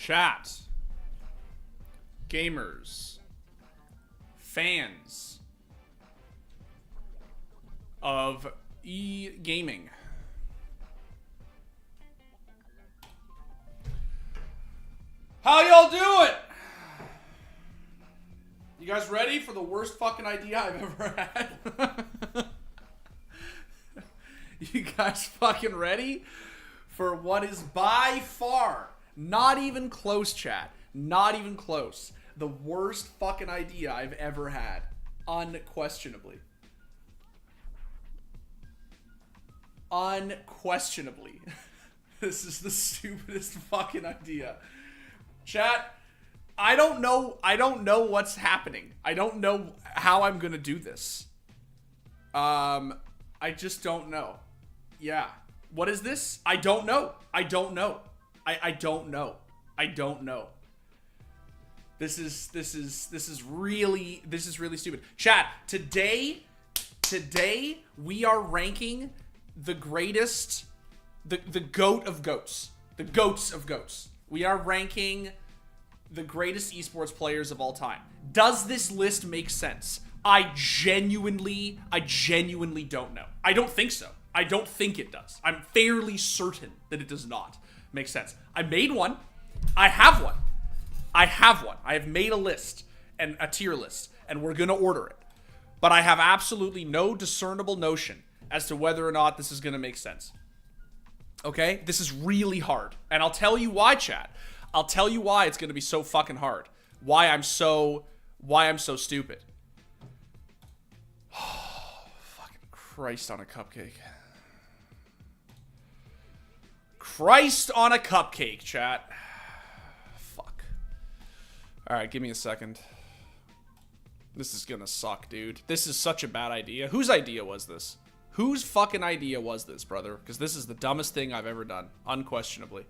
Chat. Gamers. Fans. Of e-gaming. How y'all doing? You guys ready for the worst fucking idea I've ever had? You guys fucking ready for what is by far, not even close, chat, not even close, the worst fucking idea I've ever had, unquestionably. Unquestionably. This is the stupidest fucking idea. Chat, I don't know what's happening. I don't know how I'm gonna do this. I just don't know. Yeah. What is this? I don't know. I don't know. I don't know. I don't know. This is really stupid. Chat, today we are ranking the greatest, the GOAT of GOATs. The GOATs of GOATs. We are ranking the greatest esports players of all time. Does this list make sense? I genuinely don't know. I don't think so. I don't think it does. I'm fairly certain that it does not make sense. I made one. I have one. I have made a list, and a tier list, and we're gonna order it. But I have absolutely no discernible notion as to whether or not this is gonna make sense. Okay? This is really hard. And I'll tell you why, chat. I'll tell you why it's gonna be so fucking hard. Why I'm so stupid. Fucking Christ on a cupcake. Christ on a cupcake, chat. Fuck. Alright, give me a second. This is gonna suck, dude. This is such a bad idea. Whose idea was this? Whose fucking idea was this, brother? Because this is the dumbest thing I've ever done. Unquestionably.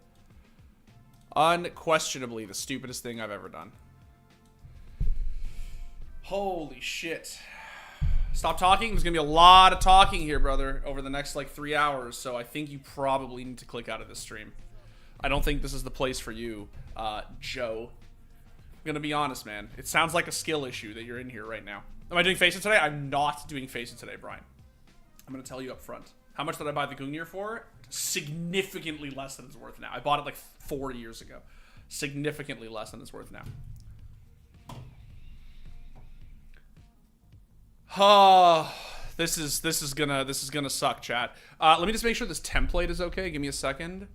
Unquestionably the stupidest thing I've ever done. Holy shit. Stop talking. There's gonna be a lot of talking here, brother, over the next like 3 hours, so I think you probably need to click out of this stream. I don't think this is the place for you, Joe. I'm gonna be honest, man. It sounds like a skill issue that you're in here right now. Am I doing FACEIT today? I'm not doing FACEIT today, Brian. I'm gonna tell you up front. How much did I buy the Gungnir for? Significantly less than it's worth now. I bought it like 4 years ago. Significantly less than it's worth now. Oh, this is gonna suck, chat. Let me just make sure this template is okay. Give me a second,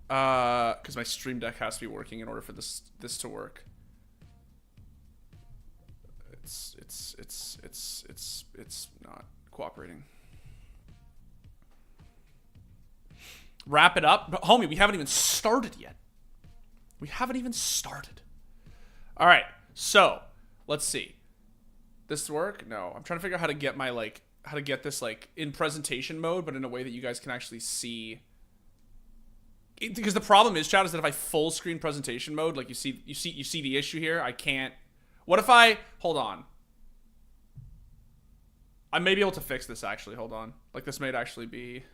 because my stream deck has to be working in order for this to work. It's not cooperating. Wrap it up, but homie, we haven't even started yet. We haven't even started. All right, so let's see. This work? No, I'm trying to figure out how to get my how to get this in presentation mode, but in a way that you guys can actually see. Because the problem is, chat, is that if I full screen presentation mode, like you see the issue here. I can't. What if I hold on? I may be able to fix this actually. Hold on. Like this might actually be.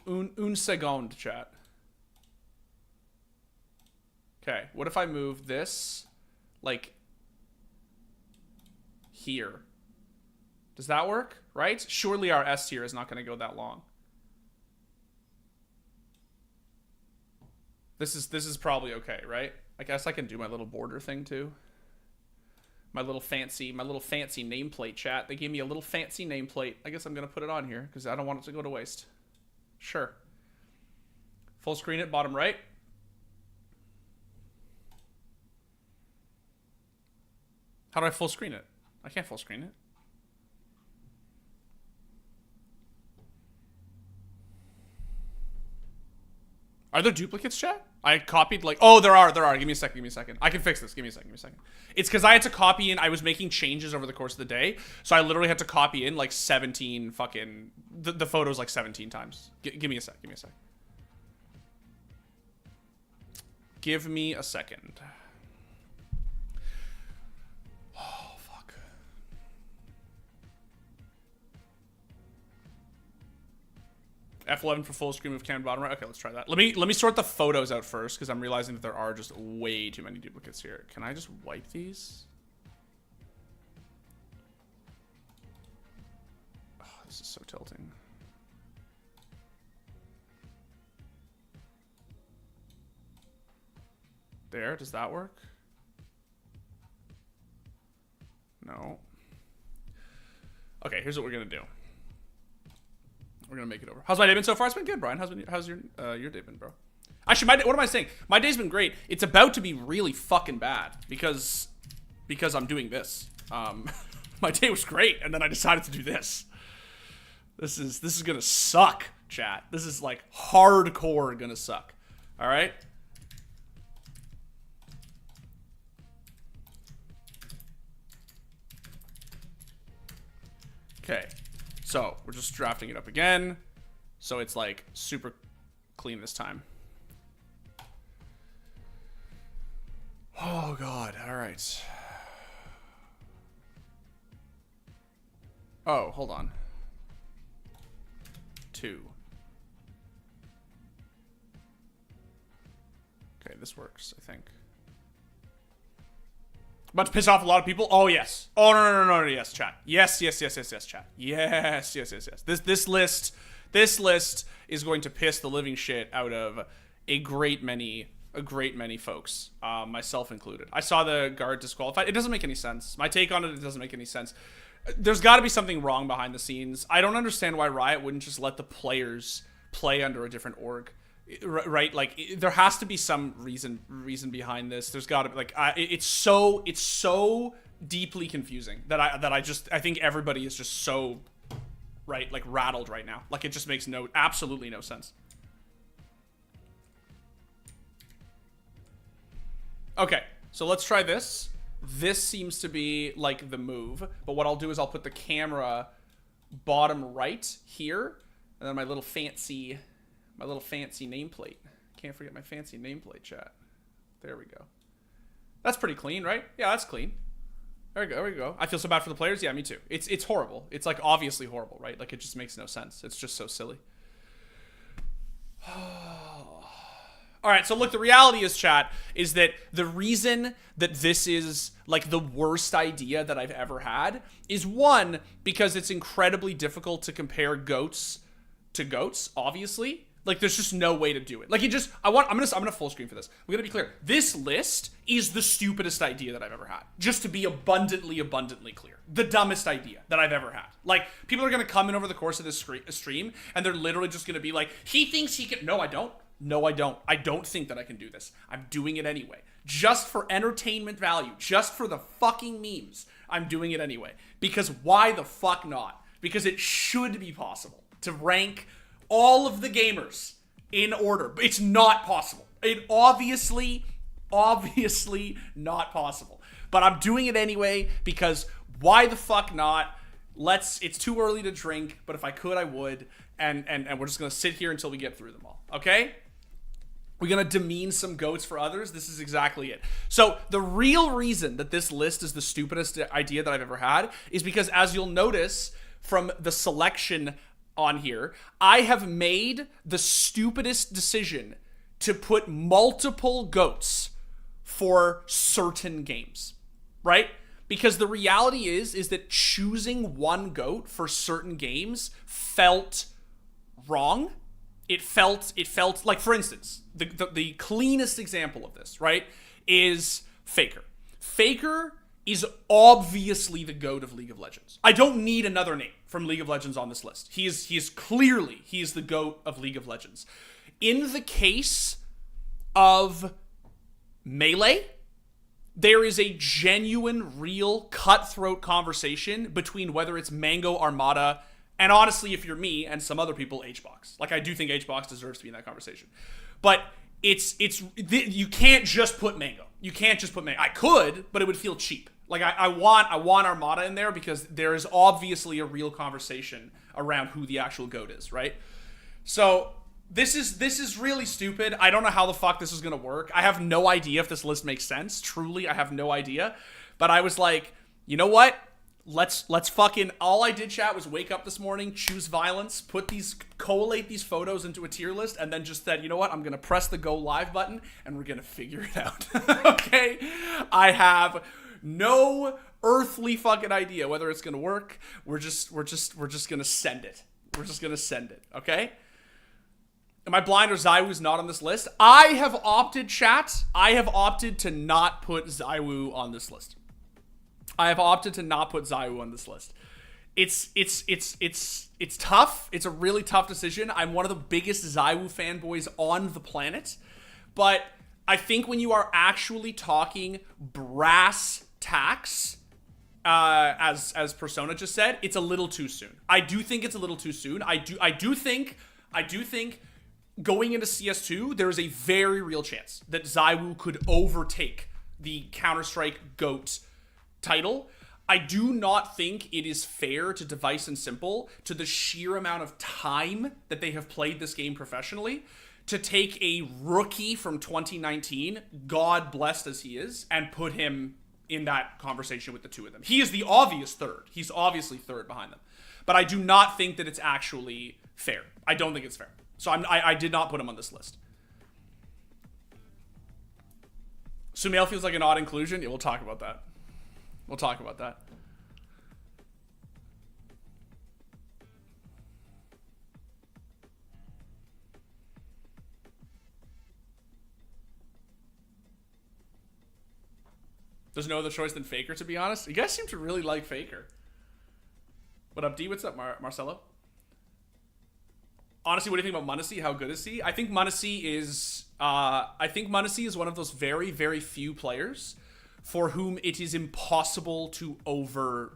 Un segundo, chat. Okay, what if I move this, like, here? Does that work, right? Surely our S tier is not going to go that long. This is probably okay, right? I guess I can do my little border thing too. My little fancy nameplate, chat. They gave me a little fancy nameplate. I guess I'm going to put it on here because I don't want it to go to waste. Sure. Full screen it, bottom right. How do I full screen it? I can't full screen it. Are there duplicates, chat? I copied oh, there are. Give me a second. I can fix this. Give me a second. It's because I had to copy in. I was making changes over the course of the day, so I literally had to copy in 17 fucking the photos 17 times. Give me a sec. Give me a second. Oh, fuck. F11 for full screen with camera bottom right. Okay, let's try that. Let me sort the photos out first because I'm realizing that there are just way too many duplicates here. Can I just wipe these? Oh, this is so tilting. There, does that work? No. Okay, here's what we're gonna do. We're gonna make it over. How's my day been so far? It's been good, Brian. How's your day been, bro? Actually, what am I saying? My day's been great. It's about to be really fucking bad because I'm doing this. My day was great, and then I decided to do this. This is gonna suck, chat. This is like hardcore gonna suck. All right. Okay, so we're just drafting it up again, so it's like super clean this time. Oh god, all right. Oh, hold on. 2. Okay, this works, I think. About to piss off a lot of people. Oh yes. Oh no, yes, chat. Yes, chat. Yes. This list is going to piss the living shit out of a great many folks, myself included. I saw the guard disqualified. It doesn't make any sense. My take on it doesn't make any sense. There's got to be something wrong behind the scenes. I don't understand why Riot wouldn't just let the players play under a different org. Right, like there has to be some reason behind this. There's got to be like it's so deeply confusing that I think everybody is just so like rattled right now. Like it just makes absolutely no sense. Okay, so let's try this. This seems to be like the move, but what I'll do is I'll put the camera bottom right here, and then my little fancy nameplate. Can't forget my fancy nameplate, chat. There we go. That's pretty clean, right? Yeah, that's clean. There we go. I feel so bad for the players. Yeah, me too. It's horrible. It's like obviously horrible, right? Like it just makes no sense. It's just so silly. All right, so look, the reality is, chat, is that the reason that this is like the worst idea that I've ever had is one, because it's incredibly difficult to compare goats to goats, obviously. Like there's just no way to do it. Like I'm gonna full screen for this. I'm gonna be clear. This list is the stupidest idea that I've ever had. Just to be abundantly clear. The dumbest idea that I've ever had. Like people are gonna come in over the course of this stream and they're literally just gonna be like, he thinks he can. No, I don't. No, I don't. I don't think that I can do this. I'm doing it anyway. Just for entertainment value. Just for the fucking memes. I'm doing it anyway. Because why the fuck not? Because it should be possible to rank all of the gamers in order. It's not possible. It obviously not possible. But I'm doing it anyway because why the fuck not? It's too early to drink, but if I could, I would. And we're just gonna sit here until we get through them all. Okay? We're gonna demean some goats for others. This is exactly it. So the real reason that this list is the stupidest idea that I've ever had is because, as you'll notice from the selection on here, I have made the stupidest decision to put multiple goats for certain games, right? Because the reality is that choosing one goat for certain games felt wrong. It felt like, for instance, the cleanest example of this, right, is Faker. Faker is obviously the GOAT of League of Legends. I don't need another name from League of Legends on this list. He is the GOAT of League of Legends. In the case of Melee, there is a genuine, real, cutthroat conversation between whether it's Mango, Armada, and honestly, if you're me and some other people, HBox. Like, I do think HBox deserves to be in that conversation. But you can't just put Mango. You can't just put Mango. I could, but it would feel cheap. Like, I want Armada in there because there is obviously a real conversation around who the actual GOAT is, right? So this is really stupid. I don't know how the fuck this is gonna work. I have no idea if this list makes sense. Truly, I have no idea. But I was like, you know what? Let's fucking, all I did, chat, was wake up this morning, choose violence, collate these photos into a tier list, and then just said, you know what, I'm gonna press the go live button and we're gonna figure it out. Okay? I have no earthly fucking idea whether it's gonna work. We're just gonna send it. We're just gonna send it, okay? Am I blind or ZywOo's not on this list? I have opted, chat, to not put ZywOo on this list. I have opted to not put ZywOo on this list. It's tough. It's a really tough decision. I'm one of the biggest ZywOo fanboys on the planet, but I think when you are actually talking brass tacks, as Persona just said, it's a little too soon. I do think it's a little too soon. I do think going into CS2, there is a very real chance that ZywOo could overtake the Counter-Strike GOAT title. I do not think it is fair to Device and Simple, to the sheer amount of time that they have played this game professionally, to take a rookie from 2019, God blessed as he is, and put him in that conversation with the two of them. He is the obvious third. He's obviously third behind them. But I do not think that it's actually fair. I don't think it's fair. So I did not put him on this list. Sumail feels like an odd inclusion. Yeah, we'll talk about that. We'll talk about that. There's no other choice than Faker, to be honest. You guys seem to really like Faker. What up, D? What's up, Marcelo? Honestly, what do you think about Munacy? How good is he? I think Munacy is one of those very, very few players for whom it is impossible to overhype.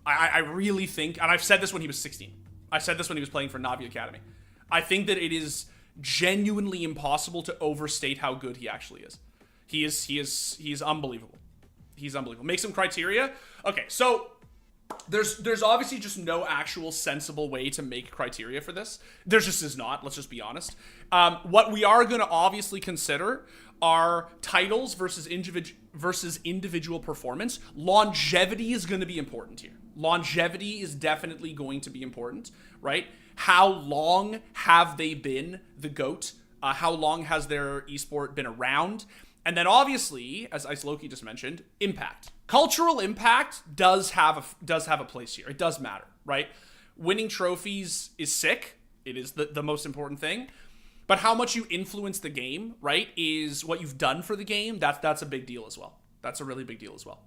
I really think, and I've said this when he was 16. I said this when he was playing for Navi Academy. I think that it is genuinely impossible to overstate how good he actually is. He's unbelievable. He's unbelievable. Make some criteria. Okay, so there's obviously just no actual sensible way to make criteria for this. There just is not. Let's just be honest. What we are going to obviously consider are titles versus individual performance. Longevity is going to be important here. Longevity is definitely going to be important, right? How long have they been the GOAT? How long has their esport been around? And then obviously, as Loki just mentioned, impact. Cultural impact does have a place here. It does matter, right? Winning trophies is sick. It is the most important thing. But how much you influence the game, right, is what you've done for the game. That's a big deal as well. That's a really big deal as well.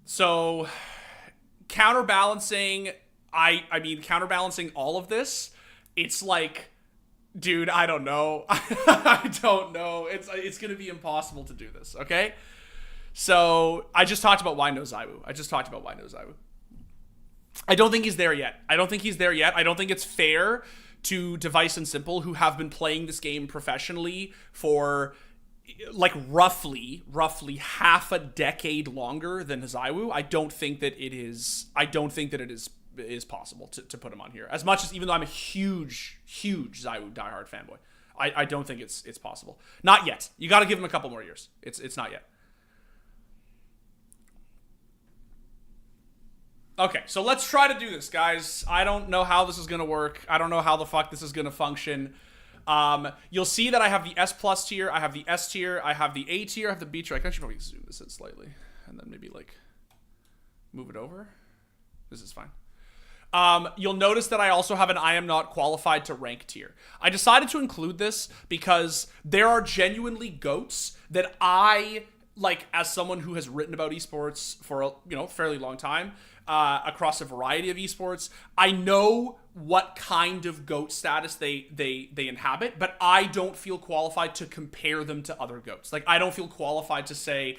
So counterbalancing, I mean, counterbalancing all of this, it's like, dude, I don't know. I don't know. It's going to be impossible to do this, okay? So I just talked about why no ZywOo. I don't think he's there yet. I don't think it's fair to Device and Simple, who have been playing this game professionally for like roughly half a decade longer than ZywOo. I don't think that it is possible to put him on here. As much as, even though I'm a huge ZywOo diehard fanboy, I don't think it's possible. Not yet. You got to give him a couple more years. It's not yet. Okay, so let's try to do this, guys. I don't know how this is going to work. I don't know how the fuck this is going to function. You'll see that I have the S plus tier, I have the S tier, I have the A tier, I have the B tier. I can actually probably zoom this in slightly and then maybe like move it over. This is fine. You'll notice that I also have an I am not qualified to rank tier. I decided to include this because there are genuinely GOATs that I, like, as someone who has written about esports for a fairly long time, across a variety of esports, I know what kind of GOAT status they inhabit, but I don't feel qualified to compare them to other GOATs. Like, I don't feel qualified to say,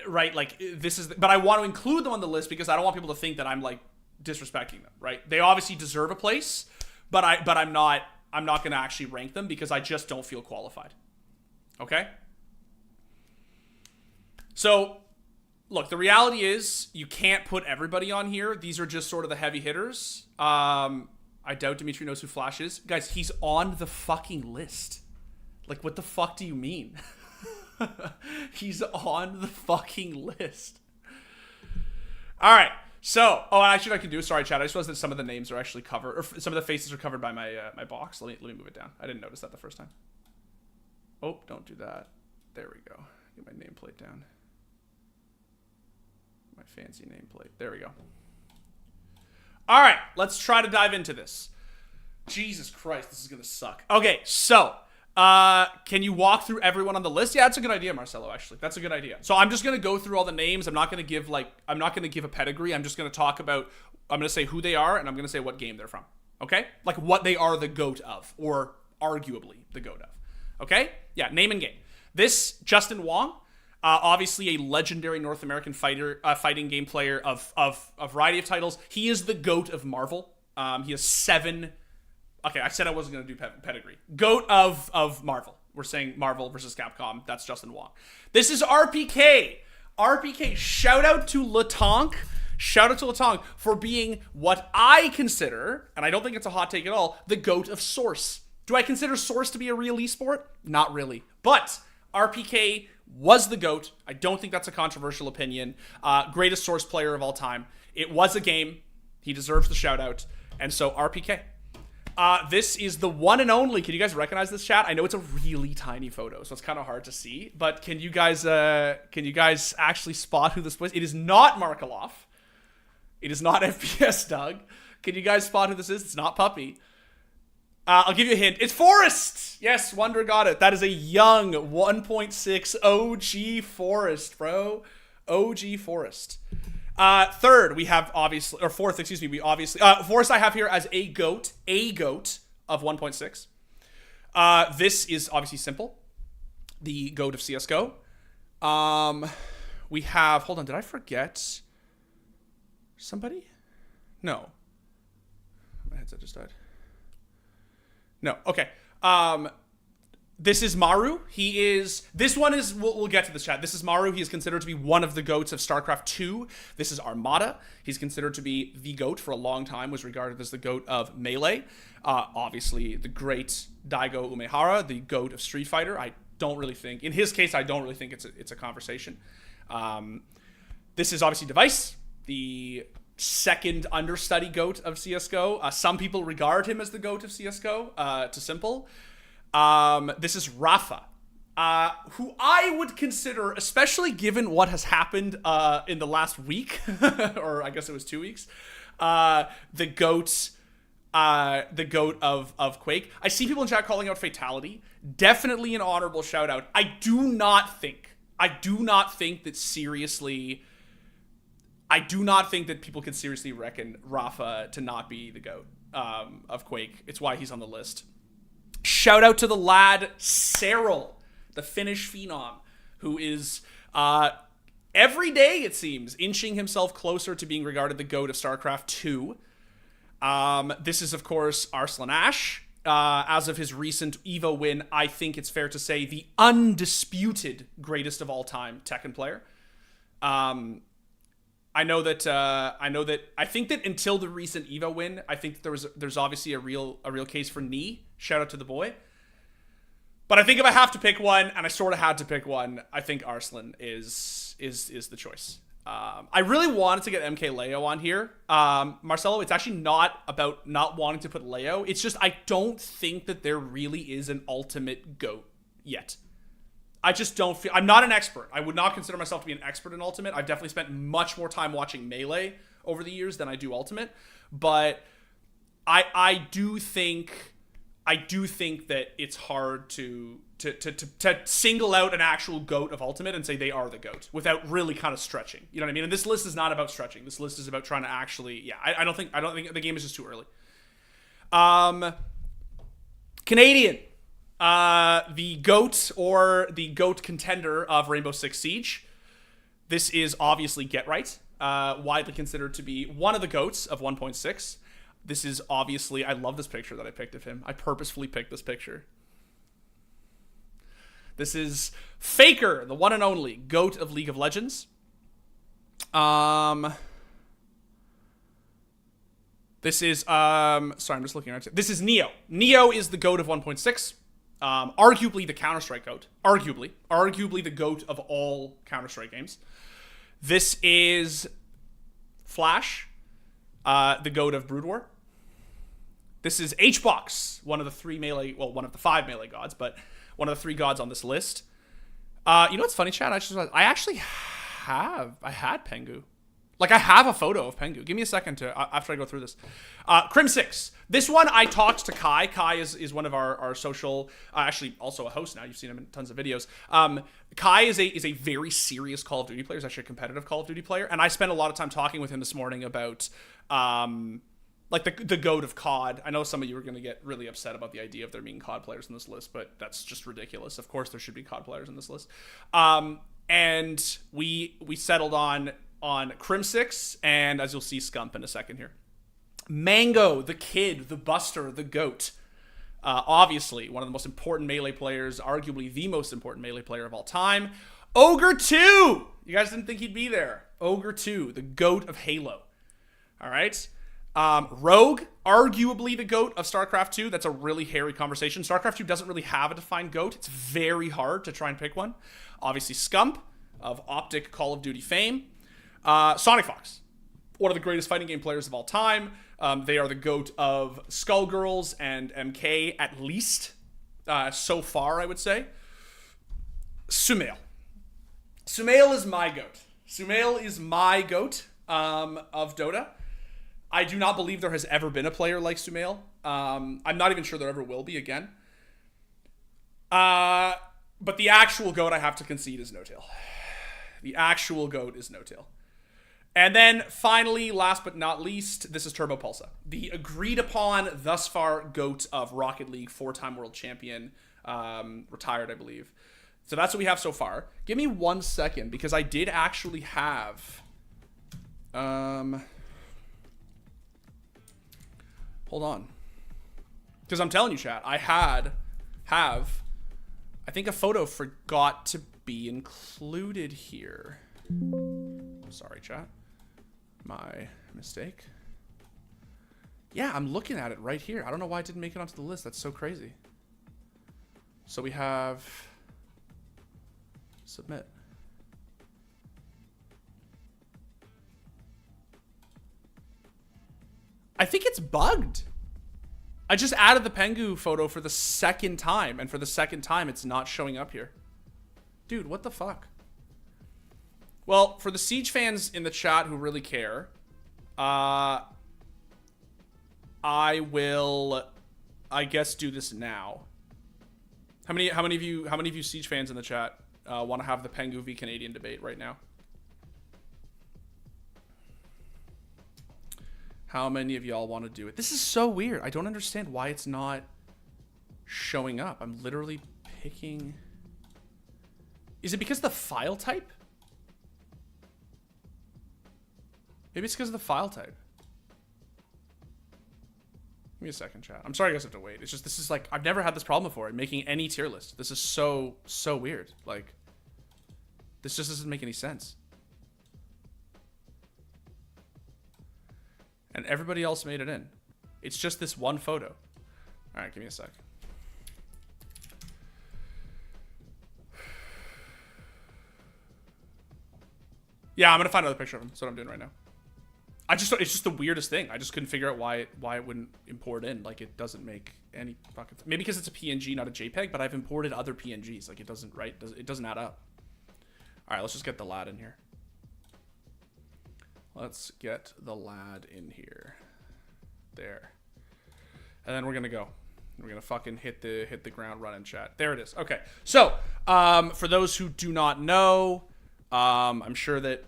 right, like, this is, but I want to include them on the list because I don't want people to think that I'm like disrespecting them, right? They obviously deserve a place, but I'm not going to actually rank them because I just don't feel qualified. Okay? So, look, the reality is you can't put everybody on here. These are just sort of the heavy hitters. I doubt Dimitri knows who Flash is. Guys, he's on the fucking list. Like, what the fuck do you mean? He's on the fucking list. All right. So, actually, I can do. Sorry, chat. I just realized that some of the names are actually covered, or some of the faces are covered by my my box. Let me move it down. I didn't notice that the first time. Oh, don't do that. There we go. Get my nameplate down. My fancy nameplate. There we go. All right, let's try to dive into this. Jesus Christ, this is gonna suck. Okay, so can you walk through everyone on the list? Yeah, that's a good idea, Marcelo, actually. That's a good idea. So I'm just going to go through all the names. I'm not going to give a pedigree. I'm just going to talk about, I'm going to say who they are, and I'm going to say what game they're from. Okay? Like what they are the GOAT of, or arguably the GOAT of. Okay? Yeah, name and game. This, Justin Wong, obviously a legendary North American fighting game player of a variety of titles. He is the GOAT of Marvel. He has 7... Okay, I said I wasn't going to do pedigree. GOAT of Marvel. We're saying Marvel versus Capcom. That's Justin Wong. This is RPK. RPK, shout out to Latonk. Shout out to Latonk for being what I consider, and I don't think it's a hot take at all, the GOAT of Source. Do I consider Source to be a real esport? Not really. But RPK was the GOAT. I don't think that's a controversial opinion. Greatest Source player of all time. It was a game. He deserves the shout out. And so RPK. This is the one and only. Can you guys recognize this, chat? I know it's a really tiny photo, so it's kind of hard to see. But can you guys actually spot who this was? It is not Markaloff. It is not FPS Doug. Can you guys spot who this is? It's not Puppy. I'll give you a hint. It's Forrest. Yes, Wonder got it. That is a young 1.6 OG Forrest, bro. OG Forrest. Third, we have obviously, or fourth, excuse me, Forrest I have here as a GOAT of 1.6. This is obviously simple. The GOAT of CSGO. We have, hold on, did I forget somebody? No. My headset just died. No, okay. This is Maru. We'll get to this, chat. This is Maru. He is considered to be one of the GOATs of StarCraft 2. This is Armada. He's considered to be the GOAT for a long time, was regarded as the GOAT of Melee. Obviously, the great Daigo Umehara, the GOAT of Street Fighter. In his case, I don't really think it's a conversation. This is obviously Device, the second understudy GOAT of CSGO. Some people regard him as the GOAT of CSGO, to simple. This is Rafa, who I would consider, especially given what has happened in the last week, or I guess it was 2 weeks, the GOAT of Quake. I see people in chat calling out Fatality. Definitely an honorable shout out. I do not think that seriously. I do not think that people can seriously reckon Rafa to not be the GOAT of Quake. It's why he's on the list. Shout out to the lad Cyril, the Finnish phenom, who is every day, it seems, inching himself closer to being regarded the GOAT of StarCraft 2. This is, of course, Arslan Ash. As of his recent EVO win, I think it's fair to say the undisputed greatest of all time Tekken player. I think that until the recent EVO win, I think there's obviously a real case for Knee. Shout out to the boy. But I think if I have to pick one, and I sort of had to pick one, I think Arslan is the choice. I really wanted to get MK Leo on here. Marcelo, it's actually not about not wanting to put Leo. It's just I don't think that there really is an ultimate GOAT yet. I just don't feel... I'm not an expert. I would not consider myself to be an expert in Ultimate. I've definitely spent much more time watching Melee over the years than I do Ultimate. But I do think that it's hard to single out an actual GOAT of Ultimate and say they are the GOAT without really kind of stretching. You know what I mean? And this list is not about stretching. This list is about trying to actually... Yeah, I don't think the game is just too early. Canadian. The GOAT or the GOAT contender of Rainbow Six Siege. This is obviously Get Right, widely considered to be one of the GOATs of 1.6. This is obviously, I love this picture that I picked of him. I purposefully picked this picture. This is Faker, the one and only GOAT of League of Legends. This is, sorry, I'm just looking at it. This is Neo. Neo is the GOAT of 1.6. Arguably the Counter-Strike GOAT. Arguably the GOAT of all Counter-Strike games. This is Flash, the GOAT of Brood War. This is Hbox, one of the 3 melee, well, one of the 5 melee gods, but one of the 3 gods on this list. You know what's funny, Chad? I actually had Pengu. Like, I have a photo of Pengu. Give me a second after I go through this. Crim 6. This one, I talked to Kai. Kai is one of our social, actually also a host now. You've seen him in tons of videos. Kai is a very serious Call of Duty player. He's actually a competitive Call of Duty player. And I spent a lot of time talking with him this morning about, like, the GOAT of COD. I know some of you are going to get really upset about the idea of there being COD players in this list, but that's just ridiculous. Of course there should be COD players in this list. And we settled on Crim 6, and as you'll see, Scump in a second here. Mango, the Kid, the Buster, the GOAT. Obviously, one of the most important melee players, arguably the most important melee player of all time. Ogre 2! You guys didn't think he'd be there. Ogre 2, the GOAT of Halo. All right? Rogue, arguably the GOAT of StarCraft 2. That's a really hairy conversation. StarCraft 2 doesn't really have a defined GOAT. It's very hard to try and pick one. Obviously, Scump of Optic Call of Duty fame. Sonic Fox, one of the greatest fighting game players of all time. They are the GOAT of Skullgirls and MK, at least. So far, I would say. Sumail. Sumail is my GOAT. Sumail is my GOAT of Dota. I do not believe there has ever been a player like Sumail. I'm not even sure there ever will be again. But the actual GOAT I have to concede is No-Tail. The actual GOAT is No-Tail. And then, finally, last but not least, this is Turbo Pulsa. The agreed-upon, thus far, GOAT of Rocket League, 4-time world champion, retired, I believe. So that's what we have so far. Give me 1 second, because I did actually have... hold on. Because I'm telling you, chat, I have, I think a photo forgot to be included here. Sorry, chat. My mistake. Yeah, I'm looking at it right here. I don't know why it didn't make it onto the list. That's so crazy. So we have submit. I think it's bugged. I just added the Pengu photo for the 2nd time, and for the 2nd time, it's not showing up here. Dude, what the fuck? Well, for the Siege fans in the chat who really care, I will, I guess, do this now. How many of you Siege fans in the chat want to have the Pengu v Canadian debate right now? How many of y'all want to do it? This is so weird. I don't understand why it's not showing up. I'm literally picking. Is it because of the file type? Maybe it's because of the file type. Give me a second, chat. I'm sorry you guys have to wait. It's just, this is like, I've never had this problem before in making any tier list. This is so weird. Like, this just doesn't make any sense. And everybody else made it in. It's just this one photo. All right, give me a sec. Yeah, I'm gonna find another picture of him. That's what I'm doing right now. It's just the weirdest thing. I just couldn't figure out why it wouldn't import in. Like, it doesn't make any fucking maybe because it's a PNG, not a JPEG, but I've imported other PNGs. Like, it doesn't, right? It doesn't add up. All right, let's just get the lad in here. Let's get the lad in here. There. And then we're gonna go. We're gonna fucking hit the ground running, chat. There it is. Okay. So, for those who do not know, I'm sure that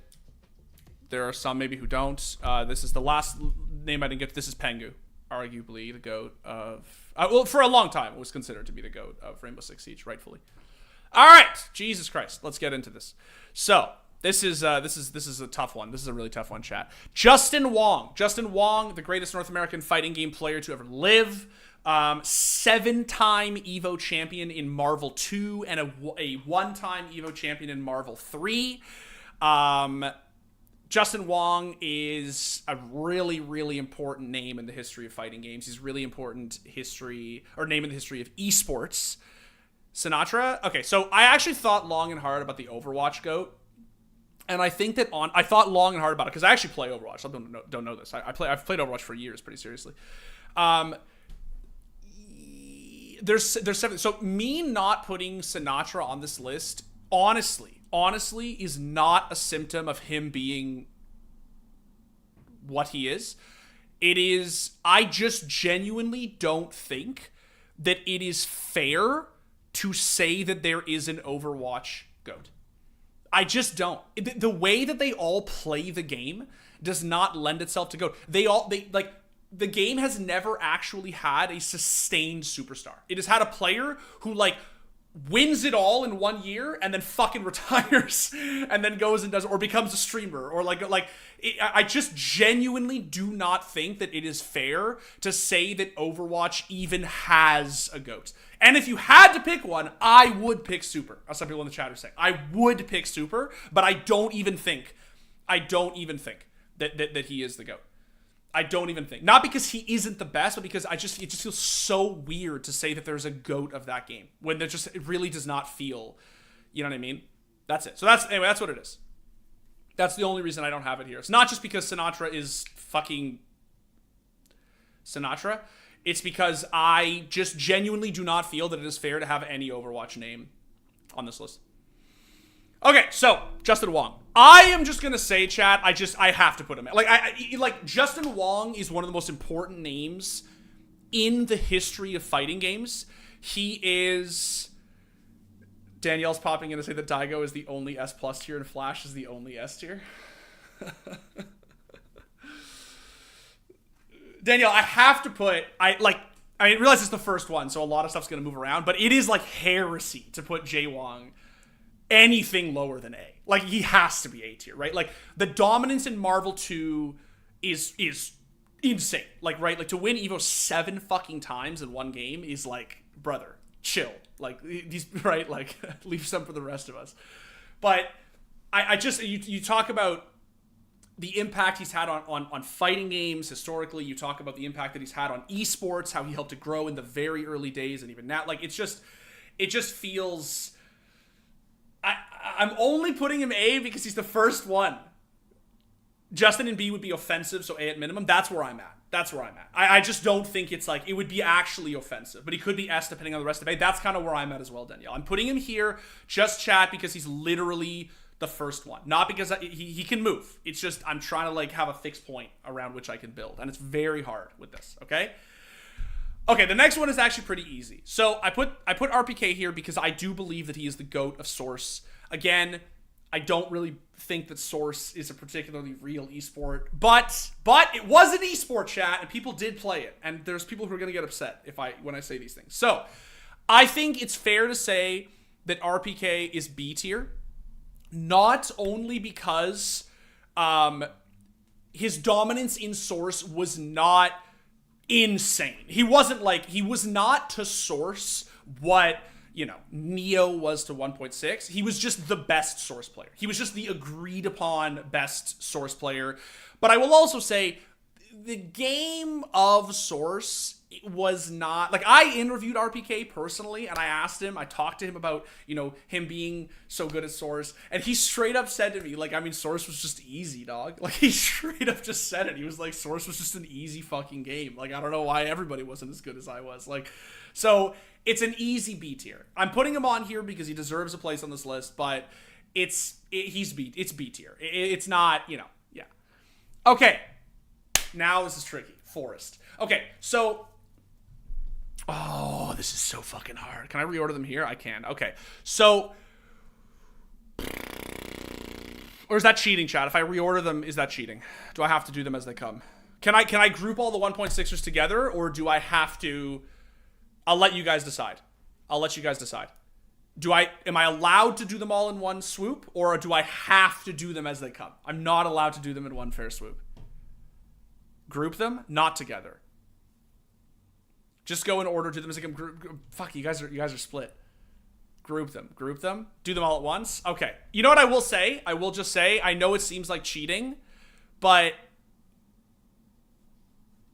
there are some maybe who don't. This is the last name I didn't get. This is Pengu, arguably the GOAT of... well, for a long time, it was considered to be the GOAT of Rainbow Six Siege, rightfully. All right, Jesus Christ, let's get into this. So, this is a tough one. This is a really tough one, chat. Justin Wong, the greatest North American fighting game player to ever live. 7-time Evo champion in Marvel 2 and a 1-time Evo champion in Marvel 3. Justin Wong is a really, really important name in the history of fighting games. He's really important name in the history of esports. Sinatra? Okay, so I actually thought long and hard about the Overwatch GOAT. And I think that I thought long and hard about it because I actually play Overwatch. Some don't know this. I've played Overwatch for years, pretty seriously. There's 7. So me not putting Sinatraa on this list, honestly, is not a symptom of him being what he is. It is, I just genuinely don't think that it is fair to say that there is an Overwatch GOAT. I just don't. The way that they all play the game does not lend itself to GOAT. The game has never actually had a sustained superstar. It has had a player who, like, wins it all in 1 year and then fucking retires and then goes and does, or becomes a streamer, or I just genuinely do not think that it is fair to say that Overwatch even has a GOAT. And if you had to pick one, I would pick Super. As some people in the chat are saying, I would pick Super, but I don't even think that he is the GOAT. I don't even think. Not because he isn't the best, but because it just feels so weird to say that there's a GOAT of that game when it really does not feel, you know what I mean? That's it. So that's what it is. That's the only reason I don't have it here. It's not just because Sinatraa is fucking Sinatraa. It's because I just genuinely do not feel that it is fair to have any Overwatch name on this list. Okay, so Justin Wong. I am just gonna say, chat. I have to put him in. Like Justin Wong is one of the most important names in the history of fighting games. He is. Danielle's popping in to say that Daigo is the only S+ tier and Flash is the only S tier. Danielle, I have to put. I realize it's the first one, so a lot of stuff's gonna move around, but it is like heresy to put Jay Wong anything lower than A. Like, he has to be A tier, right? Like, the dominance in Marvel 2 is insane. Like, right? Like, to win Evo 7 fucking times in one game is like, brother, chill. Like, these, right? Like, leave some for the rest of us. But I just, you talk about the impact he's had on fighting games historically. You talk about the impact that he's had on esports, how he helped it grow in the very early days and even now. Like, it just feels... I'm only putting him A because he's the first one. Justin and B would be offensive, so A at minimum. That's where I'm at. I just don't think it's like, it would be actually offensive, but he could be S depending on the rest of A. That's kind of where I'm at as well, Danielle. I'm putting him here, just chat, because he's literally the first one. Not because he can move. It's just, I'm trying to like have a fixed point around which I can build, and it's very hard with this, okay? Okay, the next one is actually pretty easy. So I put RPK here because I do believe that he is the GOAT of Source. Again, I don't really think that Source is a particularly real esport, but it was an esport, chat, and people did play it, and there's people who are going to get upset when I say these things. So I think it's fair to say that RPK is B tier, not only because his dominance in Source was not insane. He was not to Source what, Neo was to 1.6. He was just the best Source player. He was just the agreed upon best Source player. But I will also say the game of Source was not, like, I interviewed RPK personally, and I talked to him about, him being so good at Source, and he straight up said to me, like, Source was just easy, dog. Like, he straight up just said it. He was like, Source was just an easy fucking game. Like, I don't know why everybody wasn't as good as I was. Like, so it's an easy B tier. I'm putting him on here because he deserves a place on this list, but it's B tier. It's not, yeah. Okay. Now this is tricky. Forest. Okay, so... Oh, this is so fucking hard. Can I reorder them here? I can. Okay, so... Or is that cheating, chat? If I reorder them, is that cheating? Do I have to do them as they come? Can I group all the 1.6ers together, or do I have to... I'll let you guys decide. Am I allowed to do them all in one swoop, or do I have to do them as they come? I'm not allowed to do them in one fair swoop. Group them, not together. Just go in order, do them as a group. Fuck, you guys are split. Group them. Do them all at once. Okay. You know what I will say? I will just say, I know it seems like cheating, but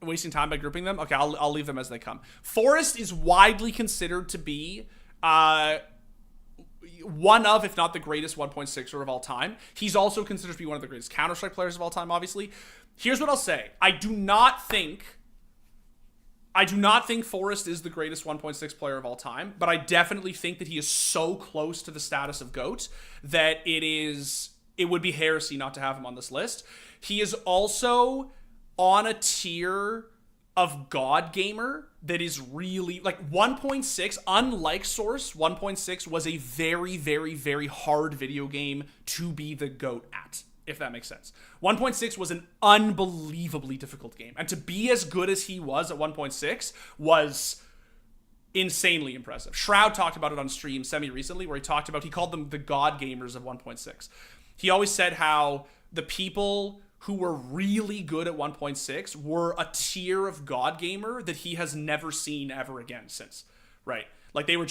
wasting time by grouping them. Okay, I'll leave them as they come. Forest is widely considered to be one of, if not the greatest 1.6er of all time. He's also considered to be one of the greatest Counter-Strike players of all time, obviously. Here's what I'll say. I do not think Forrest is the greatest 1.6 player of all time, but I definitely think that he is so close to the status of GOAT that it would be heresy not to have him on this list. He is also on a tier of God gamer that is really like 1.6, unlike Source. 1.6 was a very, very, very hard video game to be the GOAT at, if that makes sense. 1.6 was an unbelievably difficult game, and to be as good as he was at 1.6 was insanely impressive. Shroud talked about it on stream semi-recently, where he called them the God gamers of 1.6. He always said how the people who were really good at 1.6 were a tier of God gamer that he has never seen ever again since, right? Like they were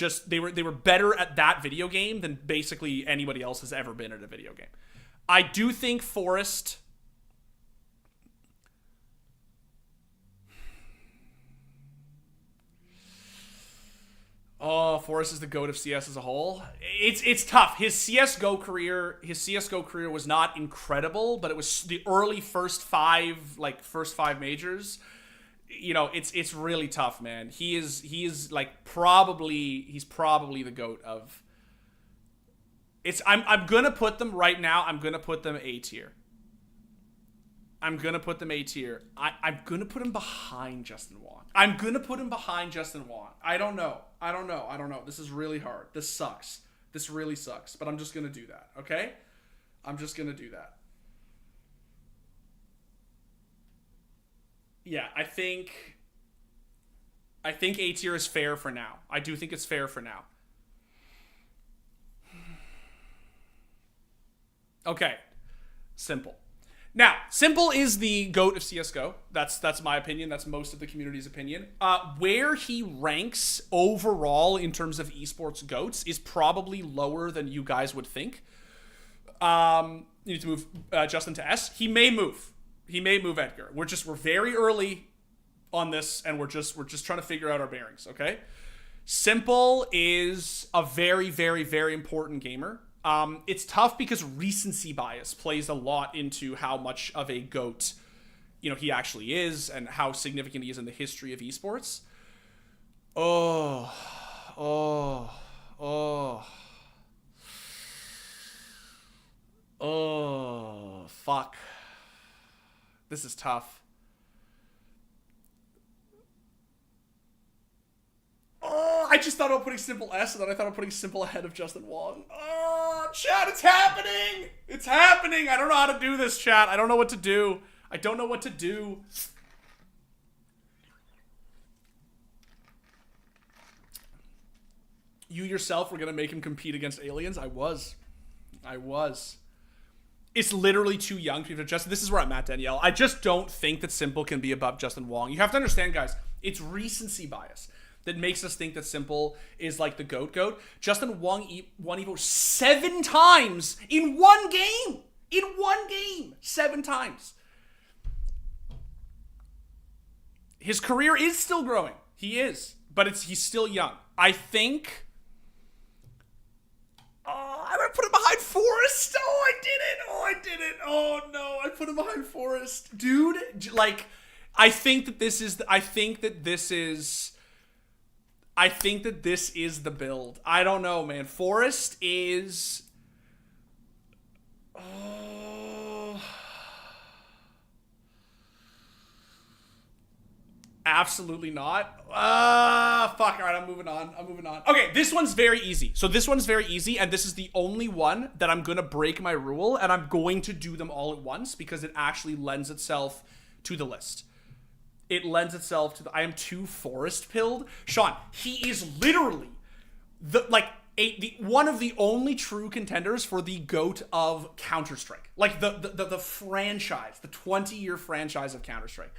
better at that video game than basically anybody else has ever been at a video game. I do think Forrest... Oh, Forrest is the GOAT of CS as a whole. It's tough. His CS:GO career was not incredible, but it was the early first five majors. You know, it's really tough, man. He's probably the GOAT of. I'm gonna put them right now. I'm gonna put them A tier. I'm gonna put them A tier. I'm gonna put him behind Justin Wong. I don't know. This is really hard. This sucks. This really sucks. But I'm just gonna do that. Okay? I'm just gonna do that. Yeah, I think A tier is fair for now. I do think it's fair for now. Okay. Simple. Now, Simple is the GOAT of CSGO. That's my opinion. That's most of the community's opinion. Where he ranks overall in terms of esports GOATs is probably lower than you guys would think. You need to move Justin to S. He may move Edgar. We're very early on this, and we're just trying to figure out our bearings. Okay. Simple is a very, very, very important gamer. It's tough because recency bias plays a lot into how much of a GOAT, he actually is and how significant he is in the history of esports. Oh, fuck. This is tough. Oh, I just thought about putting Simple S, and then I thought of putting Simple ahead of Justin Wong. Oh, chat, it's happening! It's happening! I don't know how to do this, chat. I don't know what to do. You yourself were gonna make him compete against aliens? I was. It's literally too young to Justin. This is where I'm at, Danielle. I just don't think that Simple can be above Justin Wong. You have to understand, guys, it's recency bias that makes us think that Simple is like the GOAT. Justin Wong won Evo 7 times in one game. 7 times. His career is still growing. He is. But he's still young. I think... I'm going to put him behind Forrest. Oh, I did it. Oh, no. I put him behind Forrest. Dude, I think that this is the build. I don't know, man. Forrest is... Absolutely not. Fuck. All right, I'm moving on. Okay, this one's very easy. And this is the only one that I'm going to break my rule, and I'm going to do them all at once because it actually lends itself to the list. I am too Forrest-pilled. Sean, he is literally one of the only true contenders for the GOAT of Counter-Strike. Like the franchise, the 20-year franchise of Counter-Strike.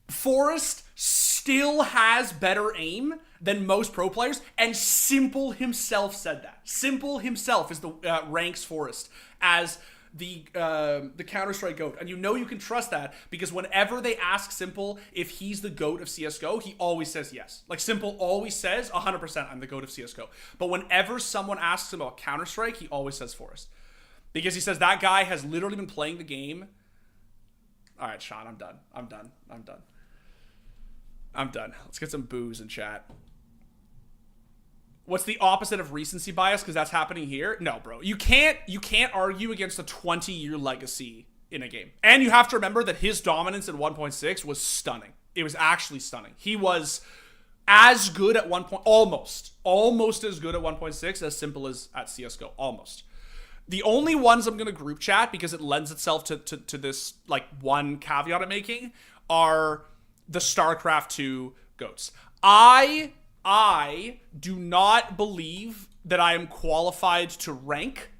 Forrest still has better aim than most pro players, and Simple himself said that. Simple himself is ranks Forrest as the Counter-Strike GOAT. And you know you can trust that because whenever they ask Simple if he's the GOAT of CSGO, he always says yes. Like, Simple always says 100% I'm the GOAT of CSGO. But whenever someone asks him about Counter-Strike, he always says Forrest. Because he says that guy has literally been playing the game. All right, Sean, I'm done. Let's get some boos in chat. What's the opposite of recency bias? Because that's happening here. No, bro. You can't argue against a 20-year legacy in a game. And you have to remember that his dominance in 1.6 was stunning. It was actually stunning. He was as good at almost as good at 1.6 as Simple as at CSGO. Almost. The only ones I'm going to group chat, because it lends itself to this, like, one caveat I'm making, are the StarCraft 2 GOATs. I do not believe that I am qualified to rank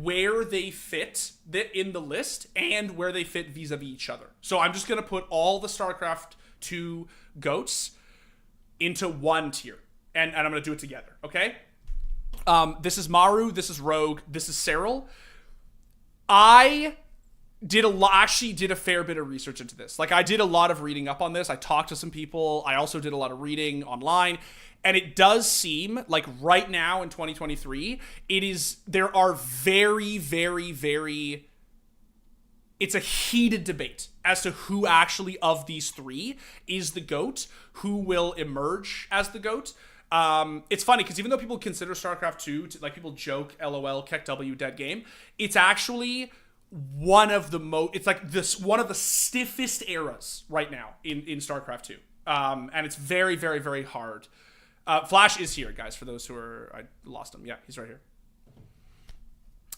where they fit in the list and where they fit vis-a-vis each other. So I'm just going to put all the StarCraft 2 GOATs into one tier. And I'm going to do it together, okay? This is Maru, this is Rogue, this is Cyril. I did a fair bit of research into this. Like, I did a lot of reading up on this. I talked to some people. I also did a lot of reading online. And it does seem like right now in 2023, there are very, very, very, it's a heated debate as to who actually of these three is the GOAT, who will emerge as the GOAT. It's funny because even though people consider StarCraft 2, like, people joke, LOL, KEKW, dead game, it's actually one of the one of the stiffest eras right now in StarCraft 2. And it's very, very, very hard. Flash is here, guys, for those who I lost him. Yeah, he's right here.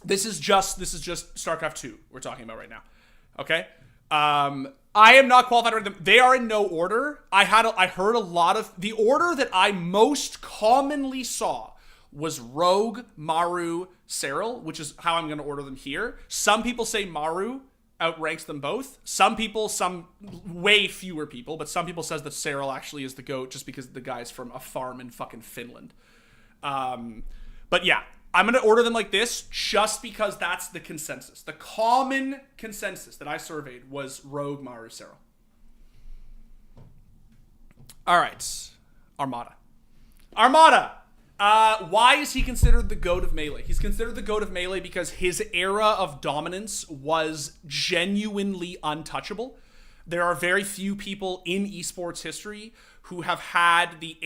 This is just StarCraft 2 we're talking about right now. Okay? I am not qualified to rate them. They are in no order. I heard a lot of the order that I most commonly saw was Rogue, Maru, Cyril, which is how I'm going to order them here. Some people say Maru outranks them both. Some way fewer people, but some people says that Cyril actually is the GOAT just because the guy's from a farm in fucking Finland. But yeah, I'm going to order them like this just because that's the consensus. The common consensus that I surveyed was Rogue, Maru, Cyril. All right. Armada. Why is he considered the GOAT of Melee? He's considered the GOAT of Melee because his era of dominance was genuinely untouchable. There are very few people in esports history who have had the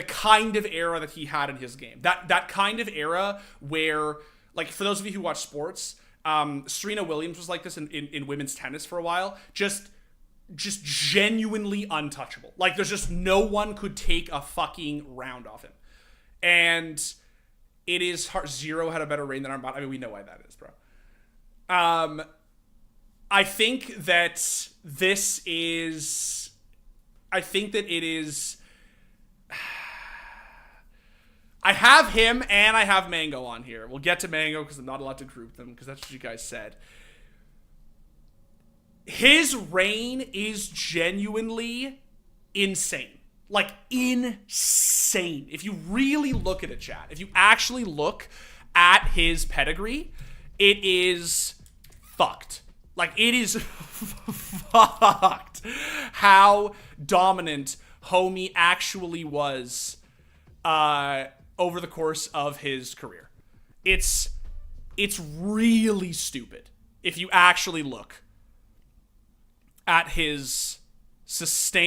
kind of era that he had in his game. That kind of era where, like, for those of you who watch sports, Serena Williams was like this in women's tennis for a while. Just genuinely untouchable. Like, there's just no one could take a fucking round off him. And it is hard. Zero had a better reign than Armada. I mean, we know why that is, bro. I think that it is. I have him and I have Mango on here. We'll get to Mango because I'm not allowed to group them because that's what you guys said. His reign is genuinely insane. Like, insane. If you really look at it, chat, if you actually look at his pedigree, it is fucked. Like, it is fucked how dominant Homie actually was over the course of his career. It's really stupid if you actually look at his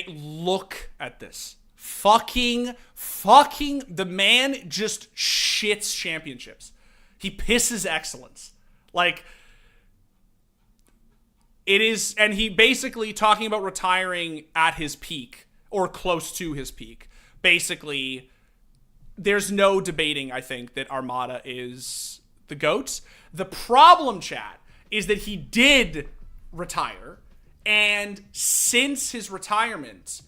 look at this. Fucking, the man just shits championships. He pisses excellence. Like, it is, and he basically talking about retiring at his peak, or close to his peak. Basically, there's no debating, I think, that Armada is the GOAT. The problem, chat, is that he did retire, and since his retirement,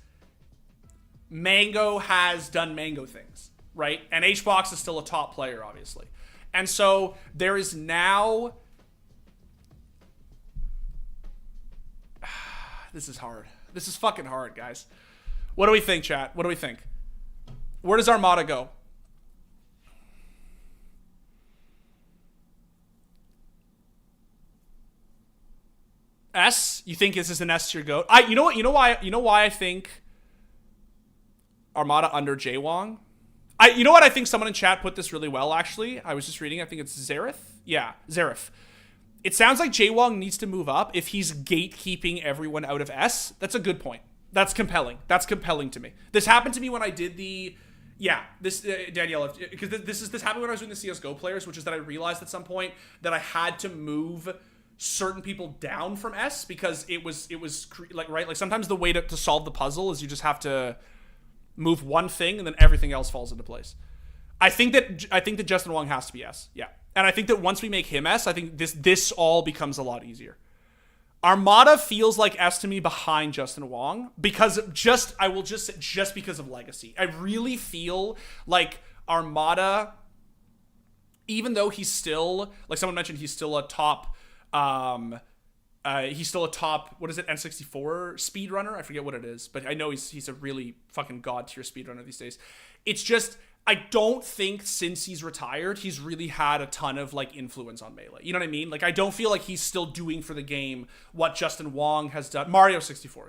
Mango has done Mango things, right? And HBox is still a top player, obviously. And so there is now... This is hard. This is fucking hard, guys. What do we think, chat? What do we think? Where does Armada go? S, you think this is an S tier goat? You know why I think Armada under Jaywong? You know what? I think someone in chat put this really well, actually. I was just reading. I think it's Zareth. Yeah, Zareth. It sounds like Jaywong needs to move up if he's gatekeeping everyone out of S. That's a good point. That's compelling. That's compelling to me. This happened to me when I did the... Yeah, this Danielle, because this happened when I was doing the CSGO players, which is that I realized at some point that I had to move certain people down from S because it was like, right, like sometimes the way to solve the puzzle is you just have to move one thing and then everything else falls into place. I think that Justin Wong has to be S. Yeah. And I think that once we make him S, I think this all becomes a lot easier. Armada feels like S to me behind Justin Wong because just because of legacy. I really feel like Armada, even though he's still, like someone mentioned, he's still a top, what is it, N64 speedrunner? I forget what it is, but I know he's a really fucking god tier speedrunner these days. It's just, I don't think since he's retired, he's really had a ton of like influence on Melee. You know what I mean? Like, I don't feel like he's still doing for the game what Justin Wong has done. Mario 64.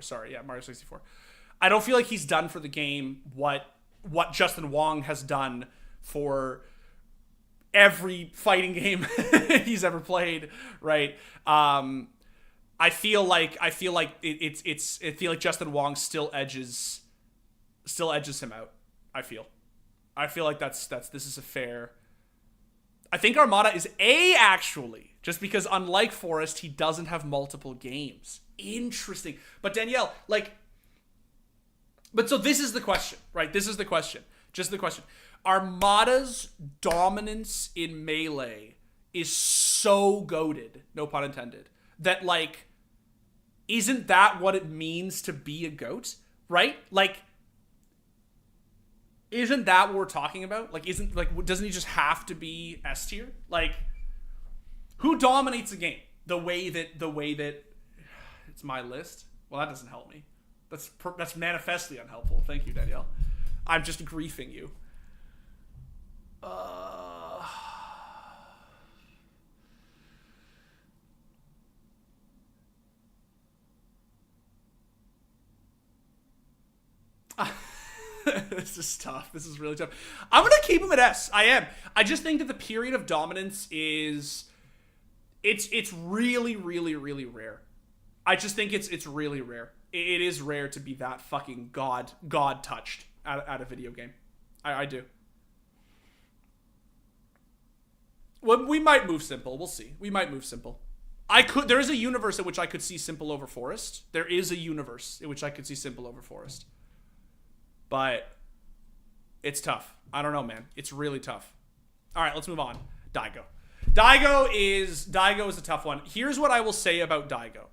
I don't feel like he's done for the game what Justin Wong has done for every fighting game he's ever played, right? I feel like Justin Wong still edges him out. I feel like this is a fair. I think Armada is A, actually, just because unlike Forrest, he doesn't have multiple games. Interesting. But Danielle, so this is the question, right? This is the question. Just the question. Armada's dominance in Melee is so goated, no pun intended, that like, isn't that what it means to be a GOAT, right? Like, isn't that what we're talking about? Like, doesn't he just have to be S tier? Like, who dominates a game the way that it's my list? Well, that doesn't help me. That's manifestly unhelpful. Thank you, Danielle. I'm just griefing you. This is tough. This is really tough. I'm going to keep him at S. I am. I just think that the period of dominance is... It's really, really, really rare. I just think it's really rare. It is rare to be that fucking God touched at a video game. I do. Well, we might move Simple. We'll see. We might move Simple. There is a universe in which I could see Simple over Forest. There is a universe in which I could see Simple over Forest. But it's tough. I don't know, man. It's really tough. All right, let's move on. Daigo. Daigo is a tough one. Here's what I will say about Daigo.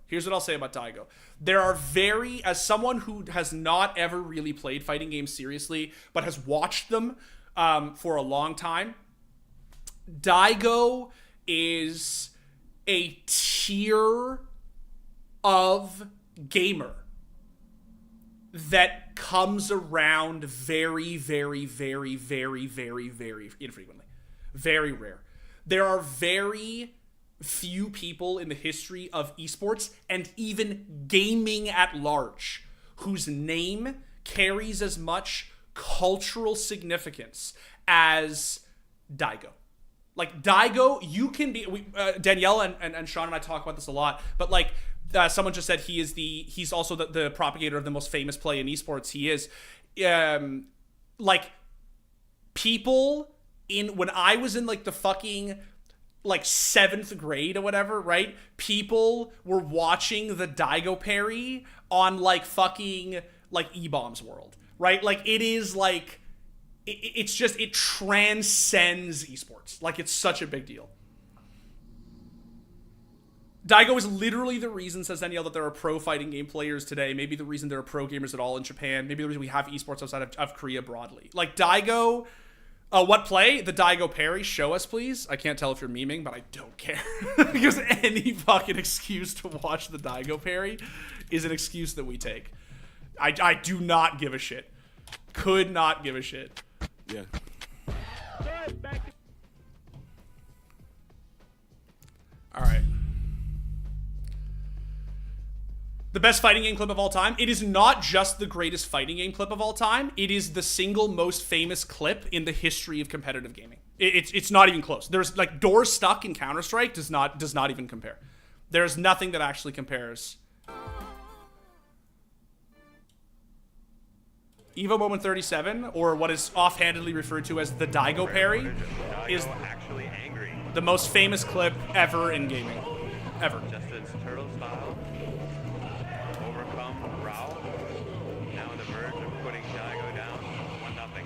There are as someone who has not ever really played fighting games seriously, but has watched them for a long time, Daigo is a tier of gamer that comes around very, very, very, very, very, very infrequently. Very rare. There are very few people in the history of esports and even gaming at large whose name carries as much cultural significance as Daigo. Like, Daigo, you can be... Danielle and Sean and I talk about this a lot, but like, someone just said he's also the propagator of the most famous play in esports. He is, like, people when I was in like the fucking like 7th grade or whatever, right? People were watching the Daigo parry on like fucking like E-Bombs World, right? Like, it is like, it's just, it transcends esports. Like, it's such a big deal. Daigo is literally the reason, says Danielle, that there are pro fighting game players today. Maybe the reason there are pro gamers at all in Japan. Maybe the reason we have esports outside of Korea broadly. Like, Daigo... what play? The Daigo parry. Show us, please. I can't tell if you're memeing, but I don't care. Because any fucking excuse to watch the Daigo parry is an excuse that we take. I do not give a shit. Could not give a shit. Yeah. All right. The best fighting game clip of all time. It is not just the greatest fighting game clip of all time. It is the single most famous clip in the history of competitive gaming. It's not even close. There's like doors stuck in Counter-Strike does not even compare. There's nothing that actually compares. Evo Moment 37, or what is offhandedly referred to as the Daigo parry, is the most famous clip ever in gaming. Ever. Justin's turtle style. Overcome Rao. Now on the verge of putting Daigo down. 1-0.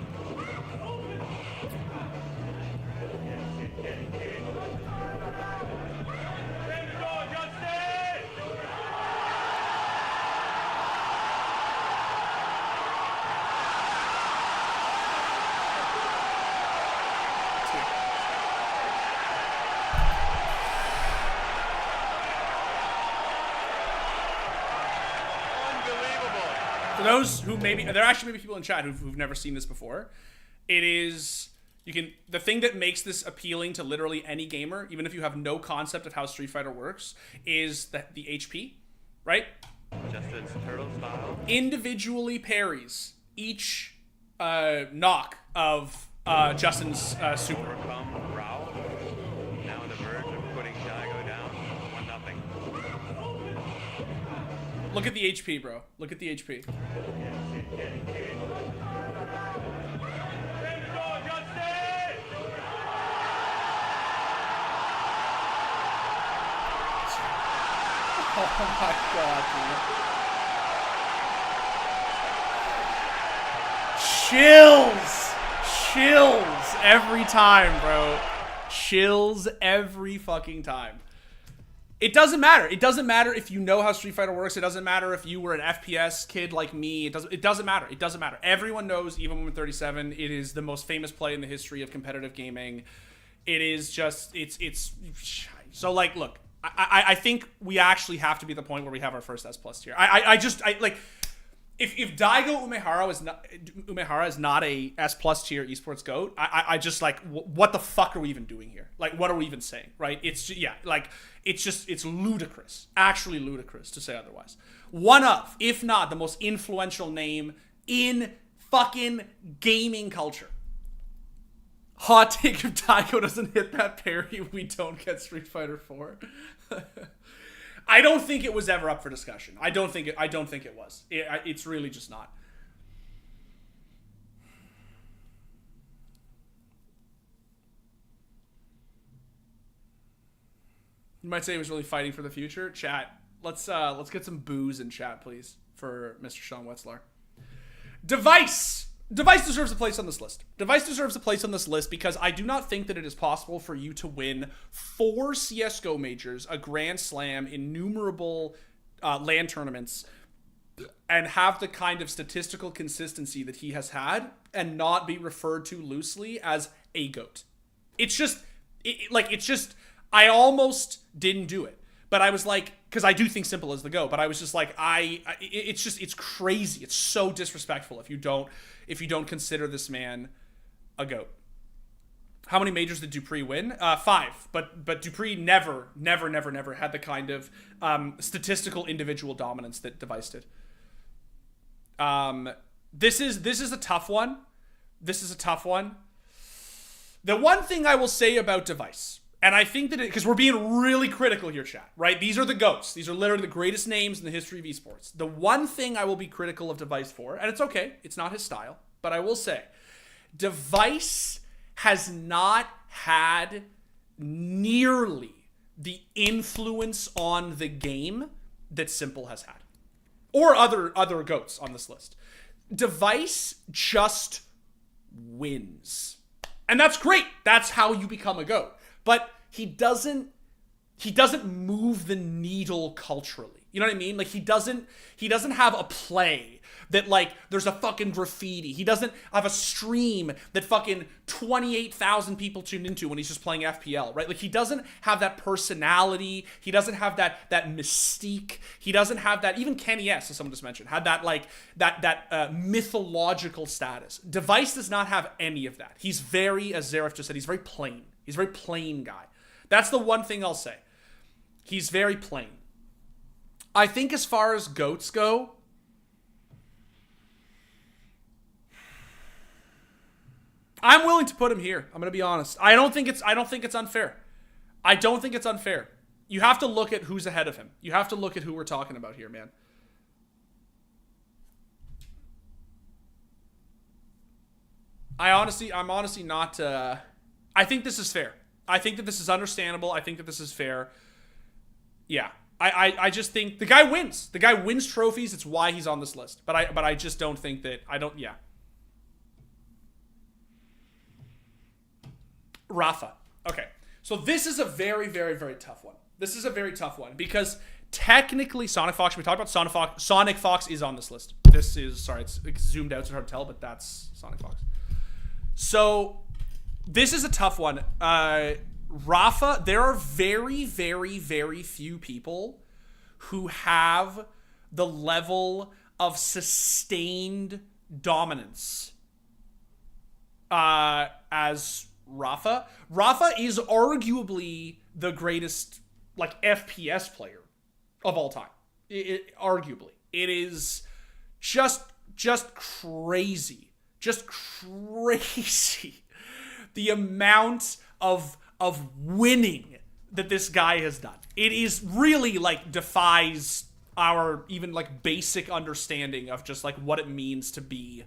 For those who maybe, there are actually maybe people in chat who've never seen this before. It is, the thing that makes this appealing to literally any gamer, even if you have no concept of how Street Fighter works, is that the HP, right? Justin's turtle style. Individually parries each knock of Justin's super. Overcome Rao. Now on the verge of putting Daigo down. 1-0. Look at the HP, bro. Look at the HP. Oh my god, dude. Chills! Chills every time, bro. Chills every fucking time. It doesn't matter. It doesn't matter if you know how Street Fighter works. It doesn't matter if you were an FPS kid like me. It doesn't matter. It doesn't matter. Everyone knows Evo Moment 37. It is the most famous play in the history of competitive gaming. It is just, it's so like, look, I think we actually have to be at the point where we have our first S+ tier. If Daigo Umehara is not a S+ tier esports GOAT, I just like, what the fuck are we even doing here? Like, what are we even saying, right? It's just, yeah, like, it's ludicrous, actually ludicrous to say otherwise. One of, if not the most influential name in fucking gaming culture. Hot take, if Daigo doesn't hit that parry, we don't get Street Fighter 4. I don't think it was ever up for discussion. I don't think it was. It's really just not. You might say he was really fighting for the future. Chat, let's get some boos in chat, please, for Mr. Sean Wetzlar. Device deserves a place on this list. Device deserves a place on this list because I do not think that it is possible for you to win 4 CSGO majors, a Grand Slam, innumerable LAN tournaments, and have the kind of statistical consistency that he has had and not be referred to loosely as a GOAT. It's just, I almost didn't do it. But I was like, because I do think Simple is the GOAT, but I was just like, it's crazy. It's so disrespectful if you don't consider this man a GOAT. How many majors did Dupree win? 5. But Dupree never had the kind of statistical individual dominance that Device did. This is a tough one. The one thing I will say about Device, and I think that because we're being really critical here, chat, right? These are the GOATs. These are literally the greatest names in the history of esports. The one thing I will be critical of Device for, and it's okay, it's not his style, but I will say, Device has not had nearly the influence on the game that Simple has had. Or other GOATs on this list. Device just wins. And that's great. That's how you become a GOAT. But he doesn't move the needle culturally. You know what I mean? Like he doesn't have a play that like there's a fucking graffiti. He doesn't have a stream that fucking 28,000 people tuned into when he's just playing FPL, right? Like he doesn't have that personality. He doesn't have that mystique. He doesn't have that, even Kenny S, as someone just mentioned, had that like that mythological status. Device does not have any of that. He's very, as Zaref just said, he's very plain. He's a very plain guy. That's the one thing I'll say. He's very plain. I think as far as GOATs go, I'm willing to put him here. I'm gonna be honest. I don't think it's unfair. I don't think it's unfair. You have to look at who's ahead of him. You have to look at who we're talking about here, man. I'm honestly not. I think this is fair. I think that this is understandable. I think that this is fair. Yeah. I just think the guy wins. The guy wins trophies. It's why he's on this list. But I just don't think that. Yeah. Rafa. Okay. So this is a very, very, very tough one. This is a very tough one because technically Sonic Fox, we talked about Sonic Fox. Sonic Fox is on this list. This is, sorry, it's zoomed out so hard to tell, but that's Sonic Fox. So this is a tough one. Rafa, there are very, very, very few people who have the level of sustained dominance as Rafa. Rafa is arguably the greatest like FPS player of all time. Arguably. It is just crazy. Just crazy. The amount of winning that this guy has done. It is really like defies our even like basic understanding of just like what it means to be,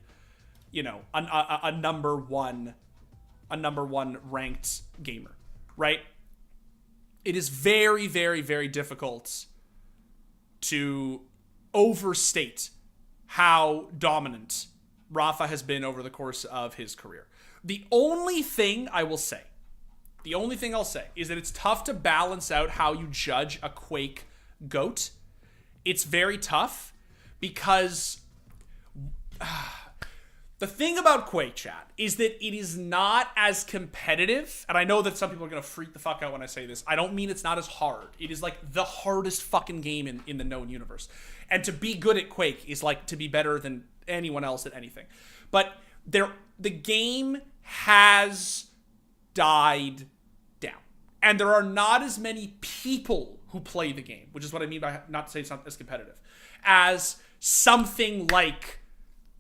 you know, a number one ranked gamer, right? It is very, very, very difficult to overstate how dominant Rafa has been over the course of his career. The only thing I'll say is that it's tough to balance out how you judge a Quake GOAT. It's very tough because the thing about Quake, chat, is that it is not as competitive. And I know that some people are going to freak the fuck out when I say this. I don't mean it's not as hard. It is like the hardest fucking game in the known universe. And to be good at Quake is like to be better than anyone else at anything. But the game has died down. And there are not as many people who play the game, which is what I mean by not to say it's not as competitive, as something like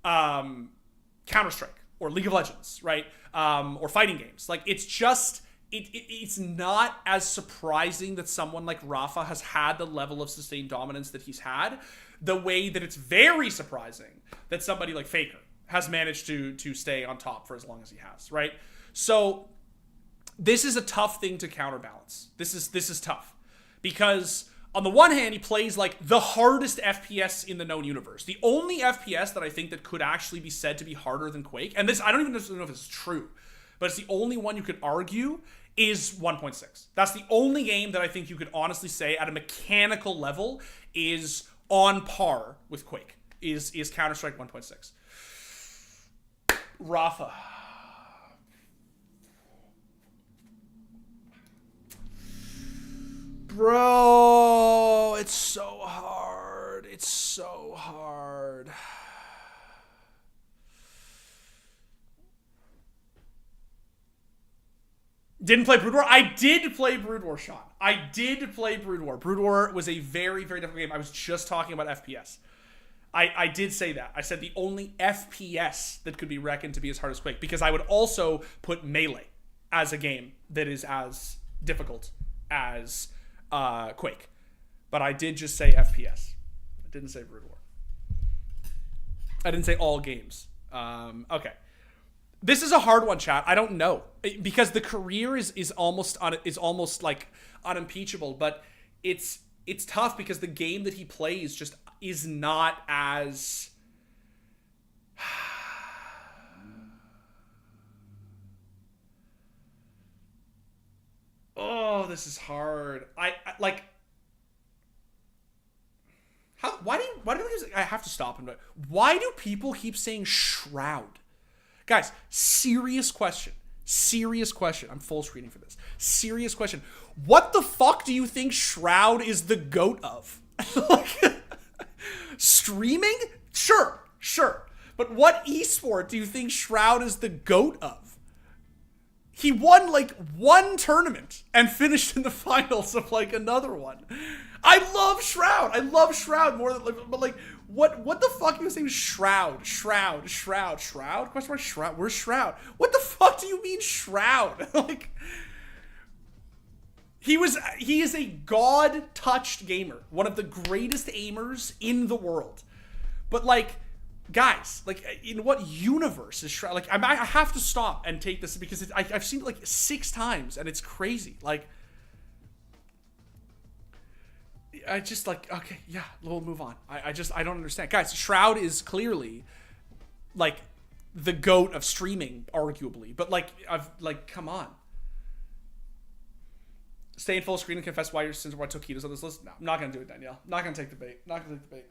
Counter-Strike or League of Legends, right? Or fighting games. Like, it's just, it's not as surprising that someone like Rafa has had the level of sustained dominance that he's had, the way that it's very surprising that somebody like Faker has managed to stay on top for as long as he has, right? So this is a tough thing to counterbalance. This is tough because on the one hand, he plays like the hardest FPS in the known universe. The only FPS that I think that could actually be said to be harder than Quake, and this, I don't even know if it's true, but it's the only one you could argue, is 1.6. That's the only game that I think you could honestly say at a mechanical level is on par with Quake, is Counter-Strike 1.6. Rafa. Bro, it's so hard. It's so hard. Didn't play Brood War? I did play Brood War, Sean. I did play Brood War. Brood War was a very, very difficult game. I was just talking about FPS. I did say that. I said the only FPS that could be reckoned to be as hard as Quake, because I would also put Melee as a game that is as difficult as Quake. But I did just say FPS. I didn't say Brood War. I didn't say all games. Okay. This is a hard one, chat. I don't know, because the career is almost like unimpeachable, but it's tough because the game that he plays just is not as oh, this is hard. I like how why do I have to stop him? Why do people keep saying Shroud? Guys, serious question. Serious question. I'm full screening for this. Serious question. What the fuck do you think Shroud is the GOAT of? Like, streaming? Sure. But what esport do you think Shroud is the GOAT of? He won like one tournament and finished in the finals of like another one. I love Shroud. I love Shroud more than, but like, what the fuck are you saying? Shroud. Question mark Shroud. Where's Shroud? What the fuck do you mean Shroud? Like, he is a god-touched gamer, one of the greatest aimers in the world. But like, guys, like, in what universe is Shroud? Like, I have to stop and take this because I've seen it like 6 times and it's crazy. Like, I just like, okay, yeah, we'll move on. I don't understand. Guys, Shroud is clearly like the GOAT of streaming, arguably. But like, come on. Stay in full screen and confess why your sins are why Tokido's on this list. No, I'm not going to do it, Danielle. Not going to take the bait. Not going to take the bait.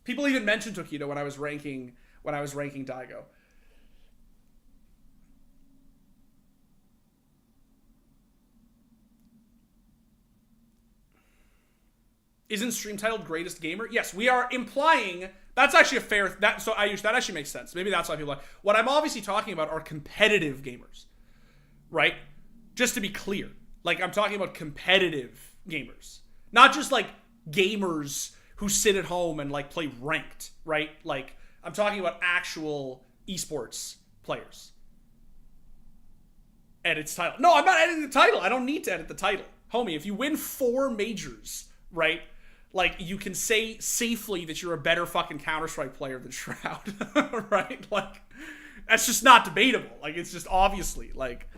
People even mentioned Tokido when I was ranking Daigo. Isn't stream titled Greatest Gamer? Yes, we are implying that's actually a fair that actually makes sense. Maybe that's why people like what I'm obviously talking about are competitive gamers. Right? Just to be clear. Like, I'm talking about competitive gamers. Not just like gamers who sit at home and like play ranked, right? Like, I'm talking about actual esports players. Edits title. No, I'm not editing the title. I don't need to edit the title. Homie, if you win 4 majors, right? Like, you can say safely that you're a better fucking Counter-Strike player than Shroud, right? Like, that's just not debatable. Like, it's just obviously, like,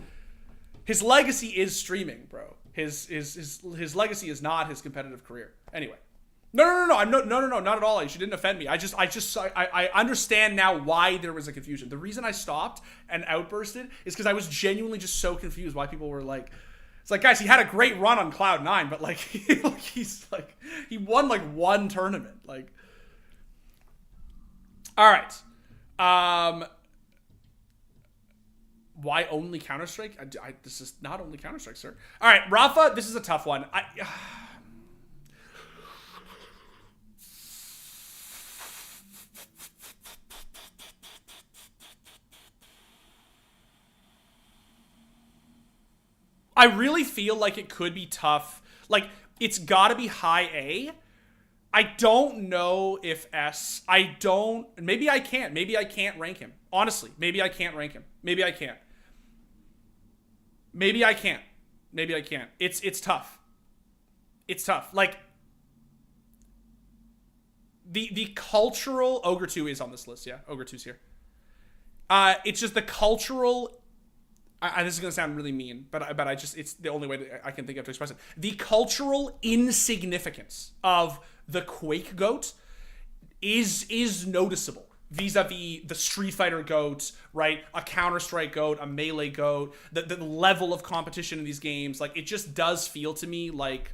his legacy is streaming, bro. His legacy is not his competitive career. Anyway. No, not at all. You didn't offend me. I understand now why there was a confusion. The reason I stopped and outbursted is because I was genuinely just so confused why people were like, it's like, guys, he had a great run on Cloud9, but like, he won like 1 tournament. Like, all right. Why only Counter-Strike? This is not only Counter-Strike, sir. All right, Rafa, this is a tough one. I really feel like it could be tough. Like, it's got to be high A. I don't know if S. Maybe I can't. Maybe I can't rank him. Honestly, maybe I can't rank him. Maybe I can't. Maybe I can't. Maybe I can't. It's tough. It's tough. Like, the cultural... Ogre 2 is on this list, yeah. Ogre 2's here. It's just the cultural... this is going to sound really mean, but I just... It's the only way that I can think of to express it. The cultural insignificance of the Quake GOAT is noticeable. Vis-a-vis the Street Fighter GOAT, right? A Counter-Strike GOAT, a Melee GOAT, the level of competition in these games. Like, it just does feel to me like...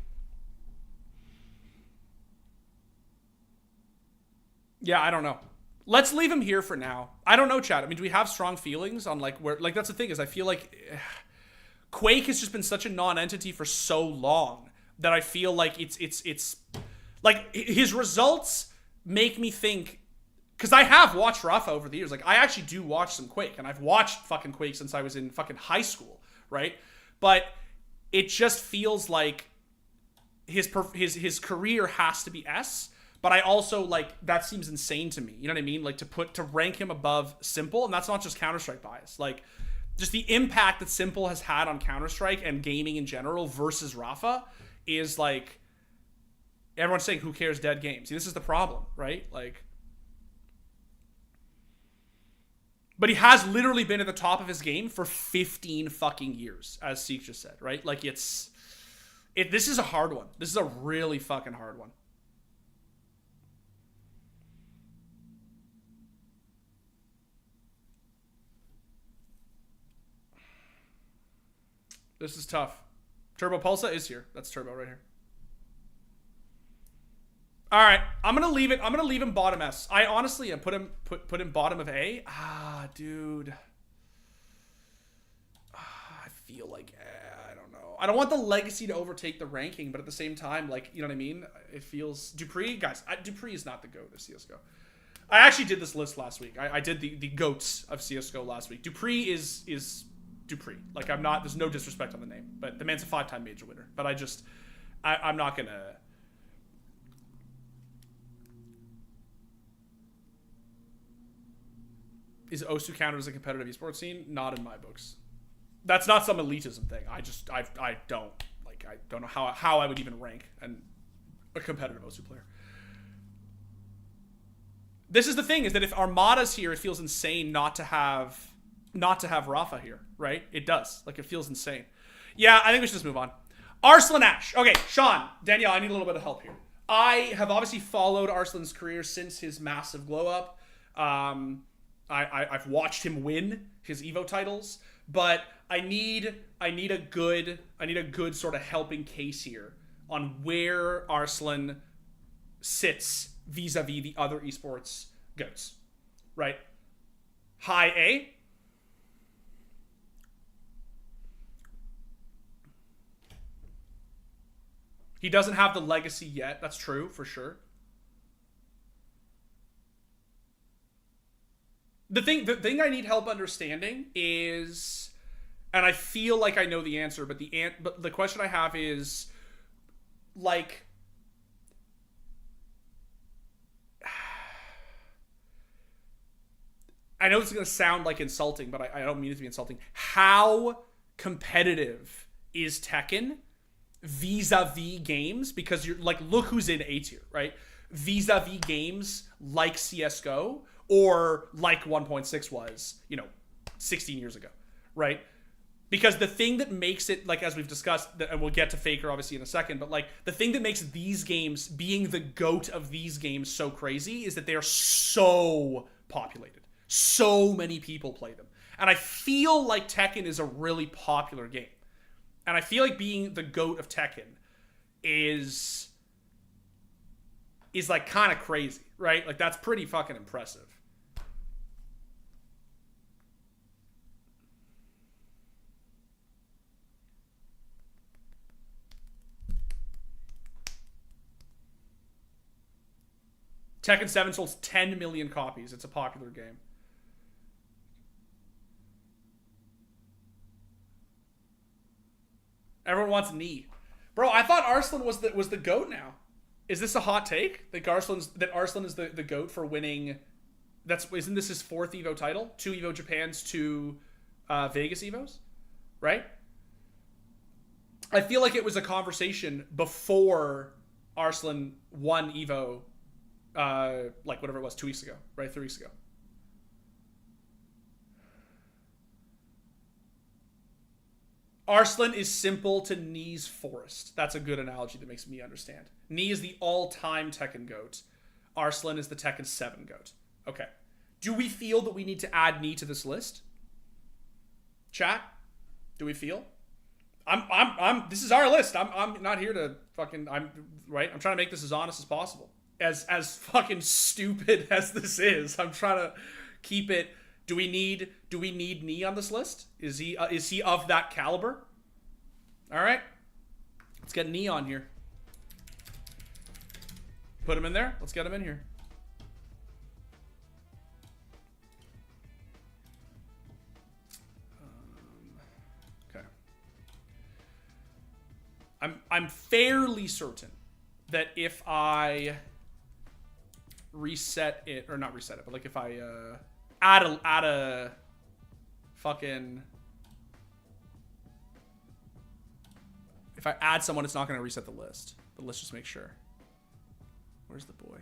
Yeah, I don't know. Let's leave him here for now. I don't know, Chad. I mean, do we have strong feelings on, like, where... Like, that's the thing, is I feel like... Quake has just been such a non-entity for so long that I feel like it's... Like, his results make me think... Because I have watched Rafa over the years. Like, I actually do watch some Quake. And I've watched fucking Quake since I was in fucking high school, right? But it just feels like his career has to be S. But I also, like, that seems insane to me. You know what I mean? Like, to rank him above Simple. And that's not just Counter-Strike bias. Like, just the impact that Simple has had on Counter-Strike and gaming in general versus Rafa is, like... Everyone's saying, who cares, dead games? See, this is the problem, right? Like... But he has literally been at the top of his game for 15 fucking years, as Seek just said, right? Like, this is a hard one. This is a really fucking hard one. This is tough. Turbo Pulsa is here. That's Turbo right here. All right, I'm gonna leave it. I'm gonna leave him bottom S. I honestly put him bottom of A. Dude. I feel like I don't know. I don't want the legacy to overtake the ranking, but at the same time, like, you know what I mean? It feels Dupree, guys. Dupree is not the GOAT of CS:GO. I actually did this list last week. I did the GOATs of CS:GO last week. Dupree is Dupree. Like, I'm not. There's no disrespect on the name, but the man's a 5-time major winner. But I'm not gonna. is Osu counted as a competitive esports scene? Not in my books. That's not some elitism thing. I don't know how I would even rank a competitive Osu player. This is the thing, is that if Armada's here, it feels insane not to have Rafa here, right? It does. Like, it feels insane. Yeah, I think we should just move on. Arslan Ash. Okay, Sean, Danielle, I need a little bit of help here. I have obviously followed Arslan's career since his massive glow up. I've watched him win his Evo titles, but I need a good sort of helping case here on where Arslan sits vis-a-vis the other esports goats, right? High A. He doesn't have the legacy yet. That's true, for sure. The thing I need help understanding is, and I feel like I know the answer, but the question I have is, like, I know this is going to sound like insulting, but I don't mean it to be insulting. How competitive is Tekken vis-a-vis games? Because you're like, look who's in A tier, right? Vis-a-vis games like CSGO or like 1.6 was, 16 years ago, right? Because the thing that makes it, like, as we've discussed, and we'll get to Faker obviously in a second, but like the thing that makes these games, being the GOAT of these games, so crazy is that they are so populated. So many people play them. And I feel like Tekken is a really popular game. And I feel like being the GOAT of Tekken is like kind of crazy, right? Like, that's pretty fucking impressive. Tekken 7 sold 10 million copies. It's a popular game. Everyone wants knee. Bro, I thought Arslan was the GOAT now. Is this a hot take? That Arslan is the GOAT for winning. Isn't this his 4th Evo title? 2 Evo Japans, 2 Vegas Evos? Right? I feel like it was a conversation before Arslan won Evo, like whatever it was, 2 weeks ago, right? 3 weeks ago. Arslan is simple to Knee's Forest. That's a good analogy that makes me understand. Knee is the all-time Tekken GOAT. Arslan is the Tekken 7 GOAT. Okay. Do we feel that we need to add Knee to this list? Chat? Do we feel? This is our list. I'm not here to fucking, right? I'm trying to make this as honest as possible. As fucking stupid as this is, I'm trying to keep it. Do we need Knee on this list? Is he of that caliber? All right, let's get Knee on here. Put him in there. Let's get him in here. Okay. I'm fairly certain that if I reset it, or not reset it, but like if I add a fucking, if I add someone, it's not going to reset the list. But let's just make sure. Where's the boy?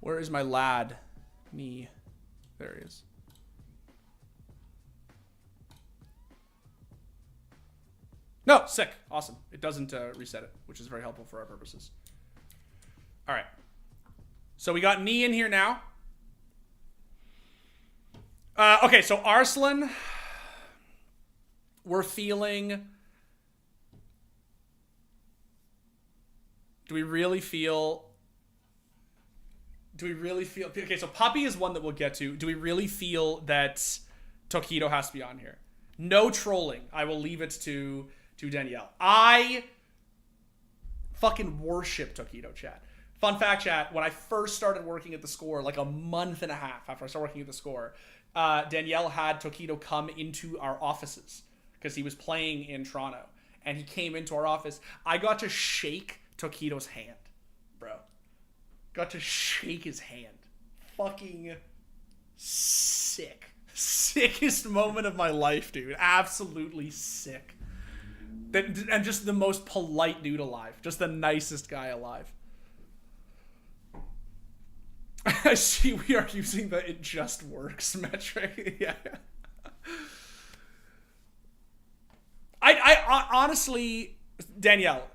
Where is my lad? Knee. There he is. No, sick. Awesome. It doesn't reset it, which is very helpful for our purposes. All right. So we got Knee in here now. Okay, so Arslan, we're feeling. Do we really feel? Okay, so Puppy is one that we'll get to. Do we really feel that Tokido has to be on here? No trolling. I will leave it to Danielle. I fucking worship Tokido, chat. Fun fact, chat, when I first started working at theScore, like a month and a half after I started working at theScore, Danielle had Tokido come into our offices because he was playing in Toronto. And he came into our office. I got to shake Tokido's hand, bro. Got to shake his hand. Fucking Sick. Sickest moment of my life, dude. Absolutely sick. And just the most polite dude alive. Just the nicest guy alive. I see we are using the "it just works" metric. Yeah. I honestly, Danielle,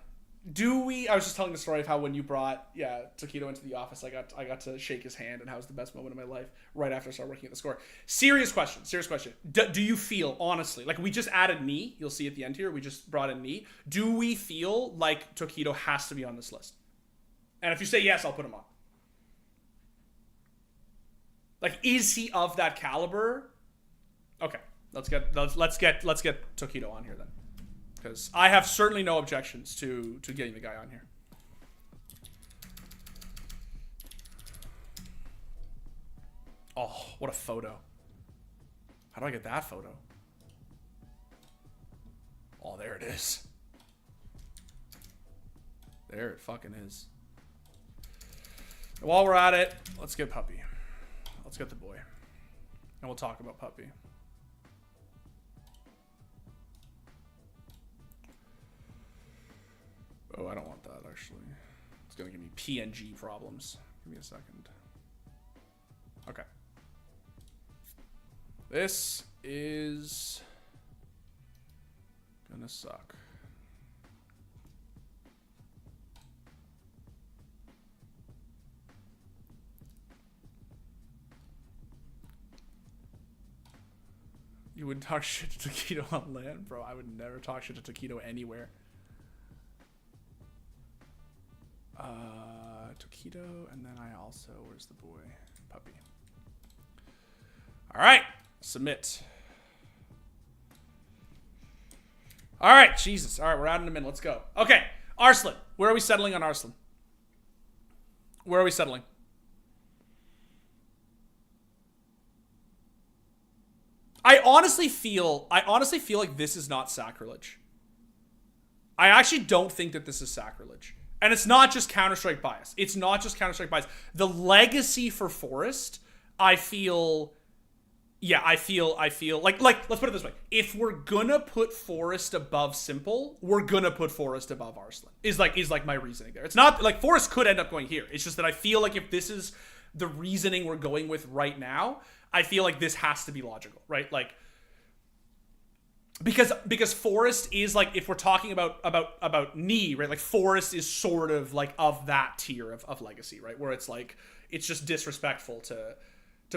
I was just telling the story of how when you brought Taquito into the office, I got to shake his hand, and how it was the best moment of my life right after I started working at theScore. Serious question. Do you feel, honestly, like we just added me, you'll see at the end here, we just brought in me. Do we feel like Taquito has to be on this list? And if you say yes, I'll put him on. Like, is he of that caliber? Okay, let's get Taquito on here then, because I have certainly no objections to getting the guy on here. Oh, what a photo! How do I get that photo? Oh, there it is. There it fucking is. And while we're at it, let's get Puppy. Let's get the boy. And we'll talk about Puppy. Oh, I don't want that, actually. It's going to give me PNG problems. Give me a second. Okay. This is gonna suck. You wouldn't talk shit to Taquito on land? Bro, I would never talk shit to Taquito anywhere. Taquito, and then I also, where's the boy? Puppy. All right, submit. All right, Jesus. All right, we're adding them in. Let's go. Okay, Arslan. Where are we settling on Arslan? Where are we settling? I honestly feel like this is not sacrilege. I actually don't think that this is sacrilege. And it's not just Counter-Strike bias. It's not just Counter-Strike bias. The legacy for Forest, I feel like let's put it this way. If we're gonna put Forest above Simple, we're gonna put Forest above Arslan. Is like my reasoning there. It's not like Forest could end up going here. It's just that I feel like if this is the reasoning we're going with right now, I feel like this has to be logical, right? Like, because Forest is like, if we're talking about knee, right? Like Forest is sort of like of that tier of legacy, right? Where it's like, it's just disrespectful to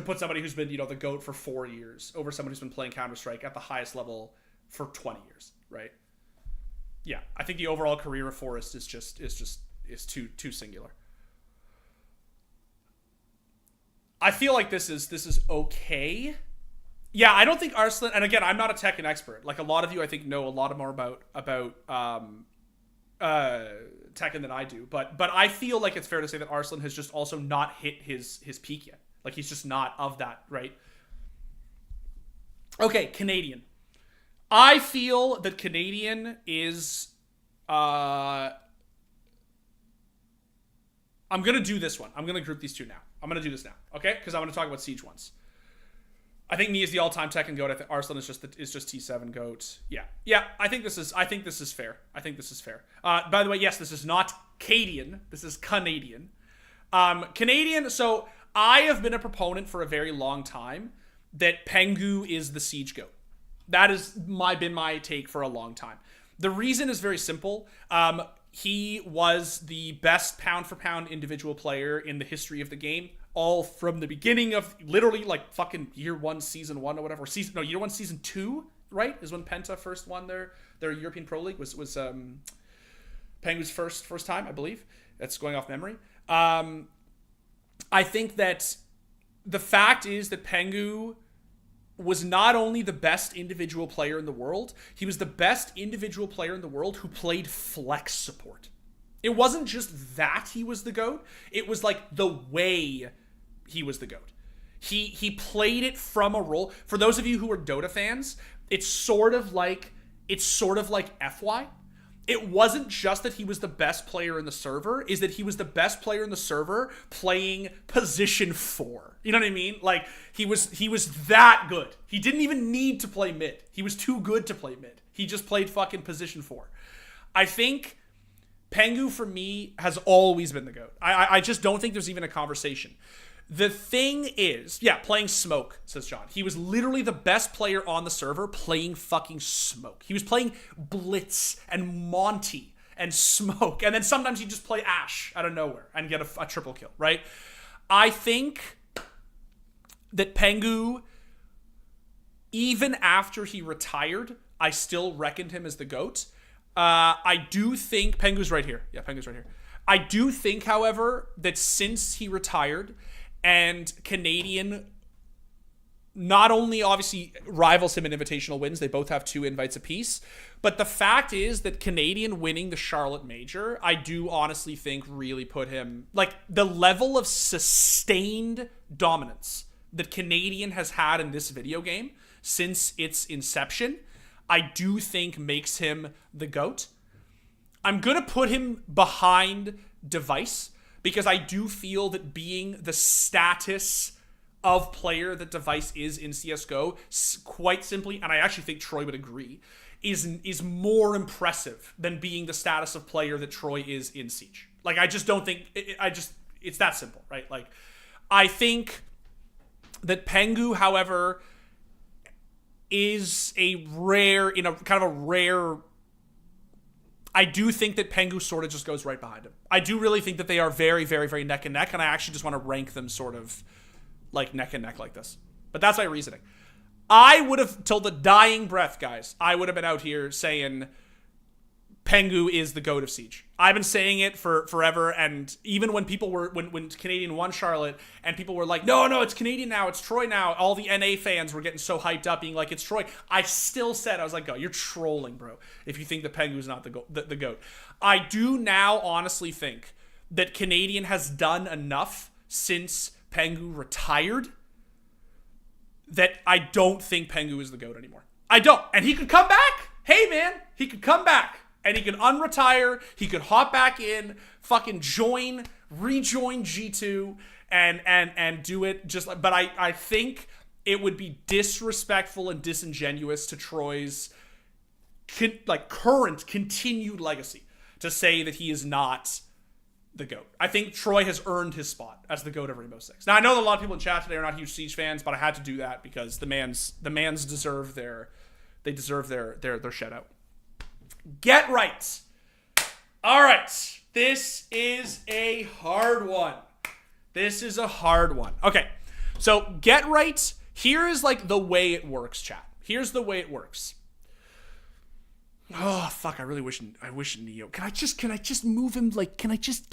put somebody who's been, the GOAT for 4 years over someone who's been playing Counter-Strike at the highest level for 20 years, right? Yeah, I think the overall career of Forest is too singular. I feel like this is okay. Yeah, I don't think Arslan, and again, I'm not a Tekken expert. Like a lot of you, I think, know a lot more about Tekken than I do. But I feel like it's fair to say that Arslan has just also not hit his peak yet. Like he's just not of that, right? Okay, Canadian. I feel that Canadian is I'm gonna do this one. I'm gonna group these two now. I'm gonna do this now, okay? Because I want to talk about Siege once. I think me is the all-time Tekken GOAT. I think Arslan is just T7 GOAT. Yeah. I think this is fair. By the way, yes, this is not Cadian. This is Canadian. Canadian. So I have been a proponent for a very long time that Pengu is the Siege GOAT. That has been my take for a long time. The reason is very simple. He was the best pound-for-pound individual player in the history of the game, all from the beginning of literally like fucking year one, season one or whatever. Year one, season two, right? Is when Penta first won their European Pro League. Was Pengu's first time, I believe. That's going off memory. I think that the fact is that Pengu was not only the best individual player in the world, he was the best individual player in the world who played flex support. It wasn't just that he was the GOAT, it was like the way he was the GOAT. He played it from a role. For those of you who are Dota fans, it's sort of like FY. it wasn't just that he was the best player in the server, is that he was the best player in the server playing position 4. You know what I mean? Like, he was that good. He didn't even need to play mid. He was too good to play mid. He just played fucking position 4. I think Pengu, for me, has always been the GOAT. I just don't think there's even a conversation. The thing is, yeah, playing smoke, says John. He was literally the best player on the server playing fucking smoke. He was playing Blitz and Monty and smoke. And then sometimes he'd just play Ash out of nowhere and get a triple kill, right? I think that Pengu, even after he retired, I still reckoned him as the GOAT. I do think Pengu's right here. Yeah, Pengu's right here. I do think, however, that since he retired and Canadian not only obviously rivals him in invitational wins, they both have 2 invites apiece, but the fact is that Canadian winning the Charlotte Major, I do honestly think really put him, like, the level of sustained dominance that Canadian has had in this video game since its inception, I do think makes him the GOAT. I'm going to put him behind Device because I do feel that being the status of player that Device is in CSGO, quite simply, and I actually think Troy would agree, is more impressive than being the status of player that Troy is in Siege. Like, I just don't think, it's that simple, right? Like, I think that Pengu, however, is a rare, I do think that Pengu sort of just goes right behind him. I do really think that they are very, very, very neck and neck, and I actually just want to rank them sort of like neck and neck like this. But that's my reasoning. I would have, till the dying breath, guys, I would have been out here saying Pengu is the GOAT of Siege. I've been saying it for forever, and even when people were, when Canadian won Charlotte, and people were like, no, it's Canadian now, it's Troy now, all the NA fans were getting so hyped up, being like, it's Troy. I still said, I was like, you're trolling, bro, if you think that Pengu's not the GOAT. I do now honestly think that Canadian has done enough since Pengu retired that I don't think Pengu is the GOAT anymore. I don't. And he could come back. Hey, man, he could come back. And he could unretire, he could hop back in, fucking rejoin G2, and do it just like, but I think it would be disrespectful and disingenuous to Troy's current continued legacy to say that he is not the GOAT. I think Troy has earned his spot as the GOAT of Rainbow Six. Now, I know that a lot of people in chat today are not huge Siege fans, but I had to do that because the mans deserve their shout out. Get right. All right. This is a hard one. Okay. So get right. Here is like the way it works, chat. Here's the way it works. Oh, fuck. I wish Neo. Can I just move him? Like, can I just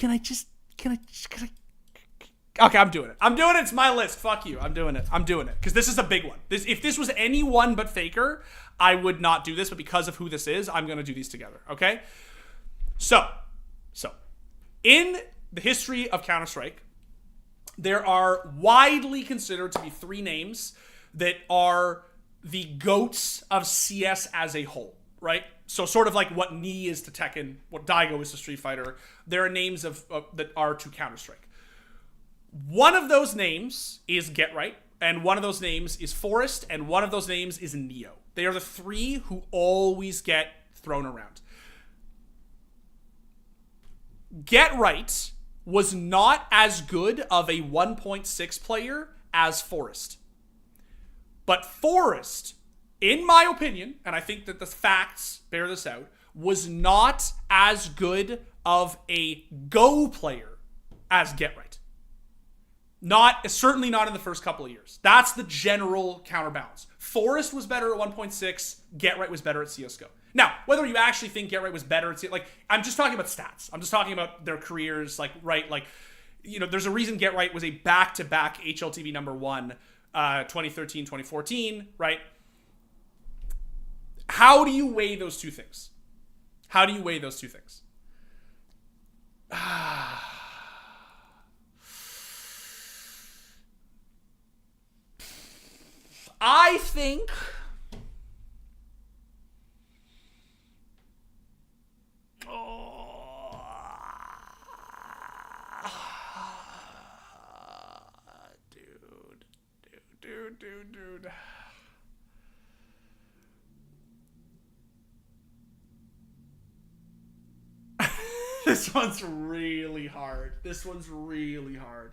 Okay, I'm doing it. It's my list. Fuck you. I'm doing it. Because this is a big one. If this was anyone but Faker, I would not do this. But because of who this is, I'm going to do these together. Okay? So, in the history of Counter-Strike, there are widely considered to be 3 names that are the GOATs of CS as a whole, right? So sort of like what Knee is to Tekken, what Daigo is to Street Fighter. There are names that are to Counter-Strike. One of those names is Get Right, and one of those names is Forest, and one of those names is Neo. They are the 3 who always get thrown around. Get Right was not as good of a 1.6 player as Forest. But Forest, in my opinion, and I think that the facts bear this out, was not as good of a Go player as Get Right. Certainly not in the first couple of years. That's the general counterbalance. Forest was better at 1.6. Get Right was better at CSGO. Now, whether you actually think Get Right was better at CSGO, like, I'm just talking about stats. I'm just talking about their careers, like, right, like, you know, there's a reason Get Right was a back-to-back HLTV number 1, 2013, 2014, right? How do you weigh those two things? I think This one's really hard. This one's really hard.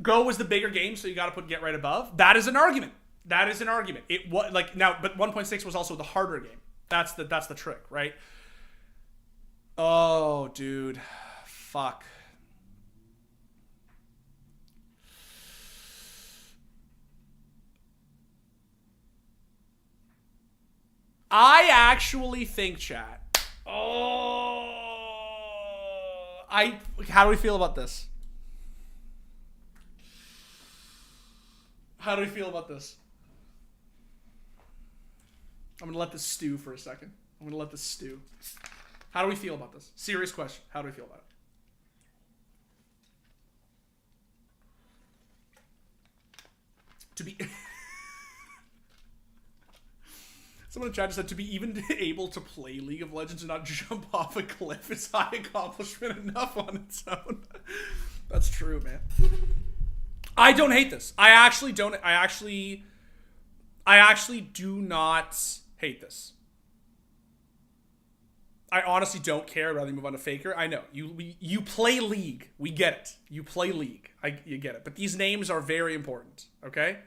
Go was the bigger game, so you got to put Get Right above. That is an argument. That is an argument. It was like now, but 1.6 was also the harder game. That's the trick, right? Oh, dude, fuck. I actually think, chat. How do we feel about this? How do we feel about this? I'm gonna let this stew for a second. I'm gonna let this stew. How do we feel about this? Serious question. How do we feel about it? To be... Someone in chat just said, to be even able to play League of Legends and not jump off a cliff is high accomplishment enough on its own. That's true, man. I don't hate this. I actually do not hate this. I honestly don't care. I'd rather move on to Faker. I know. You play League. We get it. You play League. You get it. But these names are very important, okay?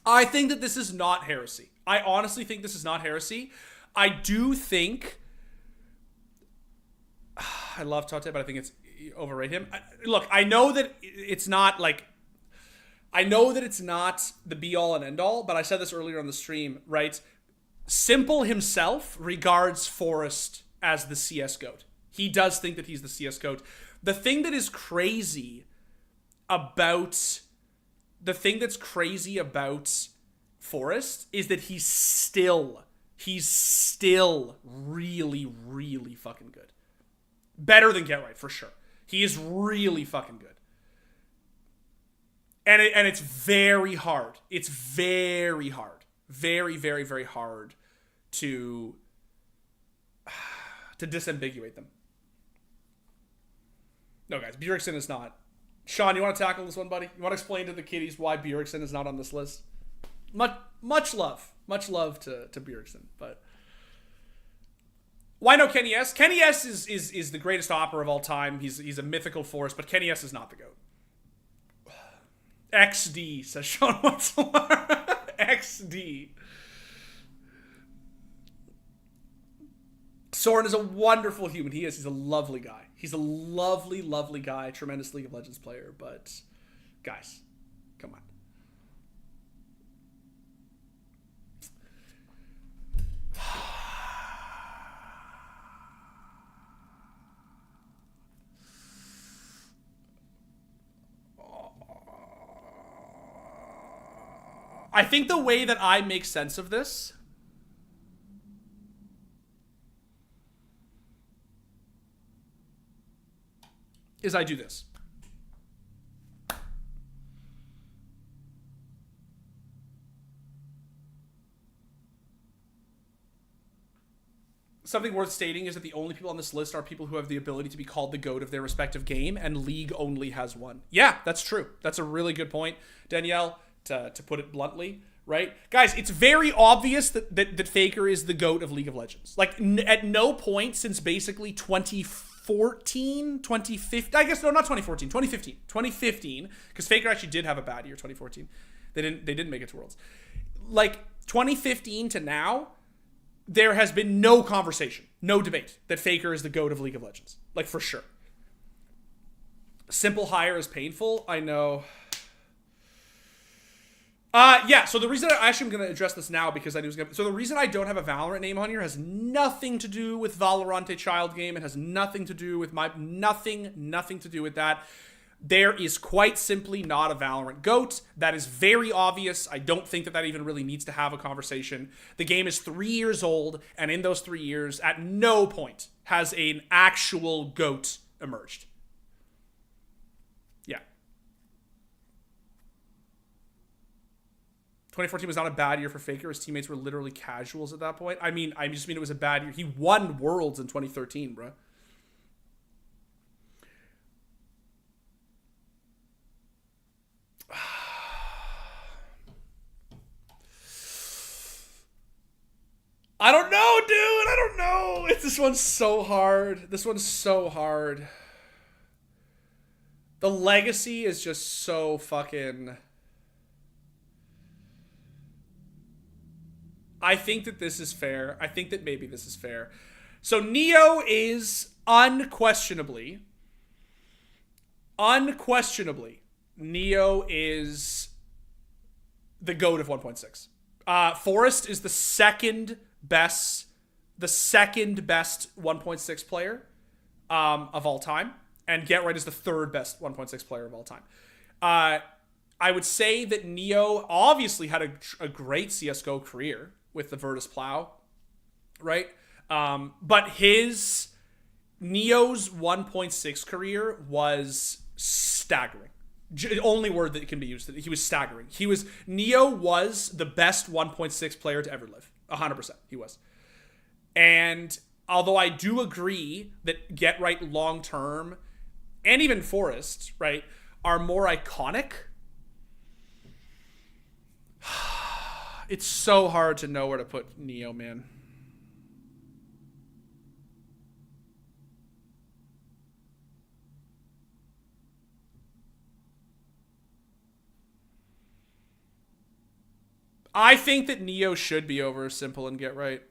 I think that this is not heresy. I honestly think this is not heresy. I do think... I love Tote, but I think it's overrate him. Look, I know that it's not like... I know that it's not the be-all and end-all, but I said this earlier on the stream, right? Simple himself regards Forrest as the CS GOAT. He does think that he's the CS GOAT. The thing that is crazy about... The thing that's crazy about Forrest is that he's still really, really fucking good. Better than Get Right, for sure. He is really fucking good. And it's very hard. It's very hard. Very, very, very hard to disambiguate them. No, guys, Bjergsen is not. Sean, you want to tackle this one, buddy? You want to explain to the kiddies why Bjergsen is not on this list? Much love to Bjergsen, but why no Kenny S? Kenny S is the greatest opera of all time. He's a mythical force, but Kenny S is not the GOAT. XD, says Sean Wetzler. XD. Soren is a wonderful human. He is. He's a lovely guy. He's a lovely, lovely guy. Tremendous League of Legends player. But, guys, come on. I think the way that I make sense of this is I do this. Something worth stating is that the only people on this list are people who have the ability to be called the GOAT of their respective game, and League only has one. Yeah, that's true. That's a really good point, Danielle, to put it bluntly. Right? Guys, it's very obvious that Faker is the GOAT of League of Legends. Like, at no point since basically 2014, 2015, I guess, no, not 2014, 2015. 2015, because Faker actually did have a bad year, 2014. They didn't make it to Worlds. Like, 2015 to now, there has been no conversation, no debate that Faker is the GOAT of League of Legends. Like, for sure. Simple hire is painful, I know... Yeah, so the reason I'm going to address this now because I knew it was going to... So the reason I don't have a Valorant name on here has nothing to do with Valorante child game. It has nothing to do with nothing to do with that. There is quite simply not a Valorant GOAT. That is very obvious. I don't think that even really needs to have a conversation. The game is 3 years old, and in those 3 years, at no point has an actual GOAT emerged. Yeah. 2014 was not a bad year for Faker. His teammates were literally casuals at that point. I just mean it was a bad year. He won Worlds in 2013, bro. I don't know, dude. I don't know. This one's so hard. This one's so hard. The legacy is just so fucking... I think that this is fair. I think that maybe this is fair. So Neo is unquestionably, Neo is the GOAT of 1.6. Forrest is the second best 1.6 player of all time. And Get Right is the third best 1.6 player of all time. I would say that Neo obviously had a great CSGO career with the Virtus Plow, right? But Neo's 1.6 career was staggering. Only word that can be used. He was staggering. Neo was the best 1.6 player to ever live. 100%. He was. And although I do agree that Get Right long term and even Forrest, right, are more iconic, it's so hard to know where to put Neo, man. I think that Neo should be over Simple and Get Right,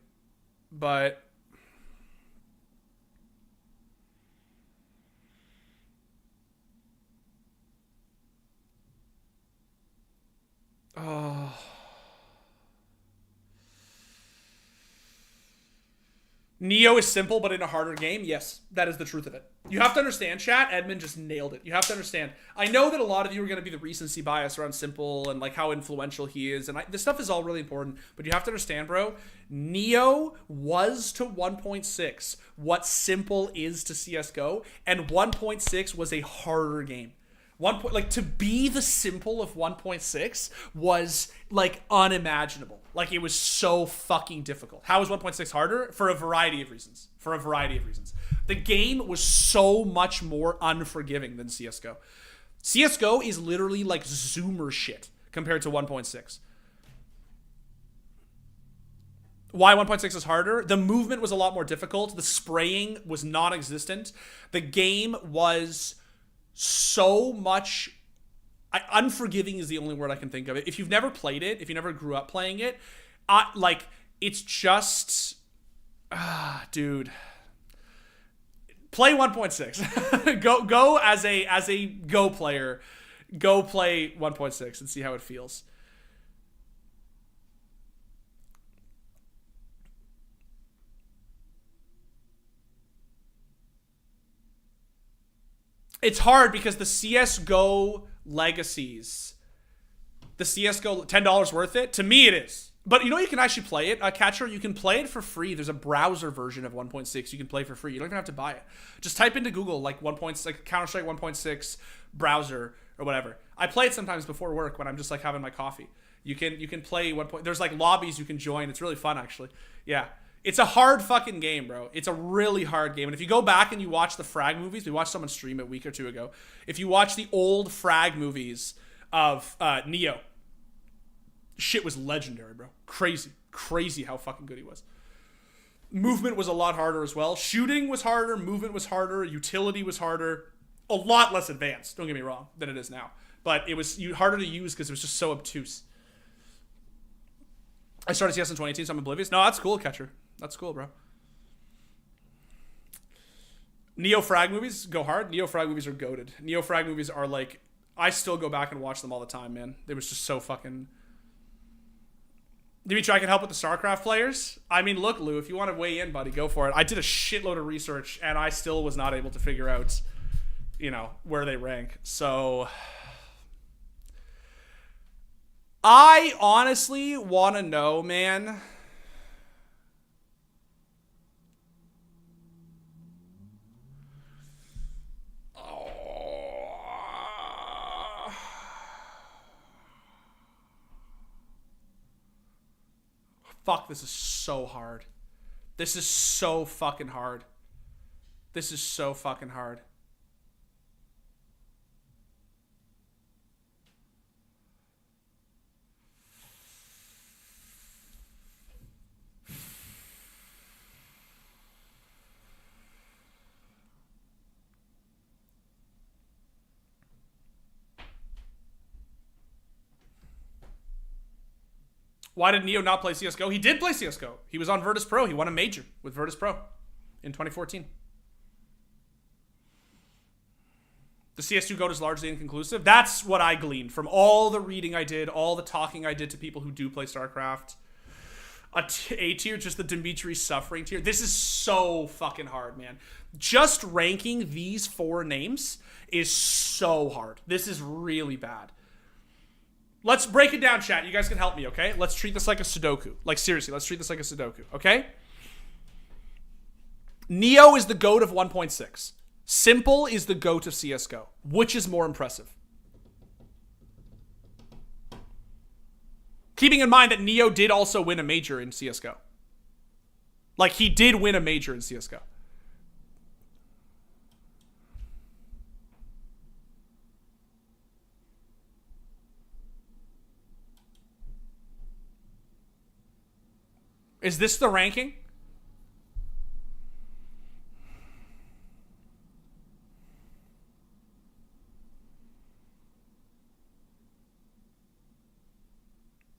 but oh. Neo is simple, but in a harder game. Yes, that is the truth of it. You have to understand, chat. Edmund just nailed it. You have to understand. I know that a lot of you are going to be the recency bias around Simple and like how influential he is, and this stuff is all really important. But you have to understand, bro. Neo was to 1.6 what Simple is to CS:GO, and 1.6 was a harder game. To be the Simple of 1.6 was like unimaginable. Like it was so fucking difficult. How is 1.6 harder? For a variety of reasons. The game was so much more unforgiving than CS:GO. CS:GO is literally like Zoomer shit compared to 1.6. Why 1.6 is harder? The movement was a lot more difficult. The spraying was non-existent. The game was so much unforgiving is the only word I can think of it. If you've never played it, if you never grew up playing it, it's just dude, play 1.6. go as a Go player, go play 1.6 and see how it feels. It's hard because the CSGO legacies, the CSGO, $10 worth it? To me, it is. But you know you can actually play it, Catcher? You can play it for free. There's a browser version of 1.6 you can play for free. You don't even have to buy it. Just type into Google, like Counter-Strike 1.6 browser or whatever. I play it sometimes before work when I'm just like having my coffee. You can play there's like lobbies you can join. It's really fun, actually. Yeah. It's a hard fucking game, bro. It's a really hard game. And if you go back and you watch the frag movies, we watched someone stream it a week or two ago. If you watch the old frag movies of Neo, shit was legendary, bro. Crazy how fucking good he was. Movement was a lot harder as well. Shooting was harder. Movement was harder. Utility was harder. A lot less advanced, don't get me wrong, than it is now. But it was harder to use because it was just so obtuse. I started CS in 2018, so I'm oblivious. No, that's cool, Catcher. That's cool, bro. Neo frag movies go hard. Neo frag movies are goated. Neo frag movies are like, I still go back and watch them all the time, man. They was just so fucking... Dimitri, I can help with the StarCraft players. I mean, look, Lou, if you want to weigh in, buddy, go for it. I did a shitload of research, and I still was not able to figure out, where they rank. So... I honestly want to know, man. Fuck, this is so hard. This is so fucking hard. Why did Neo not play CSGO? He did play CSGO. He was on Virtus Pro. He won a major with Virtus Pro in 2014. The CS2 GOAT is largely inconclusive. That's what I gleaned from all the reading I did, all the talking I did to people who do play StarCraft. A tier, just the Dimitri suffering tier. This is so fucking hard, man. Just ranking these 4 names is so hard. This is really bad. Let's break it down, chat. You guys can help me, okay? Let's treat this like a Sudoku. Like, seriously, let's treat this like a Sudoku, okay? Neo is the GOAT of 1.6. Simple is the GOAT of CSGO. Which is more impressive? Keeping in mind that Neo did also win a major in CSGO. Like, he did win a major in CSGO. Is this the ranking?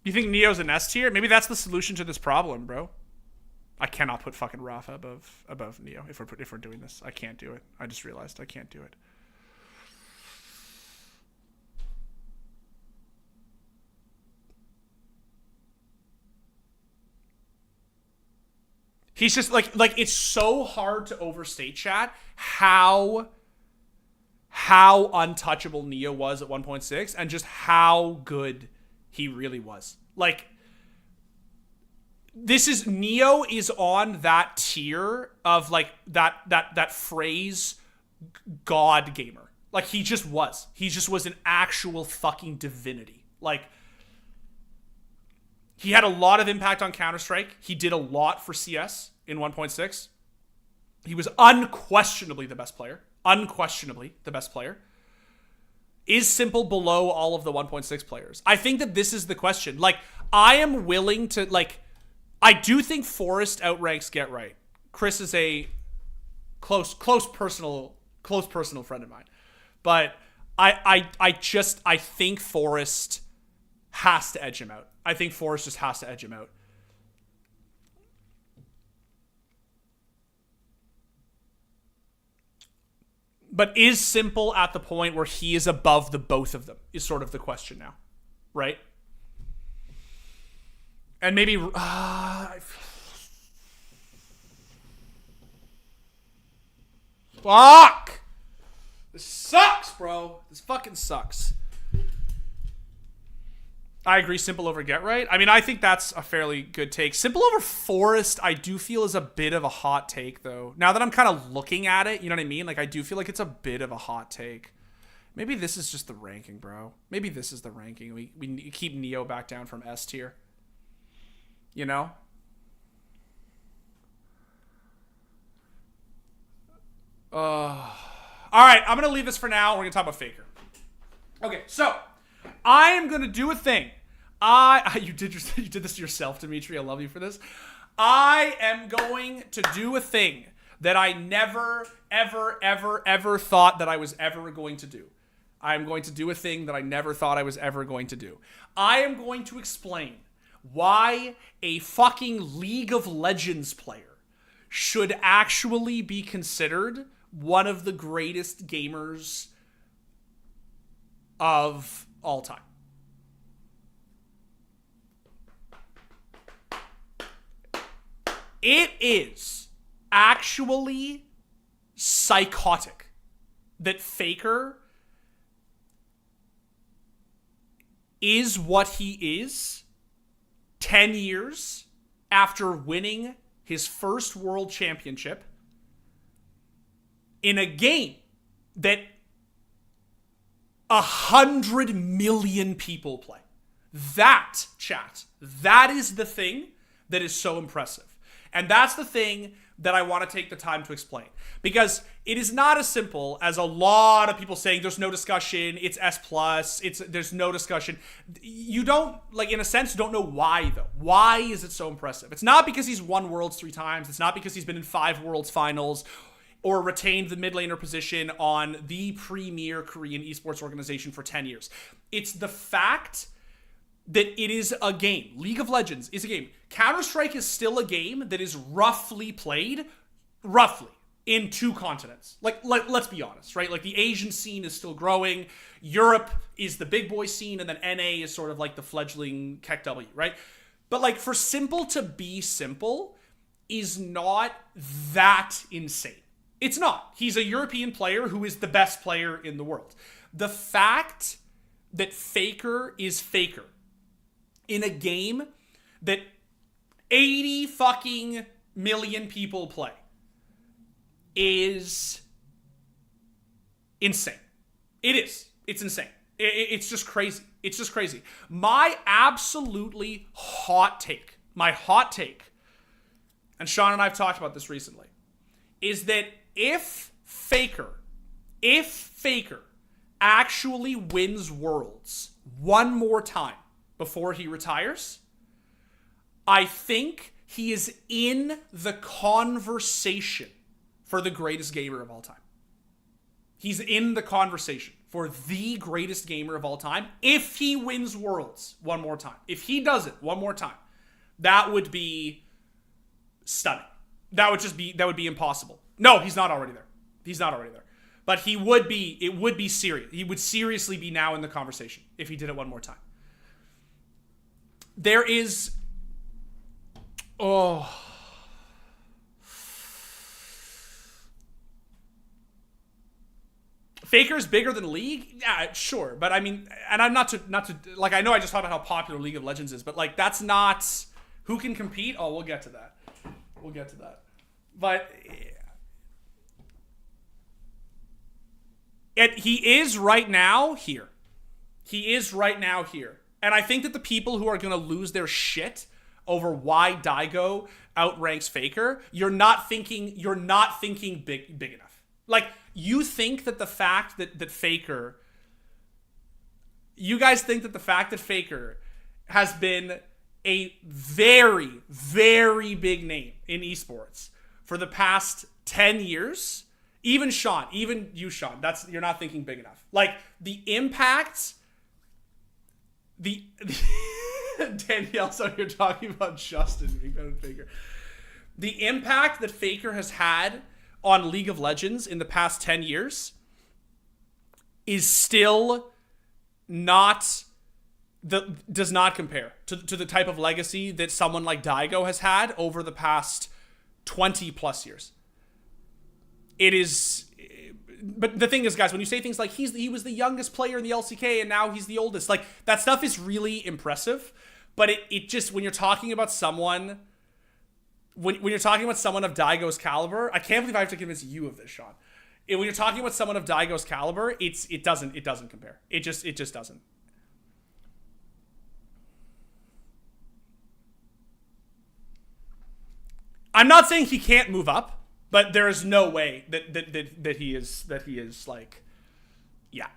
You think Neo's an S tier? Maybe that's the solution to this problem, bro. I cannot put fucking Rafa above Neo if we're doing this. I can't do it. I just realized I can't do it. He's just like it's so hard to overstate, chat, how untouchable Neo was at 1.6 and just how good he really was. Like, this is Neo is on that tier of like that phrase God gamer. Like, he just was. He just was an actual fucking divinity. Like, he had a lot of impact on Counter-Strike. He did a lot for CS in 1.6. He was unquestionably the best player. Unquestionably the best player. Is Simple below all of the 1.6 players? I think that this is the question. Like, I am willing to, like, I do think Forrest outranks Get Right. Chris is a close personal friend of mine. But I think Forrest has to edge him out. I think Forrest just has to edge him out. But is Simple at the point where he is above the both of them is sort of the question now, right? And maybe... Fuck! This sucks, bro. This fucking sucks. I agree, Simple over Get Right. I mean, I think that's a fairly good take. Simple over Forrest, I do feel is a bit of a hot take, though. Now that I'm kind of looking at it, you know what I mean? Like, I do feel like it's a bit of a hot take. Maybe this is just the ranking, bro. Maybe this is the ranking. We keep Neo back down from S tier. You know? All right, I'm going to leave this for now. We're going to talk about Faker. Okay, so... I am going to do a thing. You did this yourself, Dimitri. I love you for this. I am going to do a thing that I never, ever, ever, ever thought that I was ever going to do. I am going to do a thing that I never thought I was ever going to do. I am going to explain why a fucking League of Legends player should actually be considered one of the greatest gamers of all time. It is actually psychotic that Faker is what he is 10 years after winning his first world championship in a game that 100 million people play. That, chat, that is the thing that is so impressive. And that's the thing that I want to take the time to explain. Because it is not as simple as a lot of people saying there's no discussion, it's S+, there's no discussion. You don't, like, in a sense, don't know why, though. Why is it so impressive? It's not because he's won Worlds 3 times. It's not because he's been in 5 Worlds finals or retained the mid laner position on the premier Korean esports organization for 10 years. It's the fact that it is a game. League of Legends is a game. Counter-Strike is still a game that is roughly played, in 2 continents. Like, let's be honest, right? Like, the Asian scene is still growing. Europe is the big boy scene, and then NA is sort of like the fledgling KEKW, right? But, like, for simple to be simple is not that insane. It's not. He's a European player who is the best player in the world. The fact that Faker is Faker in a game that 80 fucking million people play is insane. It is. It's insane. It's just crazy. It's just crazy. My absolutely hot take, and Sean and I have talked about this recently, is that if Faker actually wins Worlds one more time before he retires, I think he is in the conversation for the greatest gamer of all time. He's in the conversation for the greatest gamer of all time if he wins Worlds one more time. If he does it one more time, that would be stunning. That would be impossible. No, he's not already there. He's not already there. But he would be, it would be serious. He would seriously be now in the conversation if he did it one more time. There is, Faker's bigger than League? Yeah, sure. But I mean, and I'm not to, like, I know I just talked about how popular League of Legends is, but like, that's not, who can compete? Oh, we'll get to that. But he is right now here. And I think that the people who are going to lose their shit over why Daigo outranks Faker, you're not thinking big enough. Like, you think that the fact that Faker, you guys think that the fact that Faker has been a very, very big name in esports for the past 10 years, even Sean, even you, Sean, you're not thinking big enough. Like, the impact, Danielle, so you're talking about Justin being better than Faker. The impact that Faker has had on League of Legends in the past 10 years is still not, does not compare to the type of legacy that someone like Daigo has had over the past 20 plus years. It is, but the thing is, guys, when you say things like he was the youngest player in the LCK and now he's the oldest, like, that stuff is really impressive. But it just, when you're talking about someone, when you're talking about someone of Daigo's caliber, I can't believe I have to convince you of this, Sean. When you're talking about someone of Daigo's caliber, it doesn't compare. It just doesn't. I'm not saying he can't move up, but there is no way that he is like, yeah.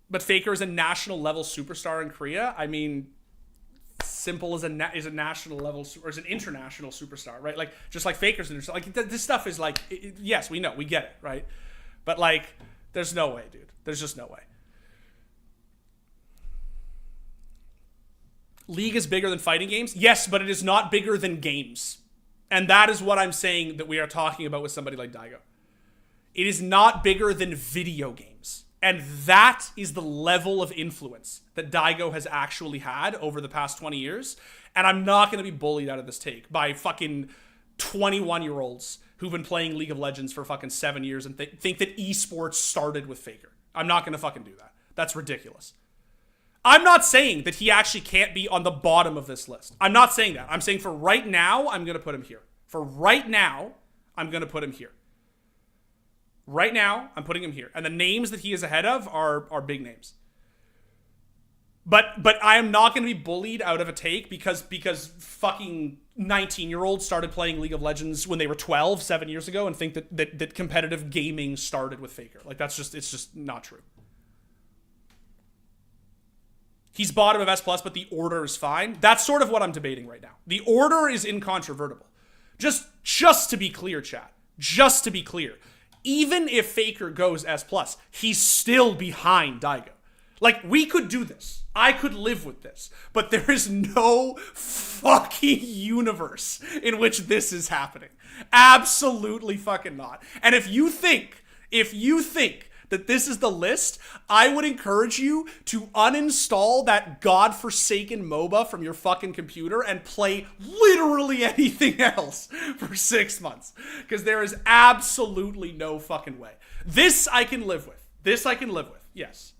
But Faker is a national level superstar in Korea. I mean, Simple is a national level, or is an international superstar, right? Like, just like Faker's an international, like, this stuff is like, yes, we know, we get it, right? But like, there's no way, dude. There's just no way. League is bigger than fighting games? Yes, but it is not bigger than games. And that is what I'm saying that we are talking about with somebody like Daigo. It is not bigger than video games. And that is the level of influence that Daigo has actually had over the past 20 years. And I'm not going to be bullied out of this take by fucking 21-year-olds who've been playing League of Legends for fucking 7 years and think that esports started with Faker. I'm not going to fucking do that. That's ridiculous. I'm not saying that he actually can't be on the bottom of this list. I'm not saying that. I'm saying for right now, I'm going to put him here. For right now, I'm going to put him here. Right now, I'm putting him here. And the names that he is ahead of are big names. But I am not going to be bullied out of a take because fucking 19-year-olds started playing League of Legends when they were 12, 7 years ago, and think that competitive gaming started with Faker. Like, it's just not true. He's bottom of S+, but the order is fine. That's sort of what I'm debating right now. The order is incontrovertible. Just to be clear, chat. Just to be clear. even if Faker goes S+, he's still behind Daigo. Like, we could do this. I could live with this. But there is no fucking universe in which this is happening. Absolutely fucking not. And if you think that this is the list, I would encourage you to uninstall that godforsaken MOBA from your fucking computer and play literally anything else for 6 months. Because there is absolutely no fucking way. This I can live with. This I can live with. Yes.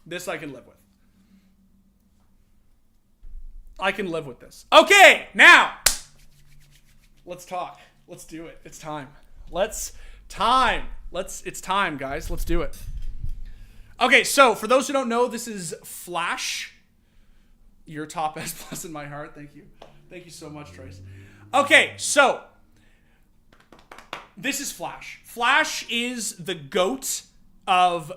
This I can live with. I can live with this. Okay, now, let's talk. Let's do it. It's time. It's time, guys. Let's do it. Okay, so for those who don't know, this is Flash. Your top S+ in my heart. Thank you. Thank you so much, Trace. Okay, so this is Flash. Flash is the GOAT of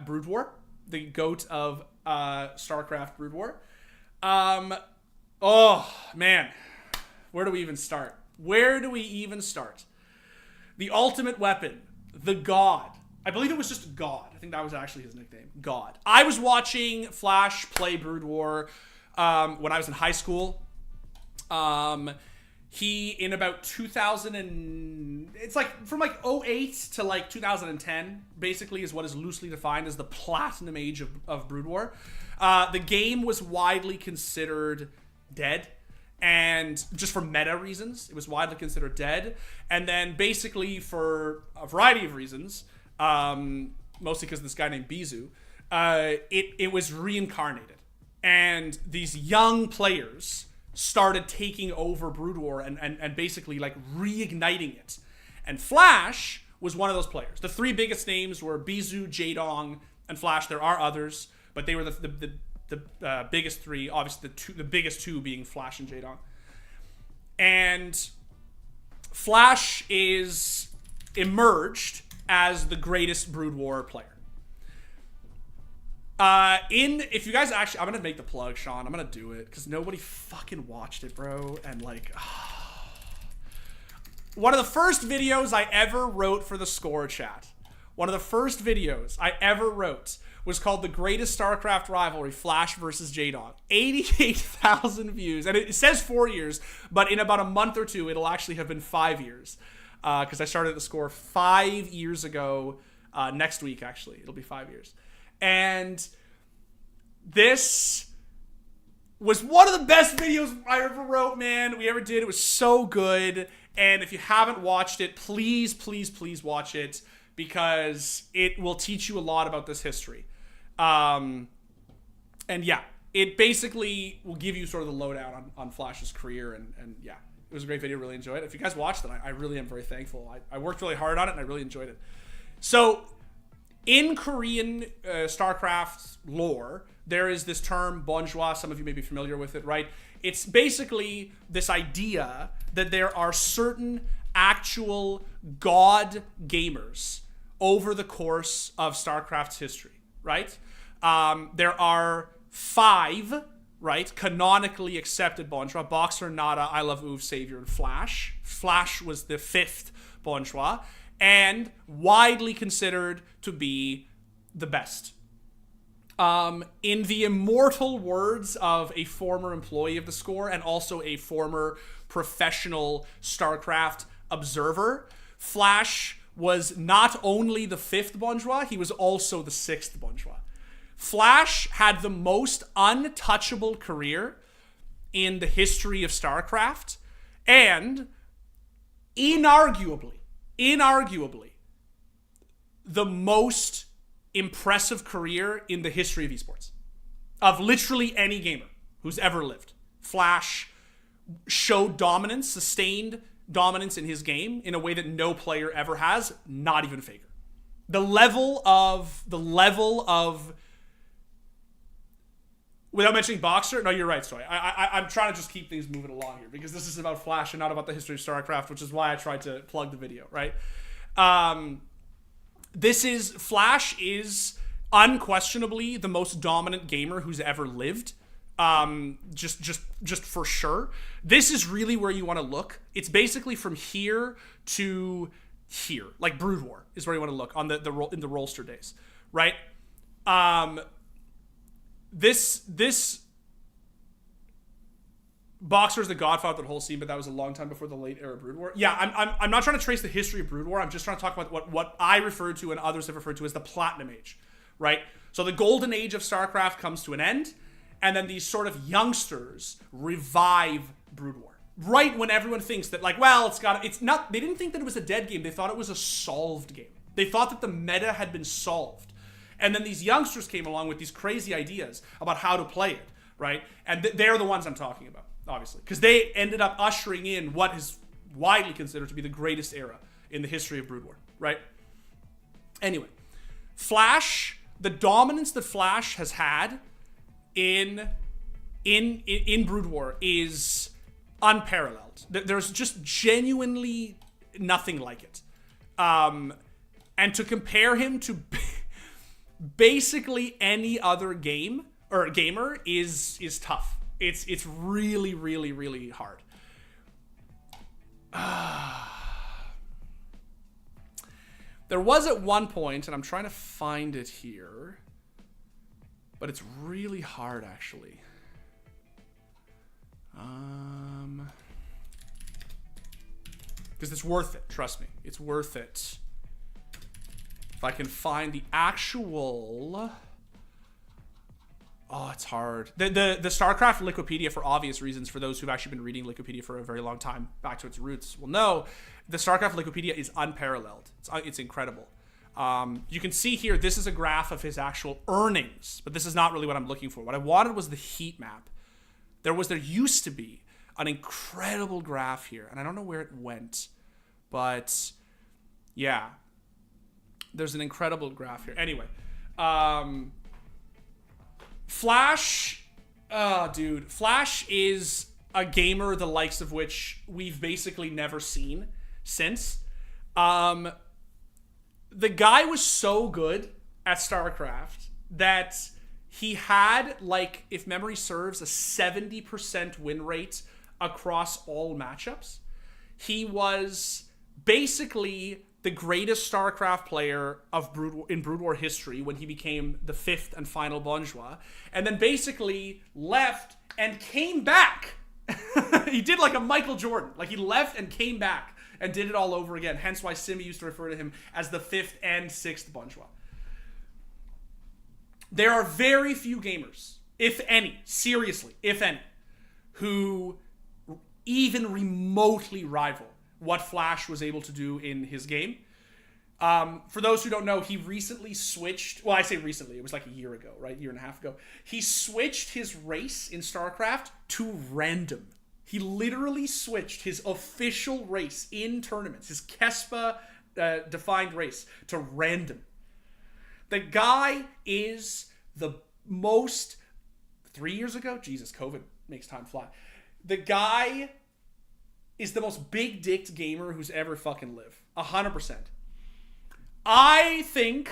Brood War. The GOAT of StarCraft Brood War. Oh, man. Where do we even start? The ultimate weapon. The God. I believe it was just God. I think that was actually his nickname. God. I was watching Flash play Brood War when I was in high school. He, in about 2000 and... It's like from like 08 to like 2010, basically, is what is loosely defined as the platinum age of Brood War. The game was widely considered dead. And just for meta reasons, it was widely considered dead. And then basically for a variety of reasons, mostly because of this guy named Bizu, it was reincarnated. And these young players started taking over Brood War and basically like reigniting it. And Flash was one of those players. The three biggest names were Bizu, Jaedong, and Flash. There are others, but they were the biggest three. Obviously, the biggest two being Flash and Jaedong. And Flash is emerged as the greatest Brood War player. If you guys actually, I'm gonna make the plug, Sean. I'm gonna do it because nobody fucking watched it, bro. And like, one of the first videos I ever wrote for theScore chat. One of the first videos I ever wrote was called The Greatest StarCraft Rivalry, Flash versus Jaedong. 88,000 views. And it says 4 years, but in about a month or two, it'll actually have been 5 years. Because I started theScore 5 years ago. Next week, actually. It'll be 5 years. And this was one of the best videos I ever wrote, man. We ever did. It was so good. And if you haven't watched it, please, please, please watch it. Because it will teach you a lot about this history. And yeah, it basically will give you sort of the lowdown on Flash's career. And yeah, it was a great video. Really enjoyed it. If you guys watched it, I really am very thankful. I worked really hard on it and I really enjoyed it. So in Korean StarCraft lore, there is this term, bonjour. Some of you may be familiar with it, right? It's basically this idea that there are certain actual god gamers over the course of StarCraft's history, right? There are 5, right, canonically accepted bonjour: Boxer, Nada, I Love Uv, Savior, and Flash. Flash was the 5th bonjour, and widely considered to be the best. In the immortal words of a former employee of theScore and also a former professional StarCraft observer, Flash was not only the 5th bonjour, he was also the 6th bonjour. Flash had the most untouchable career in the history of StarCraft, and inarguably, the most impressive career in the history of esports. Of literally any gamer who's ever lived. Flash showed dominance, sustained dominance in his game in a way that no player ever has, not even Faker. The level of without mentioning Boxer, no, you're right, sorry. I'm trying to just keep things moving along here because this is about Flash and not about the history of StarCraft, which is why I tried to plug the video, right? Flash is unquestionably the most dominant gamer who's ever lived. Just for sure. This is really where you want to look. It's basically from here to here. Like Brood War is where you want to look on in the Rollster days, right? This Boxer is the godfather of the whole scene, but that was a long time before the late era Brood War. Yeah, I'm not trying to trace the history of Brood War. I'm just trying to talk about what I refer to and others have referred to as the Platinum Age, right? So the golden age of StarCraft comes to an end, and then these sort of youngsters revive Brood War. Right when everyone thinks that, like, well, it's not, they didn't think that it was a dead game. They thought it was a solved game. They thought that the meta had been solved. And then these youngsters came along with these crazy ideas about how to play it, right? And they're the ones I'm talking about, obviously. Because they ended up ushering in what is widely considered to be the greatest era in the history of Brood War, right? Anyway, Flash, the dominance that Flash has had in Brood War is unparalleled. There's just genuinely nothing like it. And to compare him to basically any other game or gamer is tough. It's really, really, really hard. There was at one point, and I'm trying to find it here, but it's really hard actually. Because it's worth it, trust me. It's worth it. If I can find the actual... Oh, it's hard. The StarCraft Wikipedia, for obvious reasons, for those who've actually been reading Wikipedia for a very long time, back to its roots, will know the StarCraft Wikipedia is unparalleled. It's incredible. You can see here, this is a graph of his actual earnings, but this is not really what I'm looking for. What I wanted was the heat map. There used to be an incredible graph here, and I don't know where it went, but yeah, there's an incredible graph here. Anyway, Flash, dude, Flash is a gamer the likes of which we've basically never seen since. The guy was so good at StarCraft that he had, like, if memory serves, a 70% win rate across all matchups. He was basically the greatest StarCraft player in Brood War history when he became the 5th and final Bonjour, and then basically left and came back. He did like a Michael Jordan. Like, he left and came back and did it all over again. Hence why Simi used to refer to him as the 5th and 6th Bonjour. There are very few gamers, if any, seriously, if any, who even remotely rival what Flash was able to do in his game. For those who don't know, he recently switched, well, I say recently, it was like a year ago, right? Year and a half ago. He switched his race in StarCraft to random. He literally switched his official race in tournaments, his Kespa defined race, to random. The guy is the most... 3 years ago? Jesus, COVID makes time fly. The guy is the most big-dicked gamer who's ever fucking lived. 100%. I think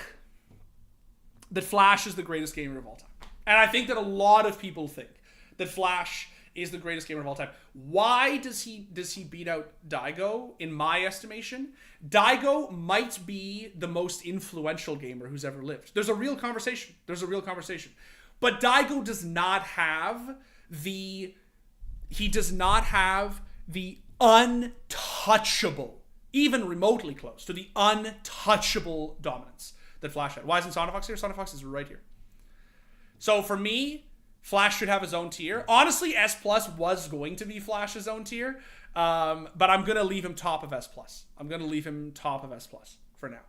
that Flash is the greatest gamer of all time. And I think that a lot of people think that Flash is the greatest gamer of all time. Why does he beat out Daigo, in my estimation? Daigo might be the most influential gamer who's ever lived. There's a real conversation. But Daigo does not have the untouchable, even remotely close to the untouchable dominance that Flash had. Why isn't Sonafox here? Sonafox is right here. So for me, Flash should have his own tier. Honestly, S Plus was going to be Flash's own tier, but I'm going to leave him top of S Plus. For now.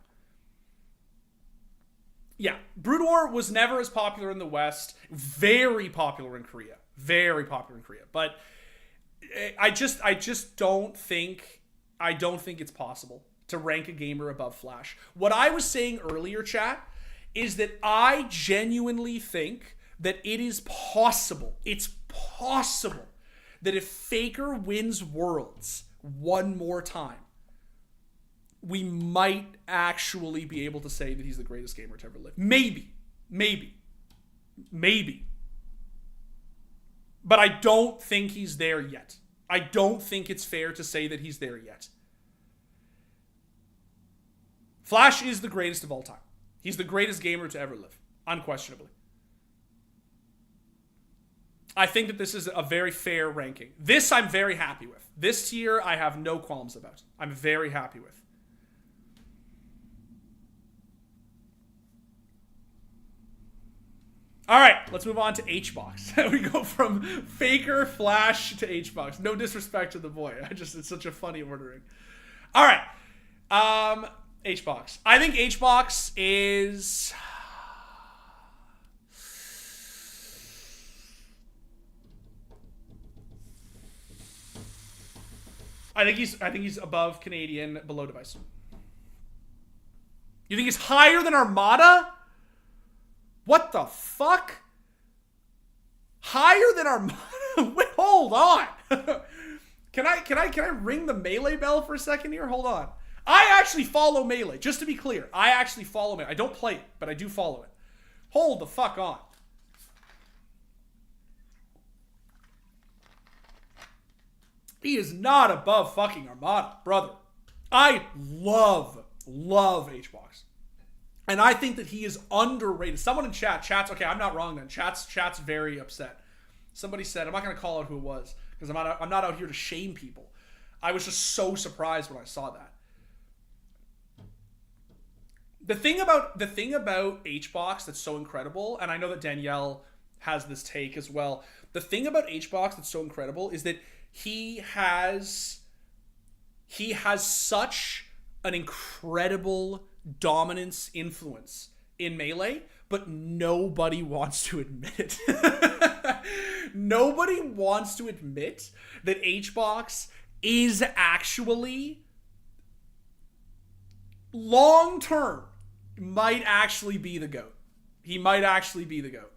Yeah, Brood War was never as popular in the West. Very popular in Korea. But I just don't think it's possible to rank a gamer above Flash. What I was saying earlier, chat, is that I genuinely think that it's possible that if Faker wins Worlds one more time, we might actually be able to say that he's the greatest gamer to ever live. Maybe. But I don't think he's there yet. I don't think it's fair to say that he's there yet. Flash is the greatest of all time. He's the greatest gamer to ever live, unquestionably. I think that this is a very fair ranking. This I'm very happy with. This tier I have no qualms about. I'm very happy with. All right, let's move on to HBox. We go from Faker, Flash to HBox. No disrespect to the boy. It's such a funny ordering. All right. HBox. I think HBox is... I think he's above Canadian, below Device. You think he's higher than Armada? What the fuck? Higher than Armada? Wait, hold on. Can I ring the Melee bell for a second here? Hold on. I actually follow Melee, just to be clear. I actually follow Melee. I don't play it, but I do follow it. Hold the fuck on. He is not above fucking Armada, brother. I love HBox. And I think that he is underrated. Someone in chat's okay, I'm not wrong then. Chat's very upset. Somebody said, I'm not going to call out who it was, because I'm not out here to shame people. I was just so surprised when I saw that. The thing about HBox that's so incredible, and I know that Danielle has this take as well. The thing about HBox that's so incredible is that he has such an incredible dominance influence in Melee, but nobody wants to admit it. Nobody wants to admit that HBox is actually long term might actually be the GOAT. He might actually be the GOAT.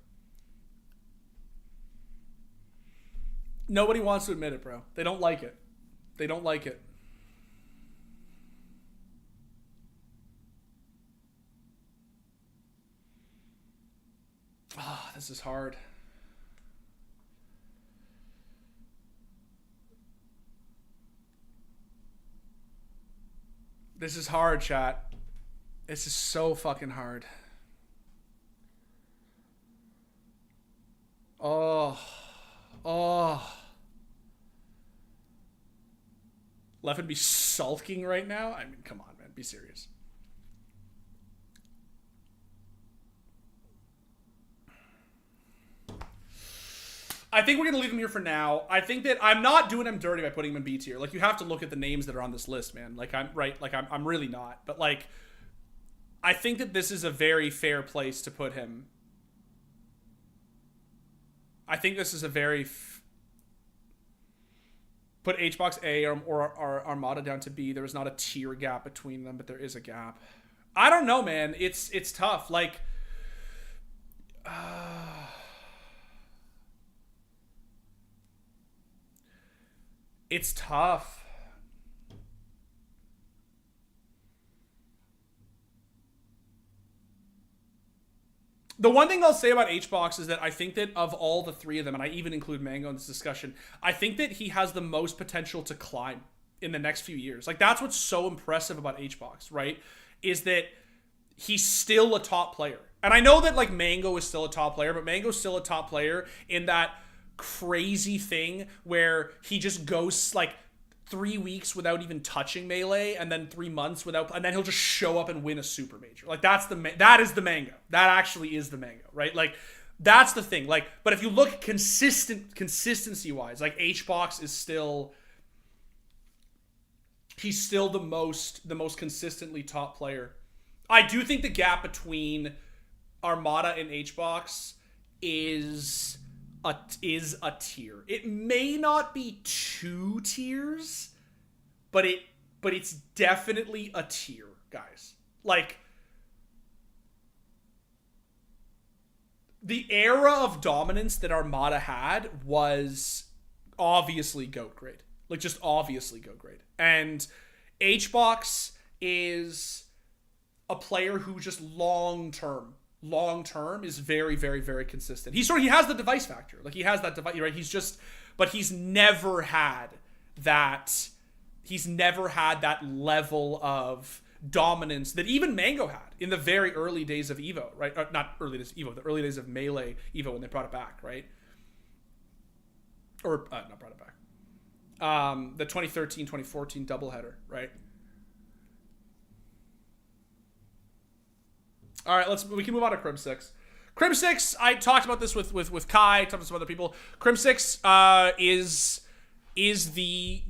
Nobody wants to admit it, bro. They don't like it. They don't like it. Ah, this is hard. This is hard, chat. This is so fucking hard. Oh. Leffen be sulking right now? I mean, come on, man. Be serious. I think we're going to leave him here for now. I think that I'm not doing him dirty by putting him in B tier. Like, you have to look at the names that are on this list, man. Like, I'm really not. But, like, I think that this is a very fair place to put him. I think this is a very... Put HBox A or Armada down to B. There is not a tier gap between them, but there is a gap. I don't know, man. It's tough. Like... It's tough. The one thing I'll say about HBox is that I think that of all the three of them, and I even include Mango in this discussion, I think that he has the most potential to climb in the next few years. Like, that's what's so impressive about HBox, right? Is that he's still a top player. And I know that, like, Mango is still a top player, but Mango's still a top player in that crazy thing where he just goes, like, 3 weeks without even touching Melee, and then 3 months without, and then he'll just show up and win a super major. Like, that is the Mango. That actually is the Mango, right? Like, that's the thing. Like, but if you look consistency wise, like, HBox is still, he's still the most consistently top player. I do think the gap between Armada and HBox is a tier. It may not be 2 tiers, but it's definitely a tier, guys. Like, the era of dominance that Armada had was obviously GOAT grade. Like, just obviously GOAT grade. And HBox is a player who just long term is very, very, very consistent. He has the device factor. Like, he has that device, right? But he's never had that level of dominance that even Mango had in the very early days of Evo, right? Not early days of Evo, the early days of Melee Evo when they brought it back, right? Or not brought it back. The 2013-2014 doubleheader, right? All right, we can move on to Crim 6. Crim 6, I talked about this with Kai, talked to some other people. Crim 6 is the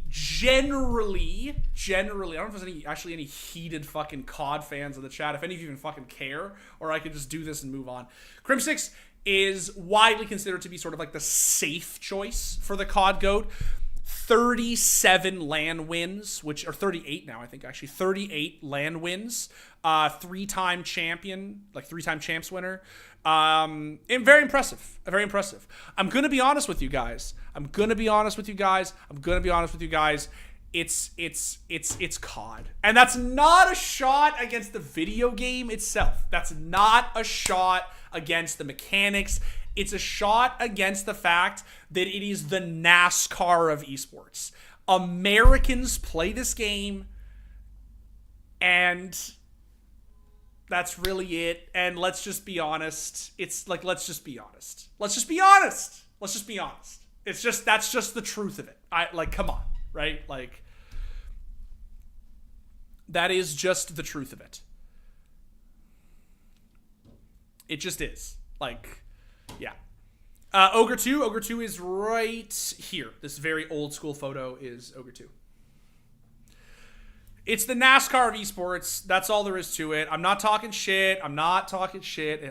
generally, I don't know if there's any heated fucking COD fans in the chat, if any of you even fucking care, or I could just do this and move on. Crim 6 is widely considered to be sort of like the safe choice for the COD GOAT. 37 LAN wins, which are 38 now, I think, actually. 38 LAN wins. Three-time champion, like three-time champs winner. And very impressive. Very impressive. I'm going to be honest with you guys. It's COD. And that's not a shot against the video game itself. That's not a shot against the mechanics. It's a shot against the fact that it is the NASCAR of esports. Americans play this game, and that's really it. And let's just be honest. It's like, let's just be honest. It's just, that's just the truth of it. Come on, right? Like, that is just the truth of it. It just is. Like, yeah. Ogre 2 is right here. This very old school photo is Ogre 2. It's the NASCAR of esports. That's all there is to it. I'm not talking shit. I'm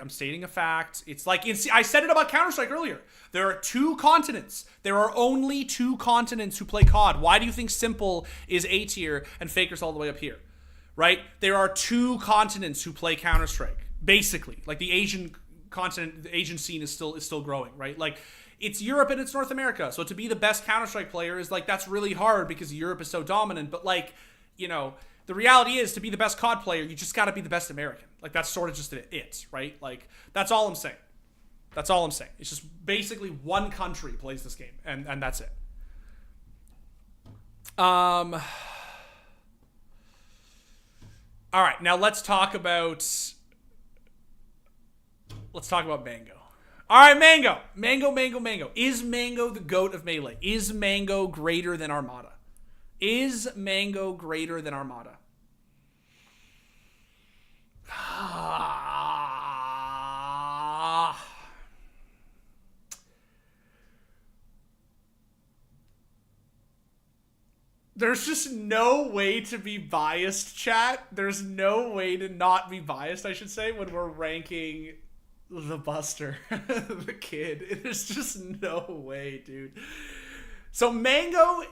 stating a fact. It's like, I said it about Counter-Strike earlier. There are 2 continents. There are only 2 continents who play COD. Why do you think Simple is A tier and Faker's all the way up here? Right? There are 2 continents who play Counter-Strike. Basically. Like, the Asian continent, the Asian scene is still growing, right? Like, it's Europe and it's North America. So to be the best Counter-Strike player is like, that's really hard because Europe is so dominant. But like, you know, the reality is, to be the best COD player, you just got to be the best American. Like, that's sort of just it, right? Like, that's all I'm saying. It's just basically one country plays this game, and that's it. All right, now let's talk about Mango. All right, Mango. Is Mango the GOAT of Melee? Is Mango greater than Armada? There's just no way to be biased, chat. There's no way to not be biased, I should say, when we're ranking the Buster, the kid. There's just no way, dude. So Mango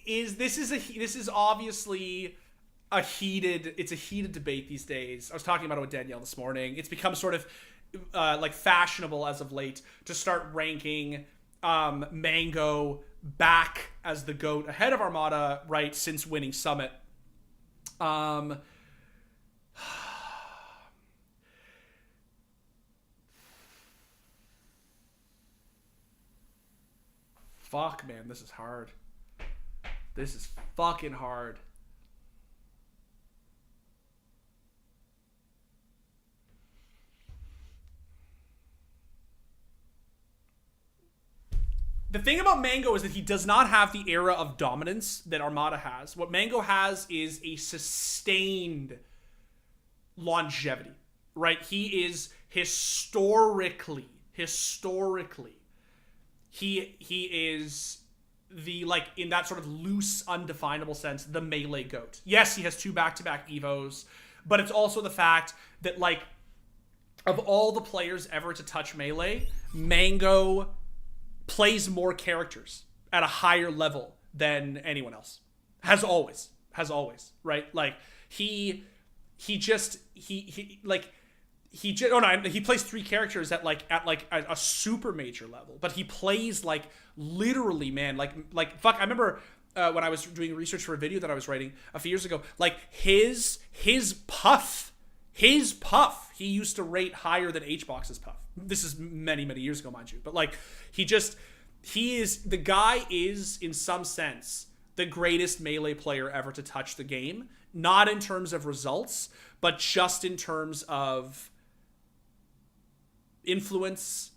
this is obviously a heated debate these days. I was talking about it with Danielle this morning. It's become sort of like fashionable as of late to start ranking Mango back as the GOAT ahead of Armada, right, since winning Summit. Fuck, man, this is hard. This is fucking hard. The thing about Mango is that he does not have the era of dominance that Armada has. What Mango has is a sustained longevity, right? He is historically, he is the, like, in that sort of loose, undefinable sense, the Melee GOAT. Yes, he has 2 back-to-back Evos, but it's also the fact that, like, of all the players ever to touch Melee, Mango plays more characters at a higher level than anyone else. Has always, right? Like, he plays 3 characters at a super major level, but he plays like literally, man, like fuck. I remember when I was doing research for a video that I was writing a few years ago, like his puff, he used to rate higher than HBox's puff. This is many years ago, mind you, but like the guy is in some sense the greatest Melee player ever to touch the game. Not in terms of results, but just in terms of influence,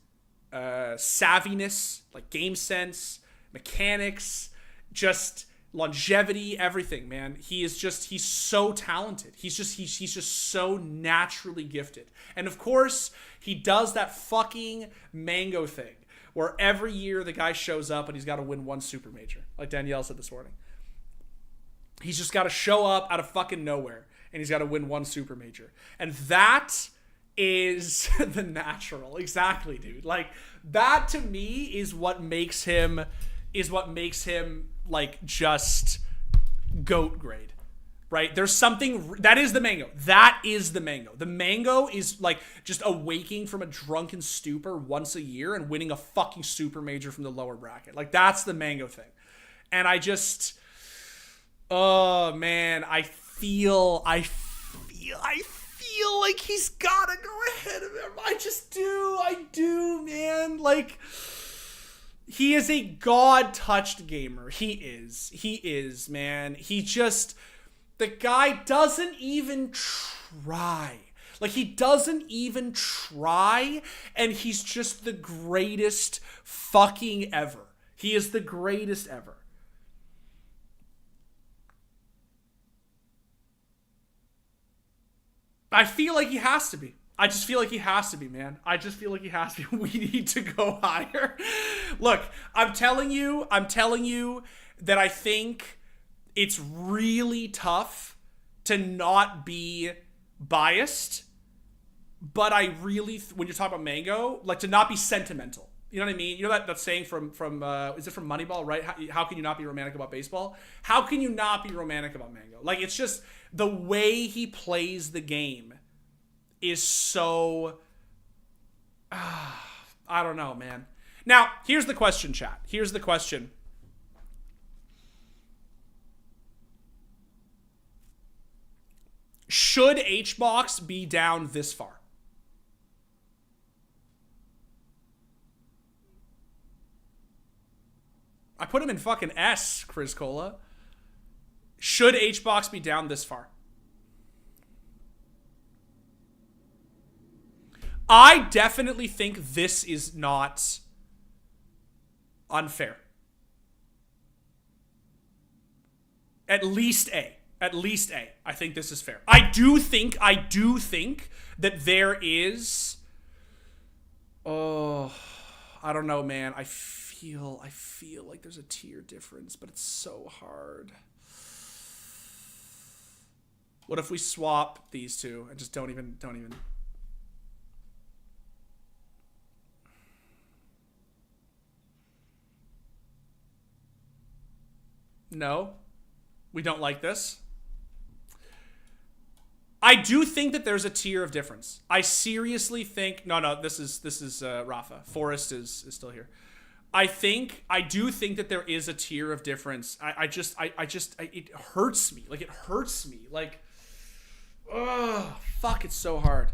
savviness, like game sense, mechanics, just longevity, everything, man. He's so talented. He's just so naturally gifted. And of course, he does that fucking mango thing where every year the guy shows up and he's got to win one super major, like Danielle said this morning. He's just got to show up out of fucking nowhere and he's got to win one super major. And that is the natural. Exactly, dude. Like, that to me is what makes him like just GOAT grade. Right? There's something that is the mango. That is the mango. The mango is like just awaking from a drunken stupor once a year and winning a fucking super major from the lower bracket. Like, that's the mango thing. And I just, oh man, I feel like he's gotta go ahead of him. I do, man. Like, he is a God-touched gamer. He is, man. The guy doesn't even try. Like, he doesn't even try, and he's just the greatest fucking ever. He is the greatest ever. I feel like he has to be. I just feel like he has to be, man. I just feel like he has to be. We need to go higher. Look, I'm telling you that I think it's really tough to not be biased, but I really, when you're talking about Mango, like, to not be sentimental. You know what I mean? You know that saying from is it from Moneyball, right? How can you not be romantic about baseball? How can you not be romantic about Mango? Like, it's just the way he plays the game is so, I don't know, man. Now, here's the question, chat. Here's the question. Should HBox be down this far? I put him in fucking S, Chris Cola. Should HBox be down this far? I definitely think this is not unfair. At least A. At least A. I think this is fair. I do think that there is, oh, I don't know, man. I feel like there's a tier difference, but it's so hard. What if we swap these two and just don't even No, we don't like this. I do think that there's a tier of difference. I seriously think, no, this is Rafa. Forrest is still here. I do think that there is a tier of difference. It hurts me. Like, it hurts me. Like, oh, fuck, it's so hard.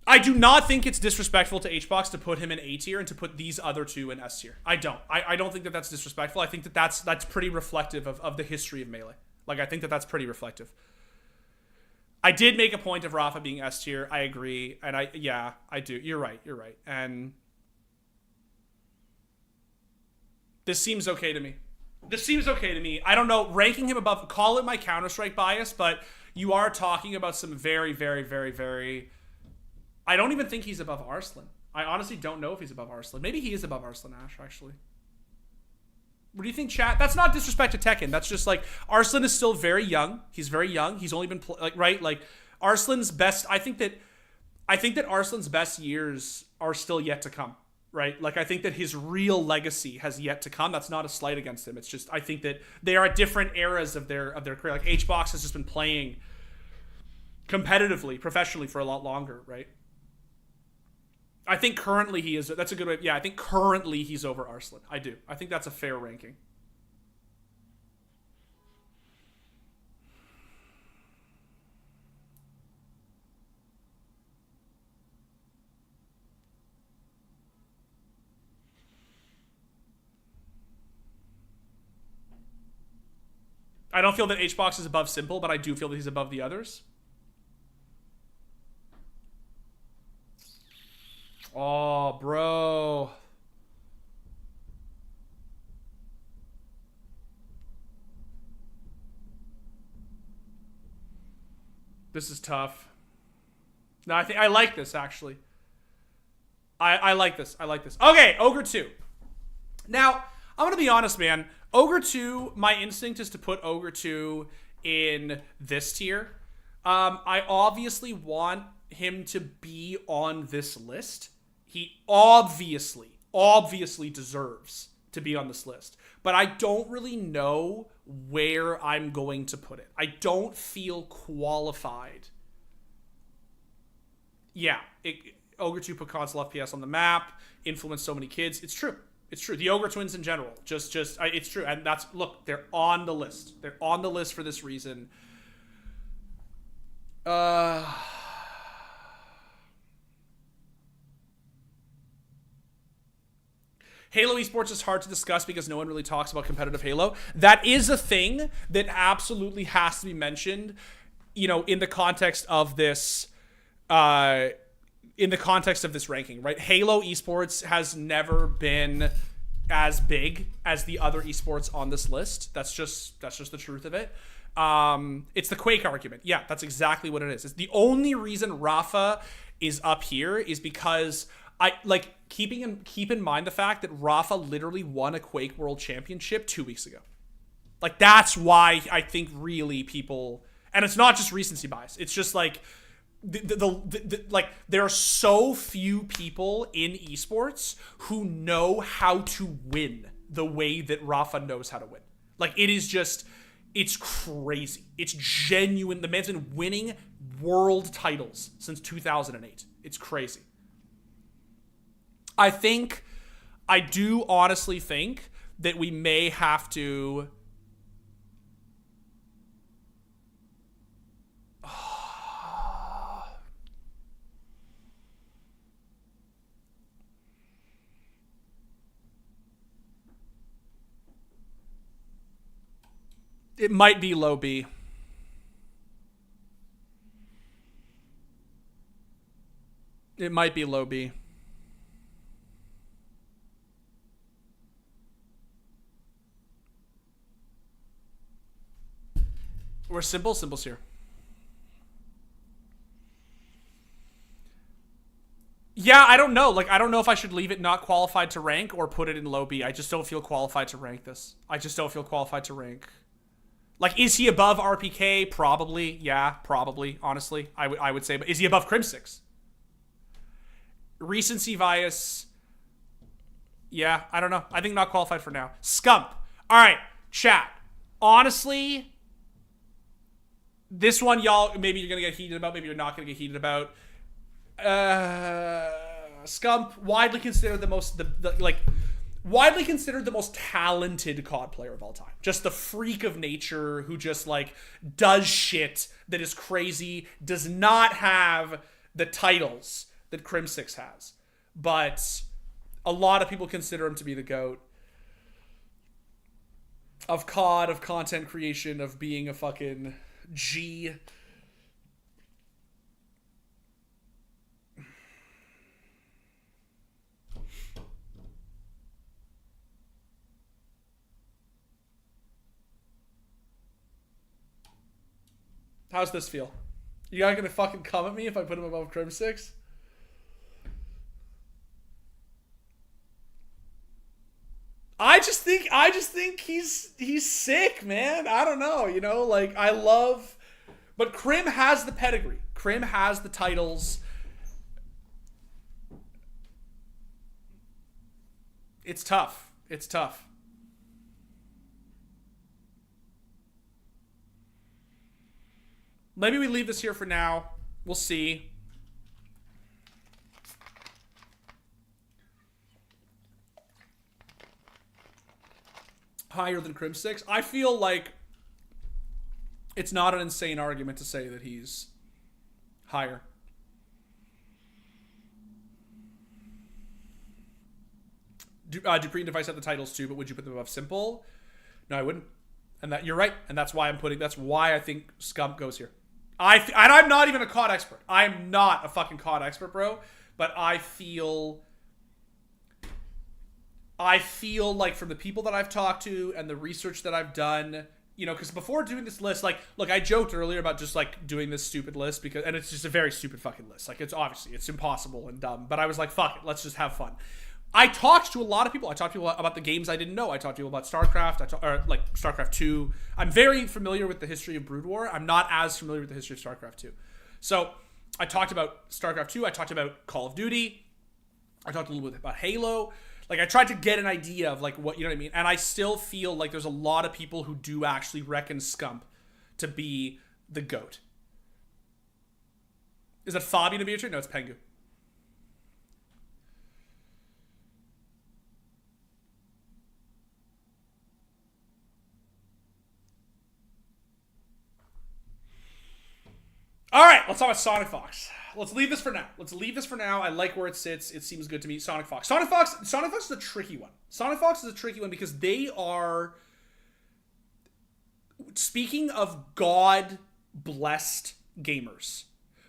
I do not think it's disrespectful to HBox to put him in A tier and to put these other two in S tier. I don't. I don't think that that's disrespectful. I think that that's pretty reflective of the history of Melee. Like, I think that that's pretty reflective. I did make a point of Rafa being S tier. I agree. And I do. You're right. And this seems okay to me. I don't know. Ranking him above, call it my Counter-Strike bias, but you are talking about some very, very, very, very... I don't even think he's above Arslan. I honestly don't know if he's above Arslan. Maybe he is above Arslan Ash, actually. What do you think, chat? That's not disrespect to Tekken. That's just like, Arslan is still very young. He's very young. He's only been right. Arslan's best. I think that Arslan's best years are still yet to come. Right. Like, I think that his real legacy has yet to come. That's not a slight against him. It's just, I think that they are at different eras of their career. Like, HBox has just been playing competitively, professionally for a lot longer. Right. I think currently he is. That's a good way. Yeah, I think currently he's over Arslan. I do. I think that's a fair ranking. I don't feel that HBox is above Simple, but I do feel that he's above the others. Oh, bro. This is tough. No, I think I like this, actually. I like this. I like this. Okay, Ogre 2. Now, I'm going to be honest, man. Ogre 2, my instinct is to put Ogre 2 in this tier. I obviously want him to be on this list. He obviously deserves to be on this list. But I don't really know where I'm going to put it. I don't feel qualified. Yeah, Ogre 2 put console FPS on the map, influenced so many kids. It's true. It's true. The Ogre Twins in general, it's true. And that's, look, they're on the list. They're on the list for this reason. Halo esports is hard to discuss because no one really talks about competitive Halo. That is a thing that absolutely has to be mentioned, you know, in the context of this, ranking, right? Halo esports has never been as big as the other esports on this list. That's just the truth of it. It's the Quake argument. Yeah, that's exactly what it is. It's the only reason Rafa is up here is because keep in mind the fact that Rafa literally won a Quake World Championship 2 weeks ago. Like, that's why I think really people, and it's not just recency bias. It's just like there are so few people in esports who know how to win the way that Rafa knows how to win. Like, it is just, it's crazy. It's genuine. The man's been winning world titles since 2008. It's crazy. I do honestly think that we may have to. It might be low B. It might be low B. We're Simple's here. Yeah, I don't know. Like, I don't know if I should leave it not qualified to rank or put it in low B. I just don't feel qualified to rank this. I just don't feel qualified to rank. Like, is he above RPK? Probably. Yeah, probably. Honestly, I would say. But is he above Crim6? Recency bias. Yeah, I don't know. I think not qualified for now. Scump. All right, chat. Honestly, this one, y'all, maybe you're going to get heated about. Maybe you're not going to get heated about. Scump, widely considered the most, widely considered the most talented COD player of all time. Just the freak of nature who just, like, does shit that is crazy, does not have the titles that Crim6 has. But a lot of people consider him to be the GOAT of COD, of content creation, of being a fucking G. How's this feel? You guys gonna fucking come at me if I put him above Crim6? I just think he's sick, man. I don't know, you know, like, I love, but Crim has the pedigree. Crim has the titles. It's tough. It's tough. Maybe we leave this here for now. We'll see. Higher than Crim6. I feel like it's not an insane argument to say that he's higher. Dupree and Device have the titles too, but would you put them above Simple? No, I wouldn't. And that you're right, and that's why I think Scump goes here. And I'm not even a COD expert. I'm not a fucking COD expert, bro. But I feel like from the people that I've talked to and the research that I've done, because before doing this list, like, look, I joked earlier about just like doing this stupid list and it's just a very stupid fucking list. Like, it's impossible and dumb. But I was like, fuck it, let's just have fun. I talked to a lot of people. I talked to people about the games I didn't know. I talked to people about StarCraft, or like StarCraft 2. I'm very familiar with the history of Brood War. I'm not as familiar with the history of StarCraft 2. So I talked about StarCraft 2. I talked about Call of Duty. I talked a little bit about Halo. Like, I tried to get an idea of, like, what, you know what I mean? And I still feel like there's a lot of people who do actually reckon Scump to be the GOAT. Is that Fabi Dimitri? No, it's Pengu. All right, let's talk about Sonic Fox. Let's leave this for now. I like where it sits. It seems good to me. Sonic Fox is a tricky one. Sonic Fox is a tricky one because they are, speaking of God-blessed gamers,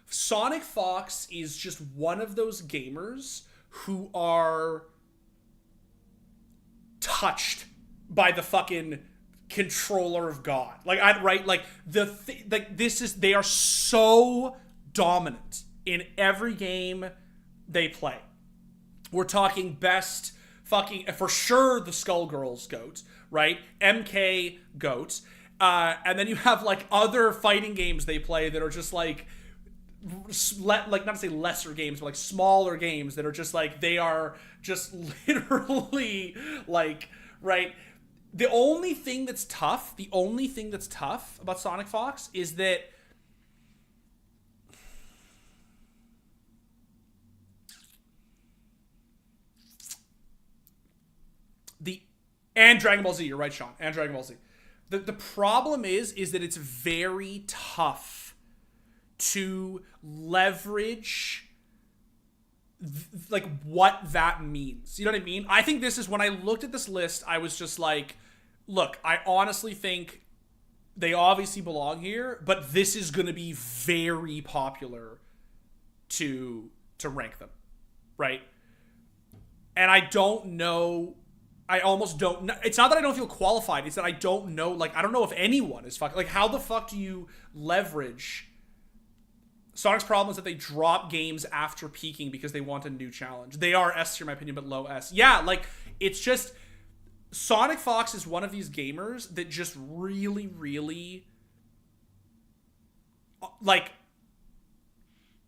Sonic Fox is just one of those gamers who are touched by the fucking controller of God. Like, they are so dominant in every game they play. We're talking best fucking, for sure, the Skullgirls GOAT, right? MK GOAT. And then you have like other fighting games they play that are just like not to say lesser games, but like smaller games that are just like, they are just literally like, right? The only thing that's tough about Sonic Fox is that and Dragon Ball Z, you're right, Sean, and Dragon Ball Z. The problem is that it's very tough to leverage like what that means. You know what I mean? I think this is, when I looked at this list, I was just like, look, I honestly think they obviously belong here, but this is going to be very popular to rank them, right? And I don't know, I almost don't, it's not that I don't feel qualified, it's that I don't know, like, I don't know if anyone is fucking, like, how the fuck do you leverage Sonic's problem is that they drop games after peaking because they want a new challenge. They are S tier in my opinion, but low S. Yeah, like, it's just, Sonic Fox is one of these gamers that just really, really, like,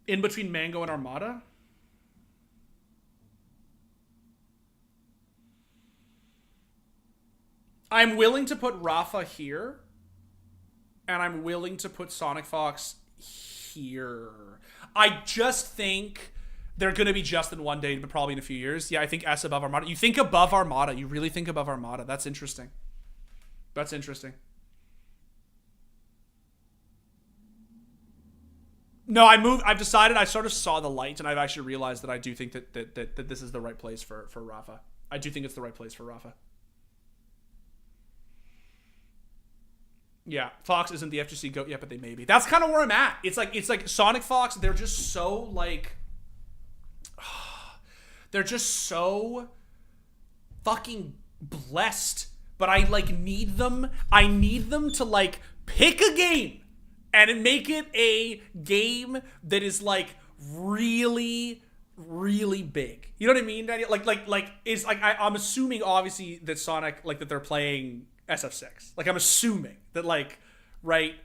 in between Mango and Armada. I'm willing to put Rafa here, and I'm willing to put Sonic Fox here. I just think they're going to be just in one day, but probably in a few years. Yeah, I think S above Armada. You think above Armada. You really think above Armada. That's interesting. That's interesting. No, I've decided, I sort of saw the light, and I've actually realized that I do think that this is the right place for Rafa. I do think it's the right place for Rafa. Yeah, Fox isn't the FGC GOAT yet, but they may be. That's kind of where I'm at. It's like Sonic Fox, they're just so, like, they're just so fucking blessed. But I, like, need them to, like, pick a game and make it a game that is, like, really, really big. You know what I mean, Daniel? I'm assuming, obviously, that Sonic, like, that they're playing SF6. Like, I'm assuming that, like, right?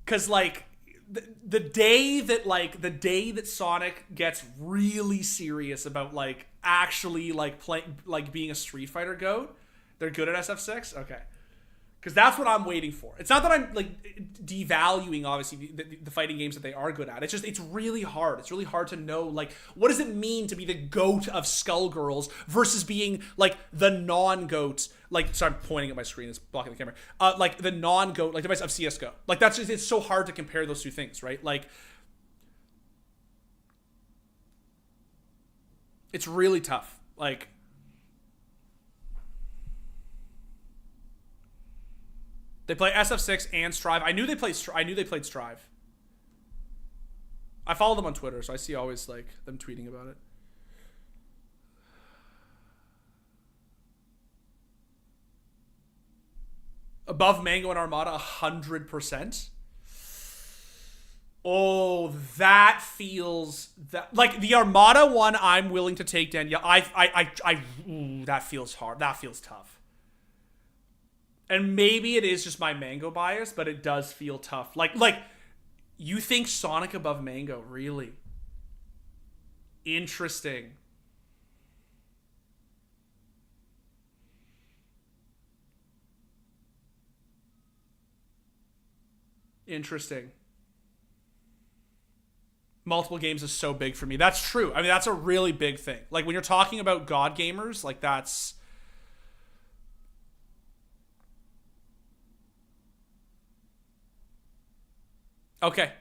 Because, like, the day that Sonic gets really serious about, like, actually, like, being a Street Fighter GOAT, they're good at SF6? Okay. Because that's what I'm waiting for. It's not that I'm, like, devaluing, obviously, the fighting games that they are good at. It's just, it's really hard. It's really hard to know, like, what does it mean to be the GOAT of Skullgirls versus being, like, the non-GOAT, like, sorry, I'm pointing at my screen, it's blocking the camera, like, the non-GOAT, like, device of CSGO. Like, that's just, it's so hard to compare those two things, right? Like, it's really tough. Like, They play SF6 and Strive. I knew they played Strive. I follow them on Twitter, so I see always like them tweeting about it. Above Mango and Armada, 100%. Oh, that feels that like the Armada one. I'm willing to take Danielle. Ooh, that feels hard. That feels tough. And maybe it is just my Mango bias, but it does feel tough. Like you think Sonic above Mango, really? Interesting. Interesting. Multiple games is so big for me. That's true. I mean, that's a really big thing. Like, when you're talking about God gamers, like, that's... Okay.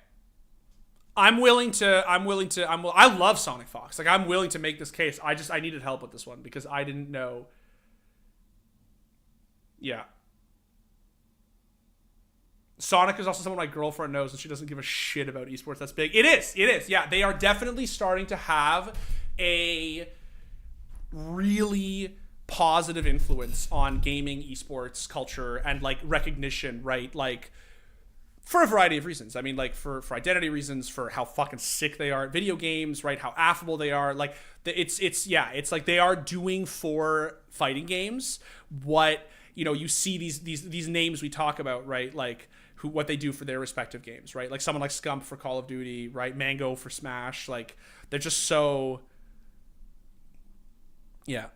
I love Sonic Fox. Like, I'm willing to make this case. I needed help with this one because I didn't know. Yeah. Sonic is also someone my girlfriend knows, and she doesn't give a shit about esports. That's big. It is. Yeah, they are definitely starting to have a really positive influence on gaming, esports culture, and like recognition, right? Like, for a variety of reasons. I mean, like for identity reasons, for how fucking sick they are at video games, right? How affable they are. Like, it's like they are doing for fighting games what, you know, you see these names we talk about, right? Like, what they do for their respective games, right? Like someone like Scump for Call of Duty, right? Mango for Smash. Like, they're just so... Yeah.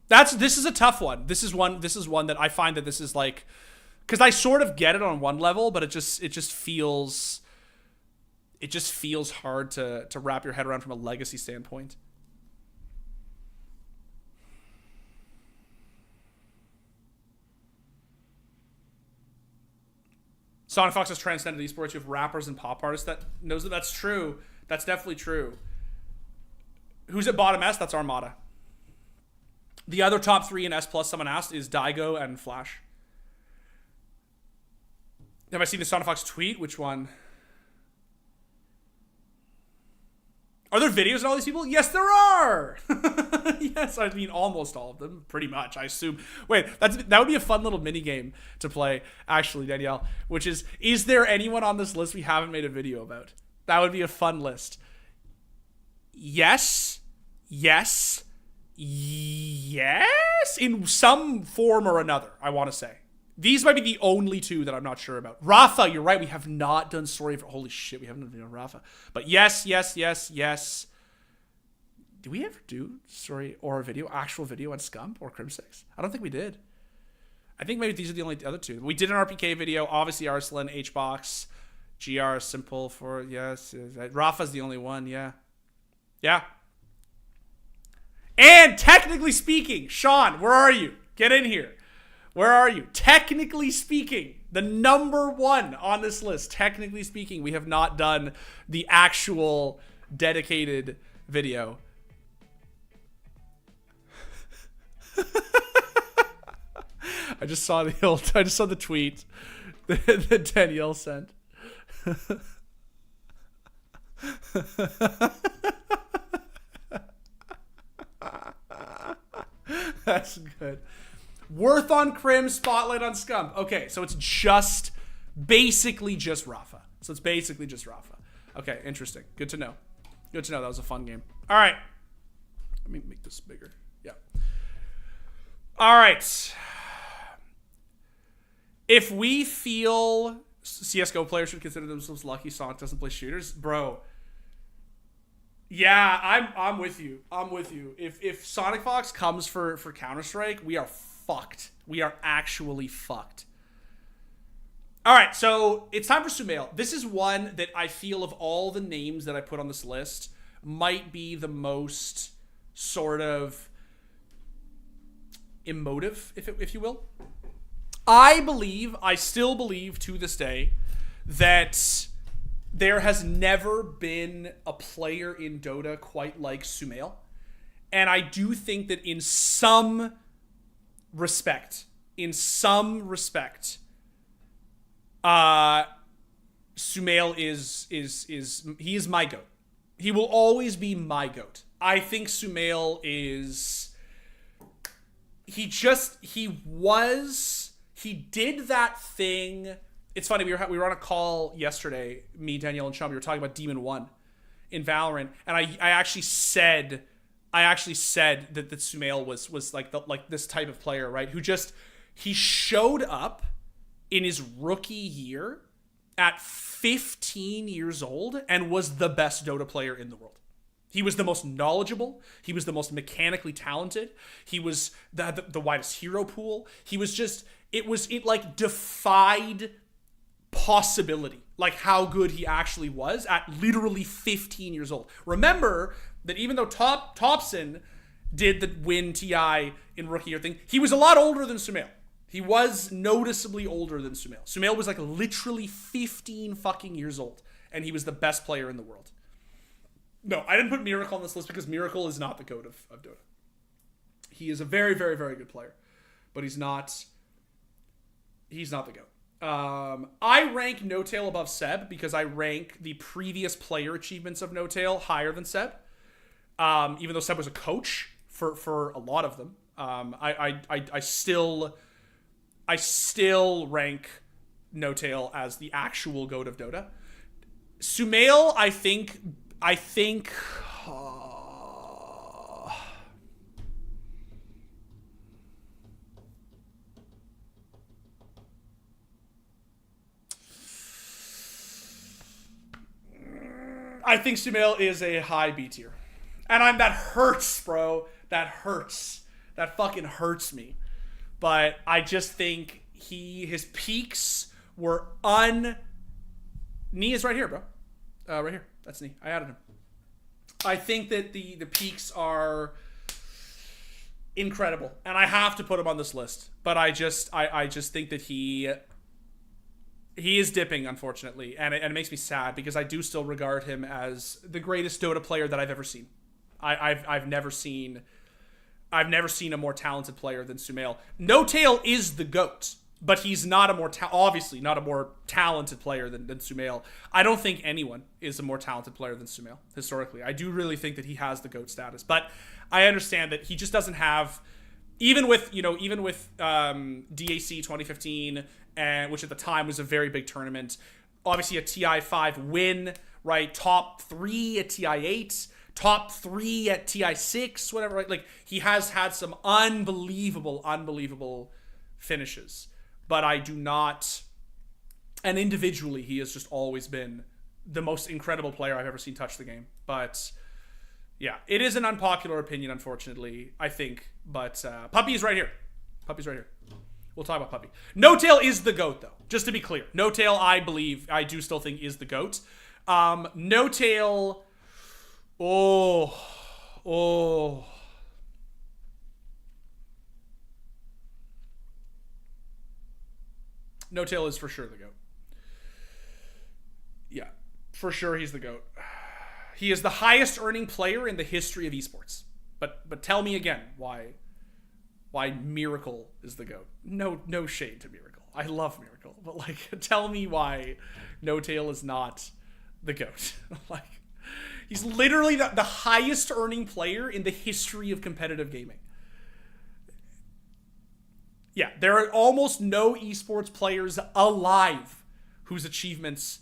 This is a tough one. This is one that I find that this is like... Because I sort of get it on one level, but it just feels hard to wrap your head around from a legacy standpoint. Sonic Fox has transcended esports. You have rappers and pop artists that knows that. That's true. That's definitely true. Who's at bottom S? That's Armada. The other top three in S+, someone asked, is Daigo and Flash. Have I seen the Sonic Fox tweet? Which one? Are there videos of all these people? Yes, there are. Yes, I mean almost all of them, pretty much. I assume. Wait, that would be a fun little mini game to play, actually, Danielle. Which is there anyone on this list we haven't made a video about? That would be a fun list. Yes, in some form or another. I want to say. These might be the only two that I'm not sure about. Rafa, you're right. We have not done story for... Holy shit, we haven't done video on Rafa. But yes. Did we ever do story or a video, actual video on Scump or Crim6? I don't think we did. I think maybe these are the only other two. We did an RPK video. Obviously, Arslan, HBox, GR, Simple for... Yes. Rafa's the only one, yeah. Yeah. And technically speaking, Sean, where are you? Get in here. Where are you? Technically speaking, the number one on this list, technically speaking, we have not done the actual dedicated video. I just saw the tweet that Danielle sent. That's good. Worth on Crim, spotlight on Scump. Okay, so it's basically just Rafa. Okay, interesting. Good to know. That was a fun game. All right. Let me make this bigger. Yeah. All right. If we feel CSGO players should consider themselves lucky Sonic doesn't play shooters, bro. Yeah, I'm with you. If Sonic Fox comes for Counter-Strike, we are fucked. We are actually fucked. All right, so it's time for Sumail. This is one that I feel of all the names that I put on this list might be the most sort of emotive, if you will. I still believe to this day that there has never been a player in Dota quite like Sumail. And I do think that in some respect, Sumail is my GOAT. He will always be my GOAT. I think Sumail is... He did that thing... It's funny, we were on a call yesterday, me, Danielle, and Sean. We were talking about Demon 1 in Valorant, and I actually said that Sumail was like this type of player, right? He showed up in his rookie year at 15 years old and was the best Dota player in the world. He was the most knowledgeable. He was the most mechanically talented. He was the widest hero pool. He was just, it like defied possibility, like how good he actually was at literally 15 years old. Remember that even though Thompson did the win TI in rookie year thing, he was a lot older than Sumail. He was noticeably older than Sumail. Sumail was like literally 15 fucking years old, and he was the best player in the world. No, I didn't put Miracle on this list because Miracle is not the GOAT of Dota. He is a very, very, very good player, but he's not the GOAT. I rank No-Tail above Seb because I rank the previous player achievements of No-Tail higher than Seb. Even though Seb was a coach for a lot of them. I still rank No-Tail as the actual GOAT of Dota. Sumail, I think Sumail is a high B tier. And that hurts, bro. That hurts. That fucking hurts me. But I just think his peaks were Knee is right here, bro. Right here. That's Knee. I added him. I think that the peaks are incredible. And I have to put him on this list. But I just think that he is dipping, unfortunately, and it makes me sad because I do still regard him as the greatest Dota player that I've ever seen. I've never seen a more talented player than Sumail. No-Tail is the GOAT, but he's not obviously not a more talented player than Sumail. I don't think anyone is a more talented player than Sumail historically. I do really think that he has the GOAT status, but I understand that he just doesn't have. Even with DAC 2015, which at the time was a very big tournament, obviously a TI5 win, right? Top 3 at TI8, top 3 at TI6, whatever, right? Like, he has had some unbelievable finishes. But I do not, and individually, he has just always been the most incredible player I've ever seen touch the game. But yeah, it is an unpopular opinion, unfortunately, I think. But Puppy is right here. Puppy's right here. We'll talk about Puppy. No-Tail is the GOAT, though. Just to be clear. No-Tail, I do still think is the GOAT. No-Tail... Oh. No-Tail is for sure the GOAT. Yeah, for sure he's the GOAT. He is the highest earning player in the history of esports. But tell me again why Miracle is the GOAT. No shade to Miracle. I love Miracle, but like tell me why No-Tail is not the GOAT. Like he's literally the highest earning player in the history of competitive gaming. Yeah, there are almost no esports players alive whose achievements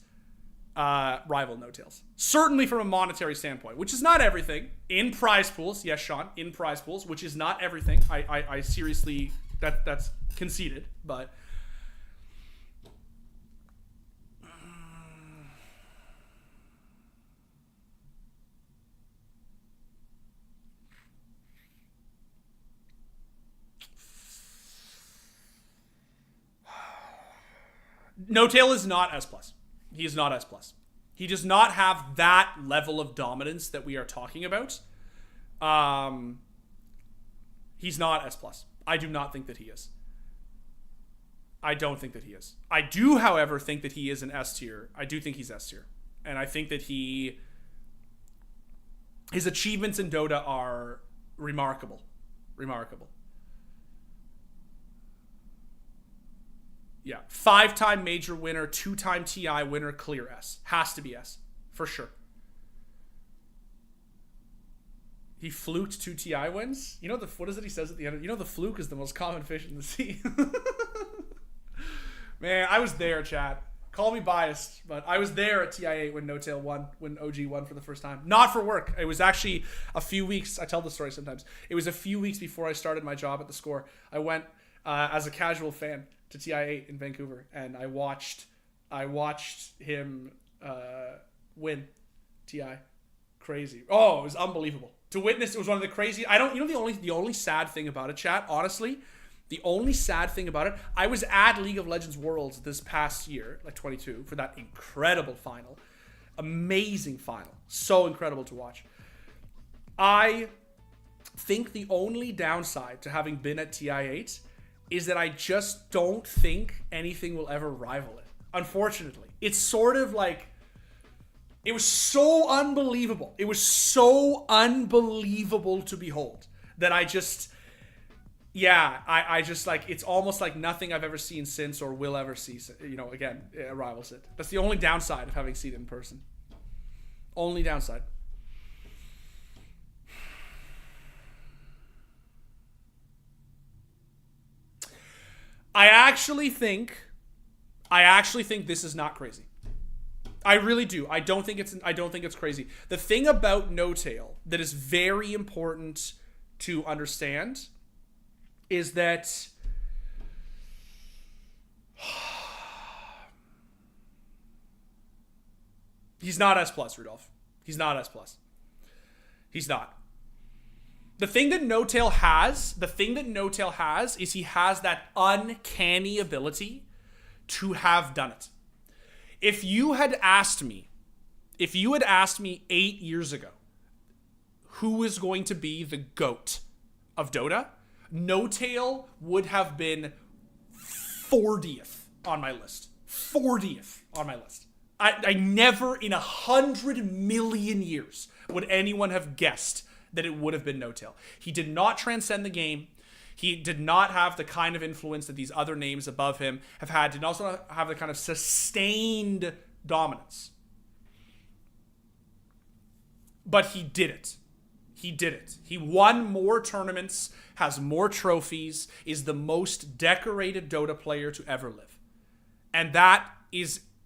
rival No-Tail's. Certainly from a monetary standpoint, which is not everything. In prize pools, yes, Sean, in prize pools, which is not everything. I seriously, that's conceded, but... No-Tail is not S+. He is not S+. He does not have that level of dominance that we are talking about. He's not S+. I do not think that he is. I don't think that he is. I do, however, think that he is an S tier. I do think he's S tier. And I think that his achievements in Dota are remarkable. Remarkable. Yeah. 5-time major winner, 2-time TI winner, clear S. Has to be S. For sure. He fluked 2 TI wins? You know, what is it he says at the end? You know, the fluke is the most common fish in the sea. Man, I was there, chat. Call me biased, but I was there at TI8 when No Tail won, when OG won for the first time. Not for work. It was actually a few weeks. I tell the story sometimes. It was a few weeks before I started my job at theScore. I went as a casual fan to TI8 in Vancouver, and I watched him win TI. Crazy. Oh, it was unbelievable. To witness, it was one of the crazy. The only sad thing about it, chat, honestly, the only sad thing about it, I was at League of Legends Worlds this past year, like 22, for that incredible final. Amazing final. So incredible to watch. I think the only downside to having been at TI8 is that I just don't think anything will ever rival it. Unfortunately. It's sort of like, it was so unbelievable. It was so unbelievable to behold that I just... Yeah, I just like, it's almost like nothing I've ever seen since or will ever see, you know, again, it rivals it. That's the only downside of having seen it in person. Only downside. I actually think this is not crazy. I really do. I don't think it's crazy. The thing about No Tail that is very important to understand is that he's not S+, Rudolph. He's not S+. He's not. The thing that No Tail has is he has that uncanny ability to have done it. If you had asked me 8 years ago who is going to be the GOAT of Dota, No Tail would have been 40th on my list. 40th on my list. I never in 100 million years would anyone have guessed that it would have been No Tail. He did not transcend the game. He did not have the kind of influence that these other names above him have had. Did also have the kind of sustained dominance. But he did it. He did it. He won more tournaments, has more trophies, is the most decorated Dota player to ever live. And that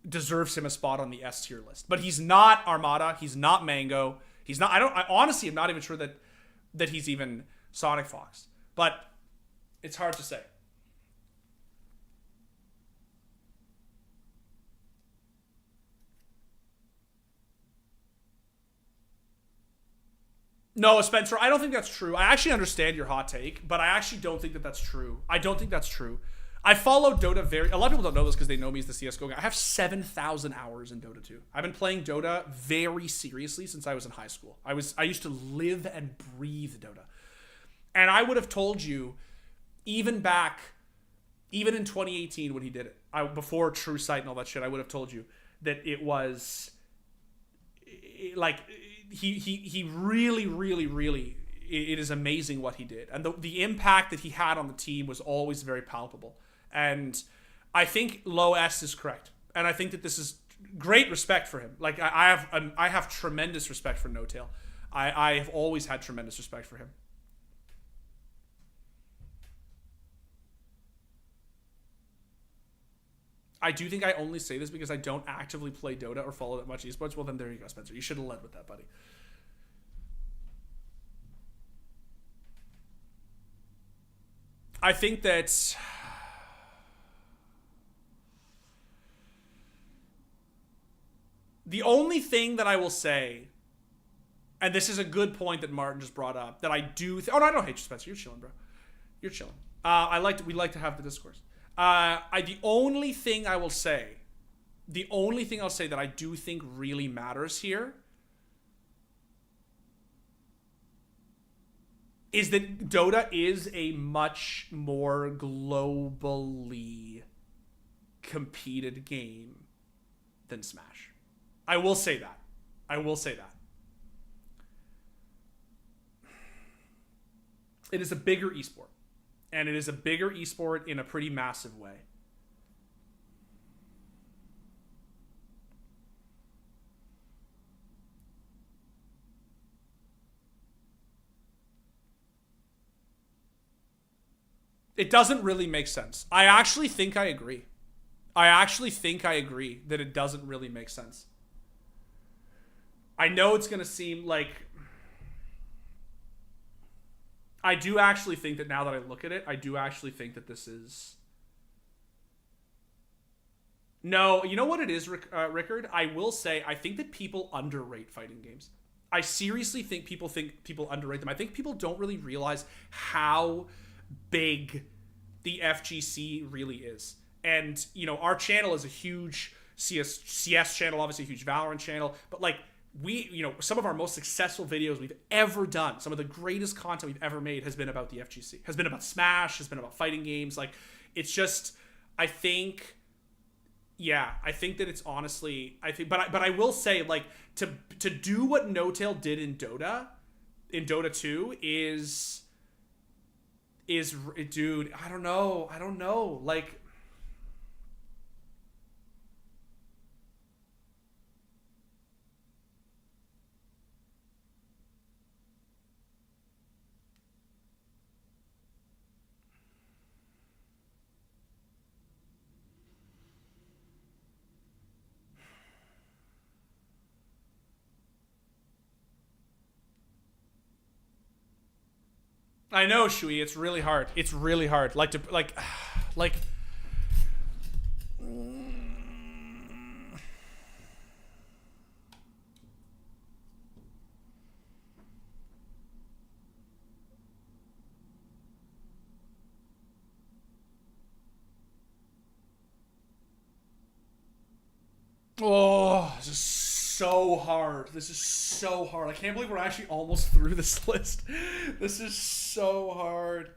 deserves him a spot on the S tier list. But he's not Armada, he's not Mango, he's not, I honestly am not even sure that he's even Sonic Fox. But it's hard to say. No, Spencer, I don't think that's true. I actually understand your hot take, but I actually don't think that that's true. I don't think that's true. I follow Dota a lot of people don't know this because they know me as the CSGO guy. I have 7,000 hours in Dota 2. I've been playing Dota very seriously since I was in high school. I used to live and breathe Dota. And I would have told you, even in 2018 when he did it, before True Sight and all that shit, I would have told you that it was like he really, really, really, it is amazing what he did. And the impact that he had on the team was always very palpable. And I think low S is correct. And I think that this is great respect for him. Like I have tremendous respect for No Tail. I have always had tremendous respect for him. I do think I only say this because I don't actively play Dota or follow that much esports. Well, then there you go, Spencer. You should have led with that, buddy. I think that the only thing that I will say, and this is a good point that Martin just brought up, that I do... oh, no, I don't hate you, Spencer. You're chilling, bro. You're chilling. We like to have the discourse. The only thing I'll say that I do think really matters here is that Dota is a much more globally competed game than Smash. I will say that. It is a bigger esport. And it is a bigger esport in a pretty massive way. It doesn't really make sense. I actually think I agree. I actually think I agree that it doesn't really make sense. I know it's going to seem like... I do actually think that now that I look at it, I do actually think that this is... No, you know what it is, Rickard? I will say, I think that people underrate fighting games. I seriously think people underrate them. I think people don't really realize how big the FGC really is. And, you know, our channel is a huge CS channel, obviously a huge Valorant channel, but like some of our most successful videos we've ever done, some of the greatest content we've ever made has been about the FGC, has been about Smash, has been about fighting games. Like, it's just, I think that it's honestly, but I will say, like, to do what No-Tail did in Dota 2 is, dude, I don't know, like, I know, Shui, it's really hard. It's really hard. Like, oh, this is so hard. This is so hard. I can't believe we're actually almost through this list. This is so hard.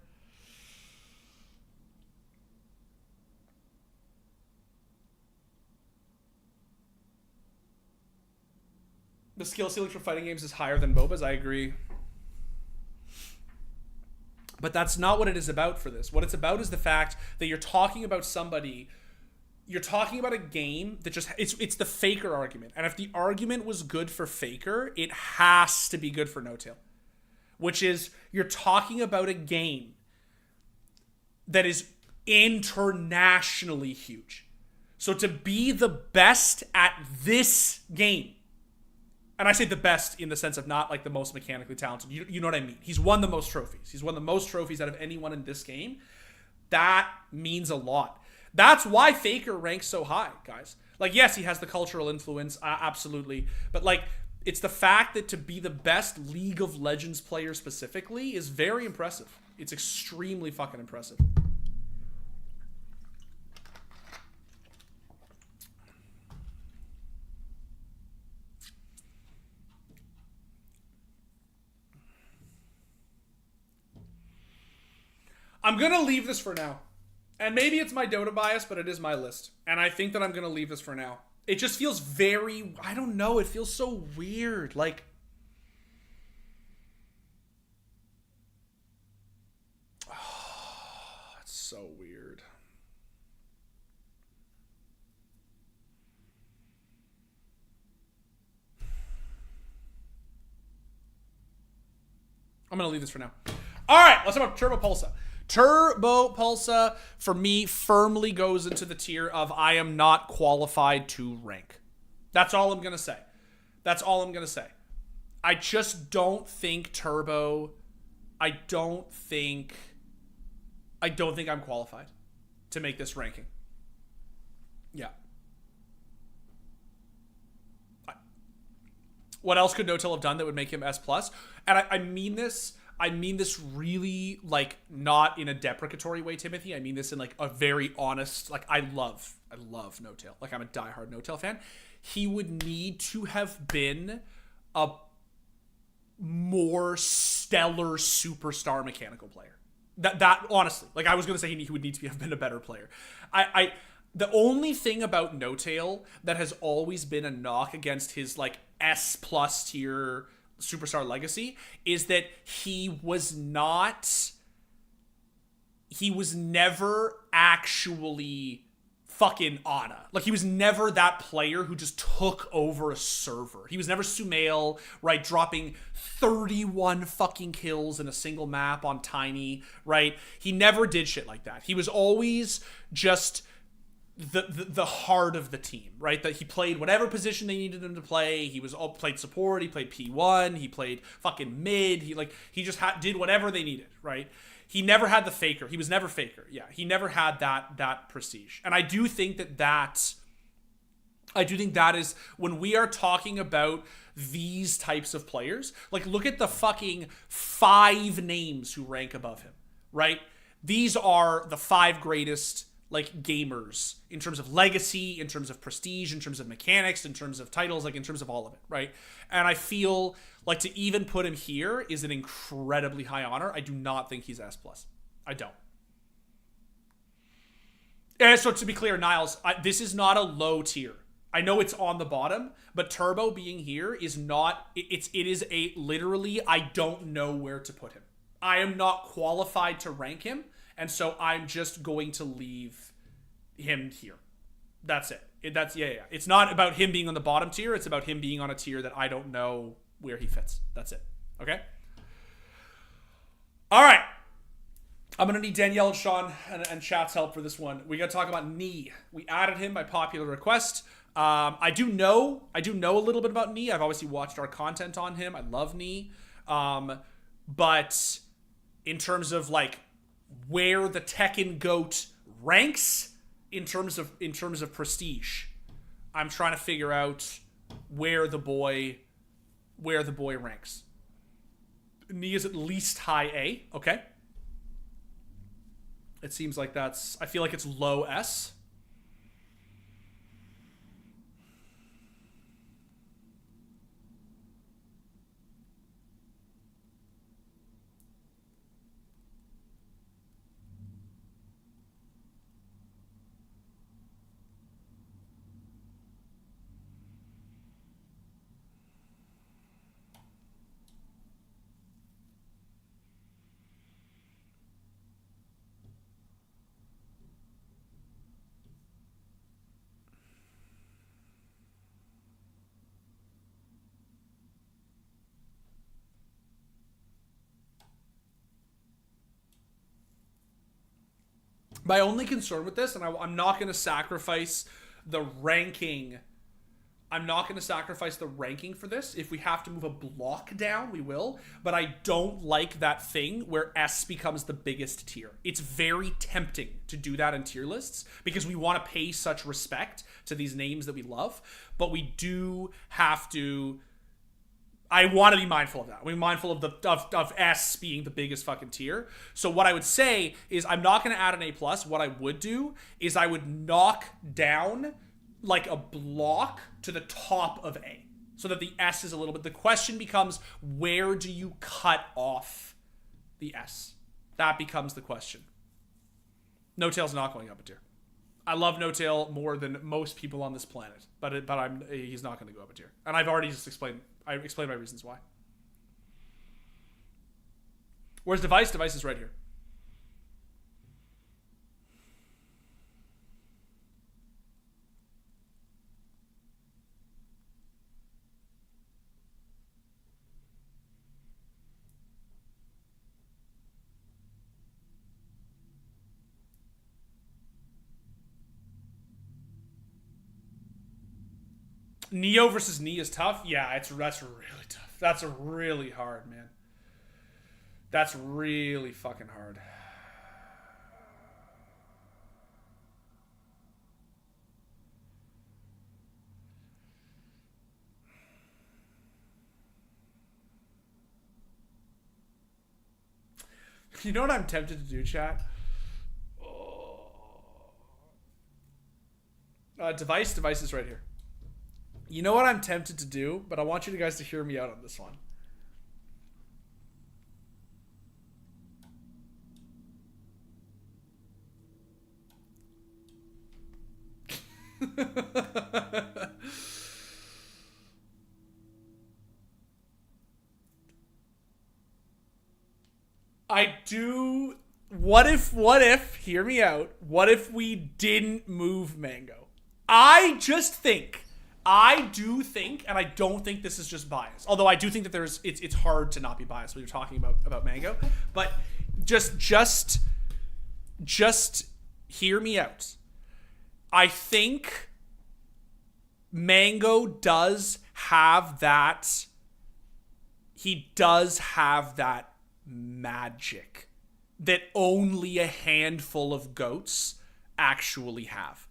The skill ceiling for fighting games is higher than MOBAs. I agree. But that's not what it is about for this. What it's about is the fact that you're talking about somebody... You're talking about a game that just... It's the Faker argument. And if the argument was good for Faker, it has to be good for No-Tail. Which is, you're talking about a game that is internationally huge. So to be the best at this game... And I say the best in the sense of not like the most mechanically talented. You know what I mean? He's won the most trophies. He's won the most trophies out of anyone in this game. That means a lot. That's why Faker ranks so high, guys. Like, yes, he has the cultural influence, absolutely. But, like, it's the fact that to be the best League of Legends player specifically is very impressive. It's extremely fucking impressive. I'm going to leave this for now. And maybe it's my Dota bias, but it is my list. And I think that I'm going to leave this for now. It just feels very... I don't know. It feels so weird. Like... Oh, it's so weird. I'm going to leave this for now. All right, let's talk about Turbo Pulsar. Turbo Pulsar, for me, firmly goes into the tier of I am not qualified to rank. That's all I'm going to say. That's all I'm going to say. I just don't think Turbo... I don't think I'm qualified to make this ranking. Yeah. What else could No-Tail have done that would make him S+? And I mean this... I mean this really, like, not in a deprecatory way, Timothy. I mean this in, like, a very honest, like, I love No-Tail. Like, I'm a diehard No-Tail fan. He would need to have been a more stellar superstar mechanical player. That honestly, like, I was going to say he would need to have been a better player. The only thing about No-Tail that has always been a knock against his, like, S+ tier superstar legacy is that he was never actually fucking Ana. Like, he was never that player who just took over a server. He was never Sumail, right, dropping 31 fucking kills in a single map on Tiny, right? He never did shit like that. He was always just the heart of the team, right? That he played whatever position they needed him to play. He was all played support, he played P1, he played fucking mid. He just did whatever they needed, right? He never had the faker. He was never faker. Yeah, he never had that prestige. And I do think that is when we are talking about these types of players, like, look at the fucking 5 names who rank above him, right? These are the 5 greatest, like, gamers in terms of legacy, in terms of prestige, in terms of mechanics, in terms of titles, like, in terms of all of it, right? And I feel like to even put him here is an incredibly high honor. I do not think he's S+. I don't. And so to be clear, Niles, this is not a low tier. I know it's on the bottom, but Turbo being here is not, it is a literally, I don't know where to put him. I am not qualified to rank him, and so I'm just going to leave him here. That's it. Yeah. It's not about him being on the bottom tier. It's about him being on a tier that I don't know where he fits. That's it. Okay? All right. I'm going to need Danielle and Sean and chat's help for this one. We got to talk about Knee. We added him by popular request. I do know a little bit about Knee. I've obviously watched our content on him. I love Knee. But in terms of, like, where the Tekken GOAT ranks in terms of prestige, I'm trying to figure out where the boy ranks. Knee is at least high A, okay? It seems like I feel like it's low S. My only concern with this, and I'm not going to sacrifice the ranking. I'm not going to sacrifice the ranking for this. If we have to move a block down, we will. But I don't like that thing where S becomes the biggest tier. It's very tempting to do that in tier lists because we want to pay such respect to these names that we love. But we do have to... I want to be mindful of that. I'm mindful of S being the biggest fucking tier. So what I would say is I'm not going to add an A+. What I would do is I would knock down like a block to the top of A so that the S is a little bit... The question becomes, where do you cut off the S? That becomes the question. No Tail's not going up a tier. I love No Tail more than most people on this planet, but he's not going to go up a tier. And I've already just explained my reasons why. Where's Device? Device is right here. Neo versus Knee is tough. Yeah, that's really tough. That's really hard, man. That's really fucking hard. You know what I'm tempted to do, chat? Device is right here. You know what I'm tempted to do, but I want you guys to hear me out on this one. I do What if, hear me out, what if we didn't move Mango? I do think, and I don't think this is just bias, although I do think that it's hard to not be biased when you're talking about Mango, but just hear me out. I think Mango does have that, he does have that magic that only a handful of GOATs actually have.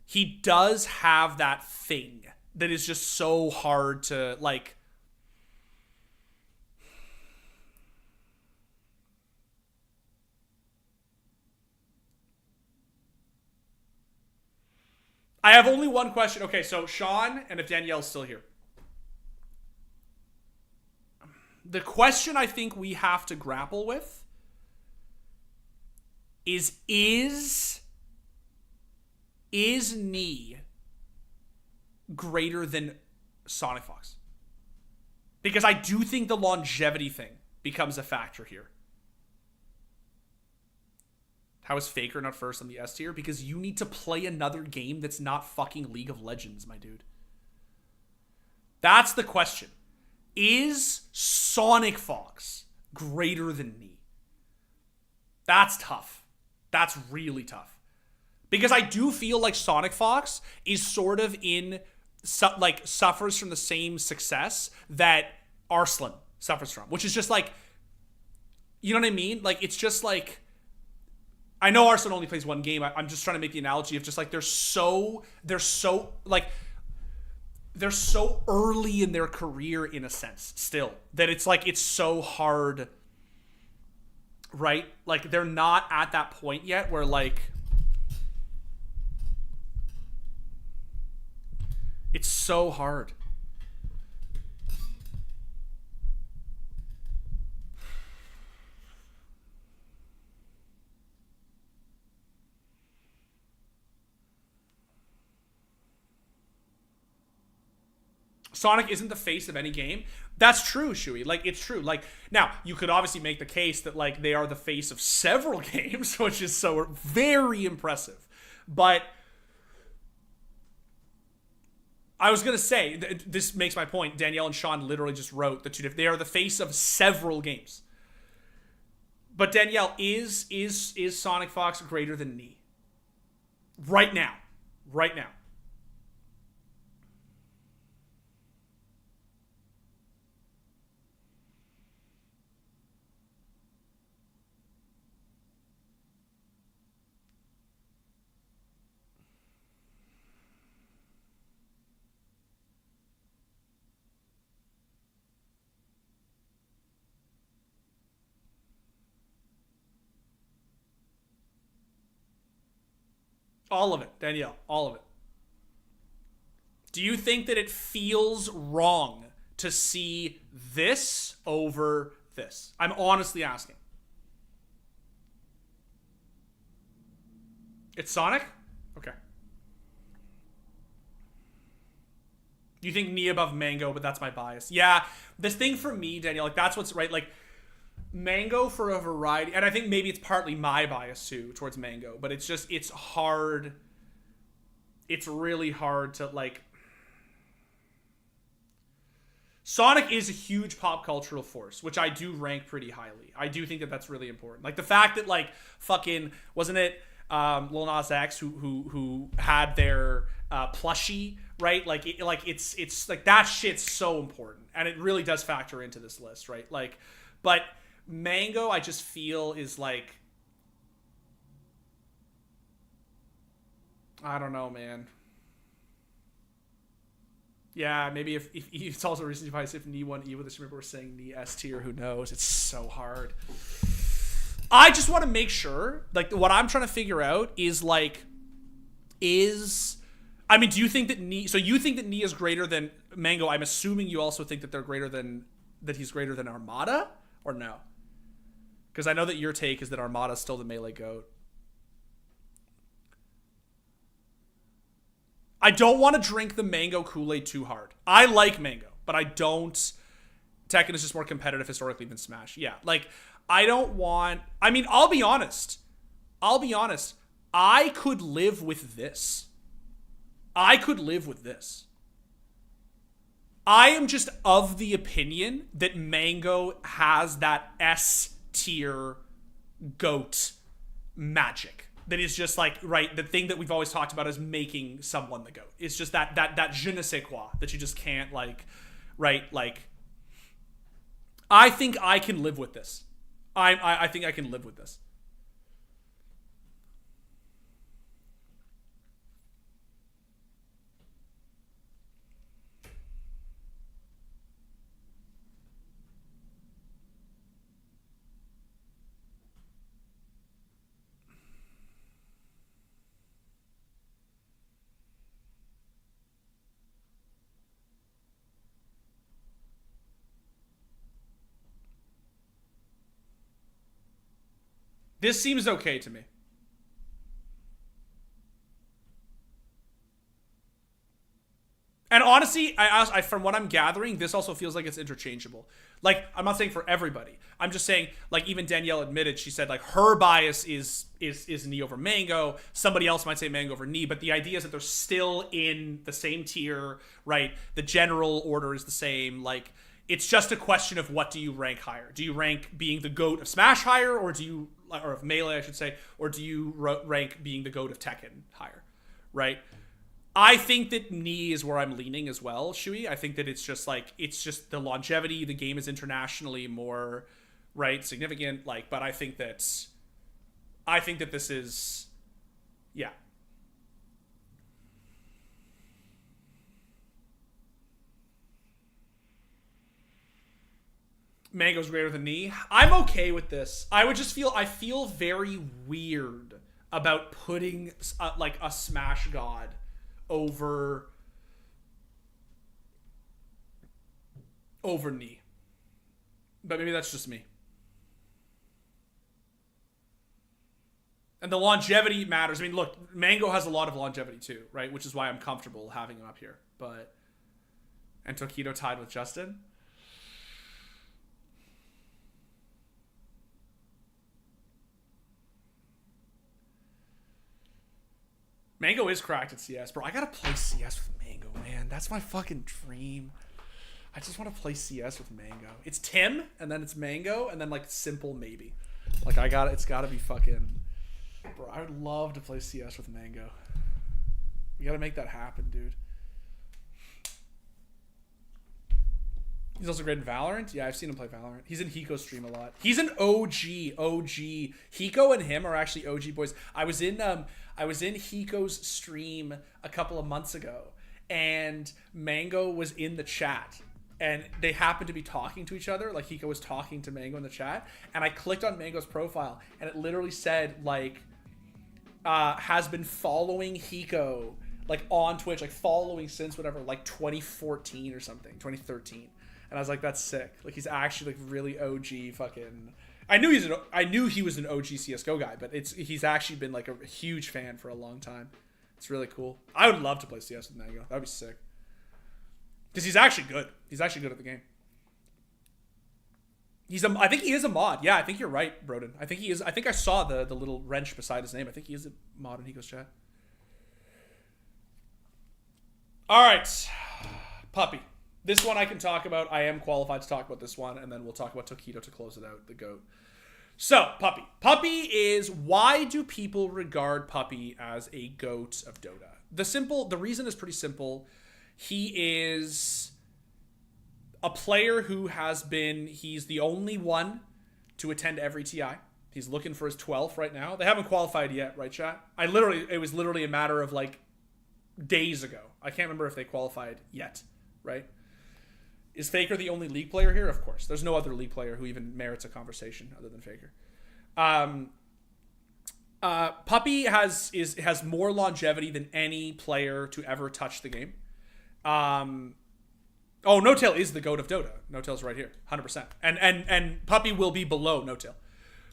He does have that thing that is just so hard to, like... I have only one question. Okay, so Sean, and if Danielle's still here. The question I think we have to grapple with is Knee greater than Sonic Fox? Because I do think the longevity thing becomes a factor here. How is Faker not first on the S tier? Because you need to play another game that's not fucking League of Legends, my dude. That's the question. Is Sonic Fox greater than Knee? That's tough. That's really tough. Because I do feel like Sonic Fox is sort of suffers from the same success that Arslan suffers from. Which is just like, you know what I mean? Like, it's just like, I know Arslan only plays one game. I'm just trying to make the analogy of just like, they're so early in their career in a sense still, that it's like, it's so hard, right? Like, they're not at that point yet where like, it's so hard. Sonic isn't the face of any game. That's true, Shui. Like, it's true. Like, now, you could obviously make the case that, like, they are the face of several games, which is so very impressive. But I was going to say, this makes my point. Danielle and Sean literally just wrote the two different. They are the face of several games. But Danielle, is Sonic Fox greater than Knee? Right now. Right now. All of it, Danielle. All of it. Do you think that it feels wrong to see this over this? I'm honestly asking. It's Sonic? Okay. You think Knee above Mango, but that's my bias. Yeah, this thing for me, Danielle, like, that's what's right. Like, Mango for a variety, and I think maybe it's partly my bias too towards Mango, but it's just, it's hard. It's really hard to, like, Sonic is a huge pop cultural force, which I do rank pretty highly. I do think that that's really important. Like, the fact that, like, fucking, wasn't it Lil Nas X who had their plushie, right? Like, it's like, that shit's so important, and it really does factor into this list, right? Like, but Mango, I just feel, is like, I don't know, man. Yeah, maybe if it's also recently biased if Knee 1E with this, remember we're saying Knee S tier, who knows? It's so hard. I just want to make sure, like, what I'm trying to figure out is, like, I mean, do you think that Knee, so you think that Knee is greater than Mango? I'm assuming you also think that they're greater than, that he's greater than Armada, or no? Because I know that your take is that Armada's still the melee GOAT. I don't want to drink the Mango Kool-Aid too hard. I like Mango, but I don't. Tekken is just more competitive historically than Smash. Yeah, like, I don't want. I mean, I'll be honest. I could live with this. I am just of the opinion that Mango has that S tier GOAT magic. That is just like, right, the thing that we've always talked about is making someone the GOAT. It's just that je ne sais quoi that you just can't, like, right, like, I think I can live with this. I think I can live with this. This seems okay to me. And honestly, I from what I'm gathering, this also feels like it's interchangeable. Like, I'm not saying for everybody. I'm just saying, like, even Danielle admitted, she said, like, her bias is Knee over Mango. Somebody else might say Mango over Knee, but the idea is that they're still in the same tier, right? The general order is the same. Like, it's just a question of what do you rank higher? Do you rank being the GOAT of Smash higher, or of Melee, I should say, or do you rank being the GOAT of Tekken higher, right? I think that Knee is where I'm leaning as well, Shui. I think that it's just the longevity. The game is internationally more, right, significant. Like, but I think that this is, yeah. Mango's greater than Knee. I'm okay with this. I feel very weird about putting like a Smash God over Knee. But maybe that's just me. And the longevity matters. I mean, look, Mango has a lot of longevity too, right? Which is why I'm comfortable having him up here. And Tokido tied with Justin. Mango is cracked at CS, bro. I gotta play CS with Mango, man. That's my fucking dream. I just want to play CS with Mango. It's Tim, and then it's Mango, and then, like, Simple maybe. Like, it's gotta be fucking... Bro, I would love to play CS with Mango. We gotta make that happen, dude. He's also great in Valorant. Yeah, I've seen him play Valorant. He's in Hiko's stream a lot. He's an OG. Hiko and him are actually OG boys. I was in Hiko's stream a couple of months ago, and Mango was in the chat, and they happened to be talking to each other. Like, Hiko was talking to Mango in the chat, and I clicked on Mango's profile, and it literally said, like, has been following Hiko, like, on Twitch, like, following since whatever, like, 2014 or something, 2013. And I was like, that's sick. Like, he's actually, like, really OG fucking... I knew he was an OG CSGO guy, but he's actually been, like, a huge fan for a long time. It's really cool. I would love to play CS with Mango. That would be sick. Because he's actually good. He's actually good at the game. I think he is a mod. Yeah, I think you're right, Broden. I think he is. I think I saw the little wrench beside his name. I think he is a mod in Hiko's chat. All right. Puppy. This one I can talk about. I am qualified to talk about this one, and then we'll talk about Tokido to close it out, the GOAT. So, Puppy. Puppy is, why do people regard Puppy as a GOAT of Dota? The reason is pretty simple. He is a player who he's the only one to attend every TI. He's looking for his 12th right now. They haven't qualified yet, right, chat? It was literally a matter of, like, days ago. I can't remember if they qualified yet, right? Is Faker the only League player here? Of course. There's no other League player who even merits a conversation other than Faker. Puppy has more longevity than any player to ever touch the game. No-Tail is the GOAT of Dota. No-Tail's right here, 100%. And Puppy will be below No-Tail.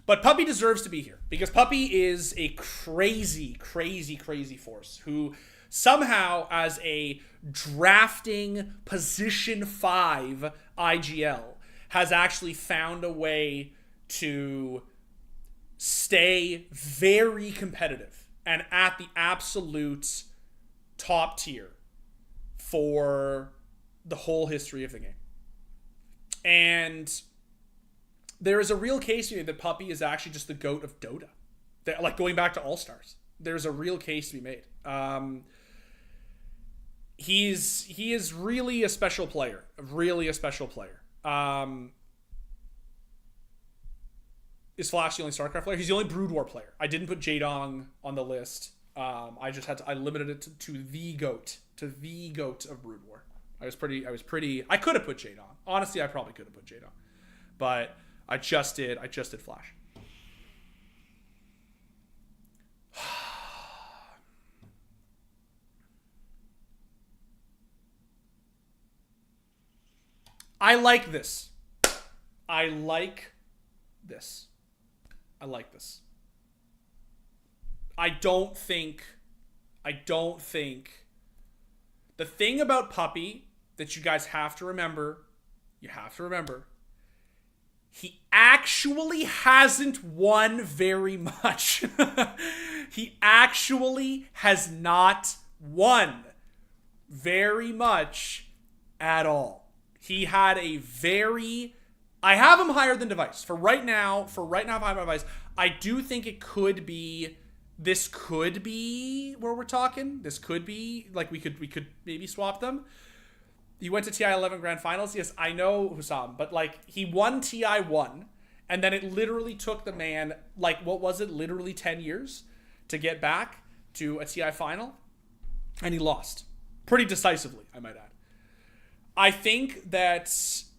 But Puppy deserves to be here because Puppy is a crazy, crazy, crazy force who somehow, as a drafting position 5 IGL, has actually found a way to stay very competitive and at the absolute top tier for the whole history of the game. And there is a real case to be made that Puppey is actually just the GOAT of Dota. Like, going back to All-Stars. There's a real case to be made. He is really a special player. Really a special player. Is Flash the only StarCraft player? He's the only Brood War player. I didn't put Jaedong on the list. I limited it to the GOAT. To the GOAT of Brood War. I could have put Jaedong. Honestly, I probably could have put Jaedong. But I just did Flash. I like this. I like this. I don't think the thing about Puppey that you guys have to remember, he actually hasn't won very much. He actually has not won very much at all. He had I have him higher than Device. For right now, I'm higher than Device. I do think this could be where we're talking. This could be, like, we could maybe swap them. He went to TI 11 Grand Finals. Yes, I know Hussam, but, like, he won TI 1, and then it literally took the man, like, what was it, literally 10 years to get back to a TI final, and he lost. Pretty decisively, I might add. I think that...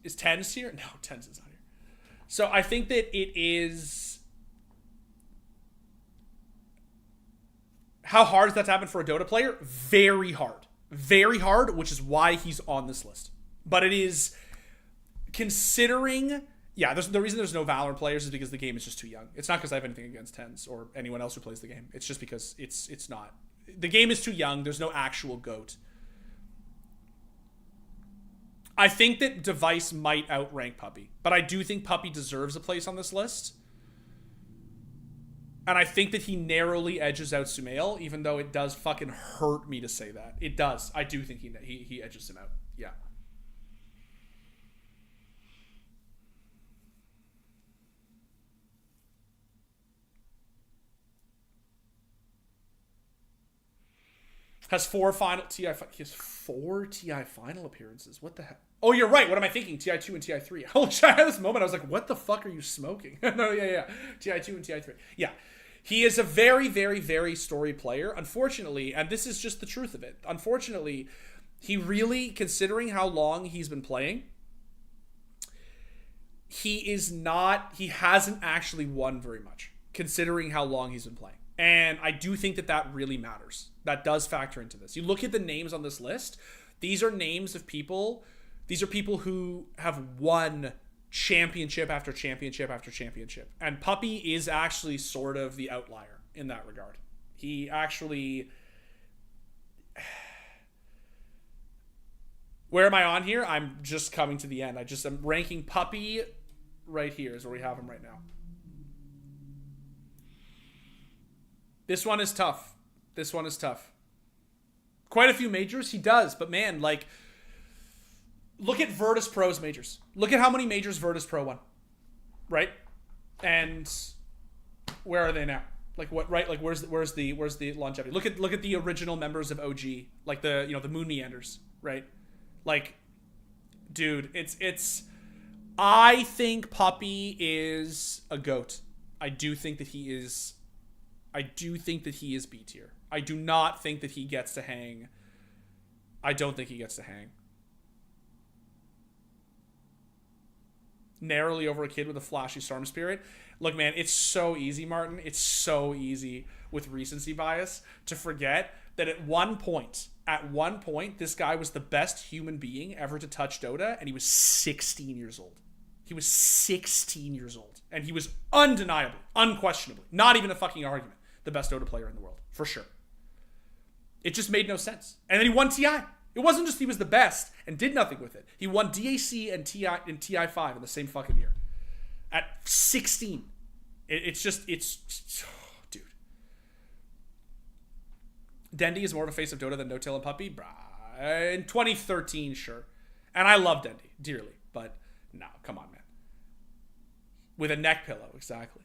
Is Tens here? No, Tens is not here. So I think that it is... How hard is that to happen for a Dota player? Very hard. Very hard, which is why he's on this list. But it is... Considering... Yeah, the reason there's no Valorant players is because the game is just too young. It's not because I have anything against Tens or anyone else who plays the game. It's just because it's not... The game is too young. There's no actual GOAT. I think that Device might outrank Puppey, but I do think Puppey deserves a place on this list. And I think that he narrowly edges out Sumail, even though it does fucking hurt me to say that. It does. I do think he edges him out. Yeah. He has 4 TI final appearances. What the heck? Oh, you're right. What am I thinking? TI 2 and TI 3. Holy shit, I had this moment. I was like, what the fuck are you smoking? No, yeah. TI 2 and TI 3. Yeah. He is a very, very, very storied player. Unfortunately, and this is just the truth of it. Unfortunately, he really, considering how long he's been playing, he hasn't actually won very much, considering how long he's been playing. And I do think that really matters. That does factor into this. You look at the names on this list. These are names of people. These are people who have won championship after championship after championship. And Puppey is actually sort of the outlier in that regard. He actually... Where am I on here? I'm just coming to the end. I'm ranking Puppey right here is where we have him right now. This one is tough. Quite a few majors he does, but man, like, look at Virtus Pro's majors. Look at how many majors Virtus Pro won. Right? And where are they now? Like, what, right? Like, where's the longevity? Look at the original members of OG, like the Moon Meanders, right? Like, dude, it's I think Puppey is a GOAT. I do think that he is B tier. I do not think that he gets to hang. I don't think he gets to hang. Narrowly over a kid with a flashy Storm Spirit. Look, man, it's so easy, Martin. It's so easy with recency bias to forget that at one point, this guy was the best human being ever to touch Dota, and he was 16 years old. He was 16 years old. And he was undeniably, unquestionably, not even a fucking argument, the best Dota player in the world. For sure. It just made no sense. And then he won TI. It wasn't just he was the best and did nothing with it. He won DAC and TI in TI 5 in the same fucking year. at 16. It's dude. Dendy is more of a face of Dota than No Tail and Puppy? Bruh. In 2013, sure. And I love Dendy dearly, but no, come on, man. With a neck pillow, exactly.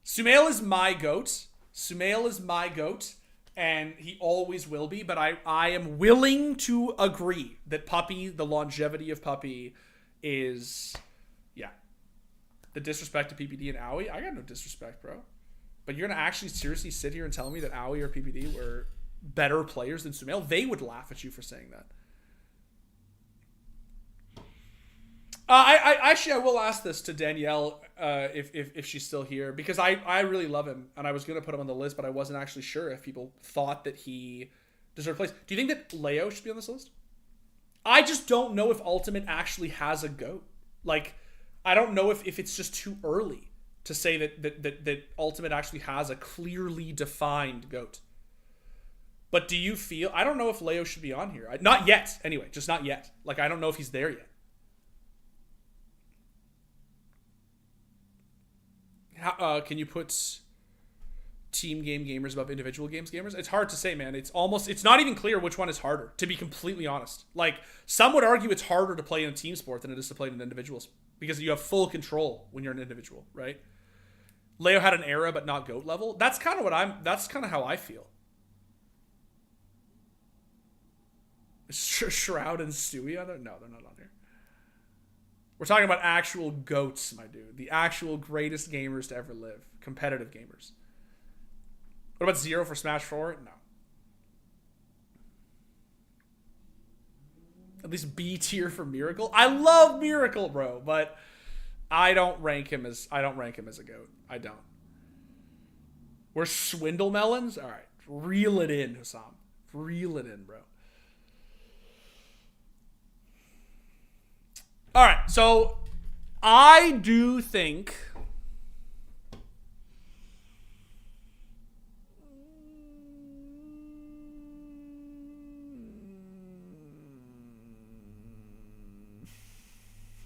Sumail is my goat. Sumail is my goat, and he always will be, but I am willing to agree that Puppy, the longevity of Puppy is, yeah. The disrespect to PPD and Owie, I got no disrespect, bro. But you're going to actually seriously sit here and tell me that Owie or PPD were better players than Sumail? They would laugh at you for saying that. I will ask this to Danielle if she's still here, because I really love him, and I was going to put him on the list, but I wasn't actually sure if people thought that he deserved a place. Do you think that Leo should be on this list? I just don't know if Ultimate actually has a GOAT. Like, I don't know if it's just too early to say that Ultimate actually has a clearly defined GOAT. But do you feel... I don't know if Leo should be on here. Not yet, anyway. Just not yet. Like, I don't know if he's there yet. Can you put team game gamers above individual games gamers? It's hard to say, man. It's not even clear which one is harder, to be completely honest. Like, some would argue it's harder to play in a team sport than it is to play in individuals, because you have full control when you're an individual, right? Leo had an era, but not GOAT level. That's kind of how I feel. Is Shroud and Stewie on there? No, they're not on here. We're talking about actual GOATs, my dude. The actual greatest gamers to ever live. Competitive gamers. What about Zero for Smash 4? No. At least B tier for Miracle. I love Miracle, bro, but I don't rank him as a GOAT. I don't. We're Swindle Melons? All right. Reel it in, Hussam. Reel it in, bro. All right, so I do think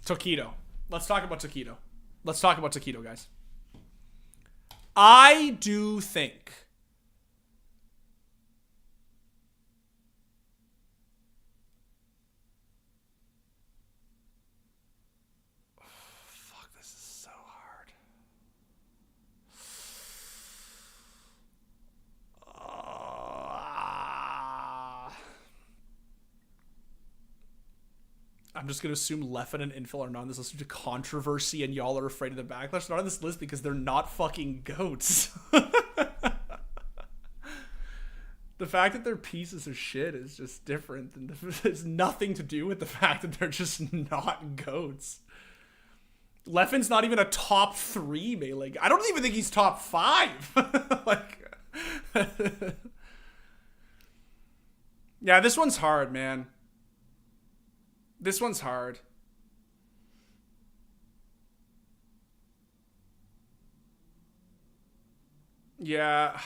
Tokido. Let's talk about Tokido. Let's talk about Tokido, guys. I do think I'm just going to assume Leffen and Infil are not on this list due to controversy, and y'all are afraid of the backlash. They're not on this list because they're not fucking GOATs. The fact that they're pieces of shit is just different. And it's nothing to do with the fact that they're just not GOATs. Leffen's not even a top 3 melee. I don't even think he's top 5. Like, yeah, this one's hard, man. This one's hard. Yeah.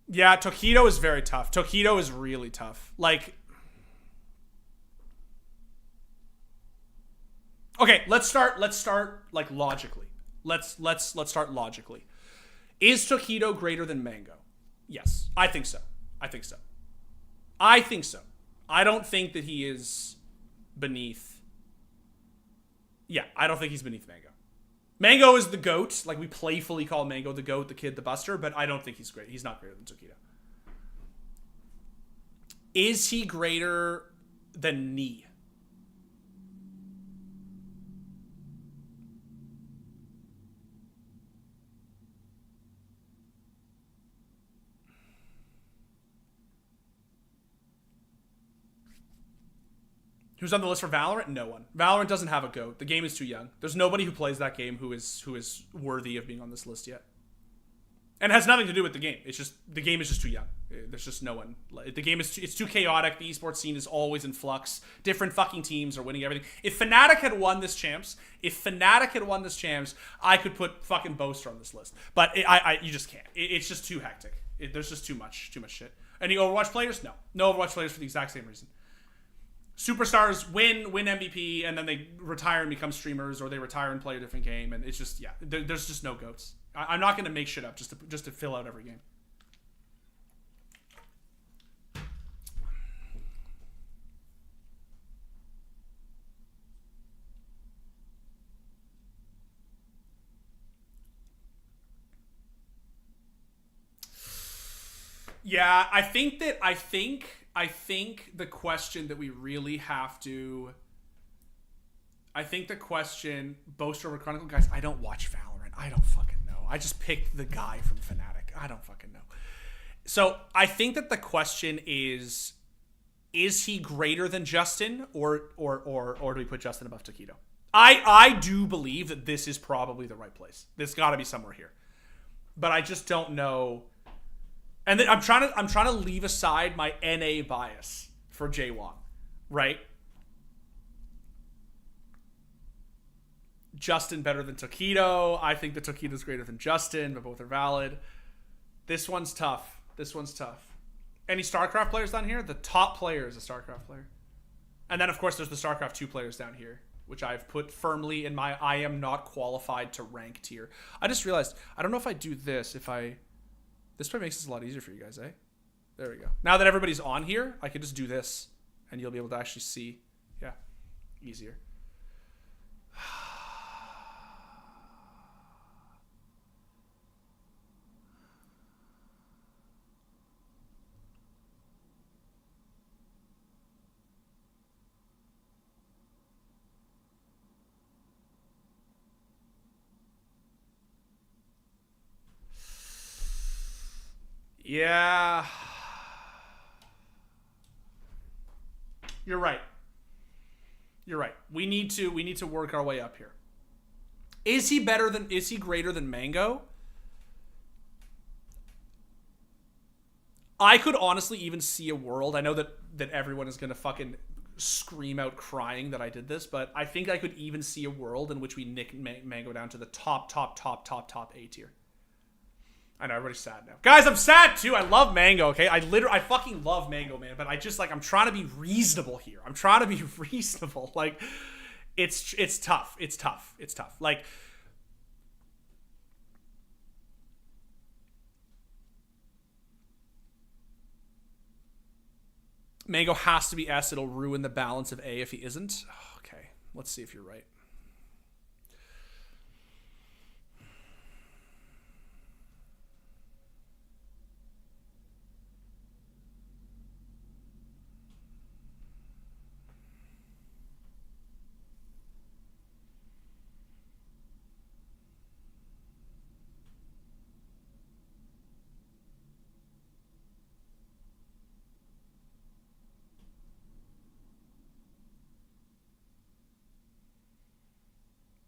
Yeah, Tokido is very tough. Tokido is really tough. Like, okay, let's start like logically. Let's start logically. Is Tokido greater than Mango? Yes, I think so. I think so. I don't think that he is beneath. Yeah, I don't think he's beneath Mango. Mango is the GOAT. Like, we playfully call Mango the GOAT, the kid, the buster, but I don't think he's great. He's not greater than Tokido. Is he greater than Ni? Who's on the list for Valorant? No one. Valorant doesn't have a GOAT. The game is too young. There's nobody who plays that game who is worthy of being on this list yet. And it has nothing to do with the game. It's just, the game is just too young. There's just no one. The game is it's too chaotic. The esports scene is always in flux. Different fucking teams are winning everything. If Fnatic had won this champs, I could put fucking Boaster on this list. But you just can't. It's just too hectic. There's just too much shit. Any Overwatch players? No. No Overwatch players for the exact same reason. Superstars win MVP, and then they retire and become streamers, or they retire and play a different game, and it's just, yeah, there's just no GOATs. I'm not going to make shit up just to fill out every game. Yeah, I think the question that we really have to... I think the question, Boaster over Chronicle, guys, I don't watch Valorant. I don't fucking know. I just picked the guy from Fnatic. I don't fucking know. So I think that the question is he greater than Justin, or do we put Justin above Taquito? I do believe that this is probably the right place. This got to be somewhere here, but I just don't know. And then I'm trying to leave aside my NA bias for Jaywalk, right? Justin better than Taquito. I think that Taquito's greater than Justin, but both are valid. This one's tough. Any StarCraft players down here? The top player is a StarCraft player. And then, of course, there's the StarCraft 2 players down here, which I've put firmly in my I am not qualified to rank tier. I just realized, I don't know if I do this, this probably makes this a lot easier for you guys, eh? There we go. Now that everybody's on here, I can just do this, and you'll be able to actually see. Yeah, easier. Yeah. You're right. We need to work our way up here. Is he greater than Mango? I could honestly even see a world. I know that everyone is going to fucking scream out crying that I did this, but I think I could even see a world in which we nick Mango down to the top A tier. I know, everybody's sad now. Guys, I'm sad too. I love Mango, okay? I fucking love Mango, man. But I just, like, I'm trying to be reasonable here. Like, it's tough. Like, Mango has to be S. It'll ruin the balance of A if he isn't. Okay, let's see if you're right.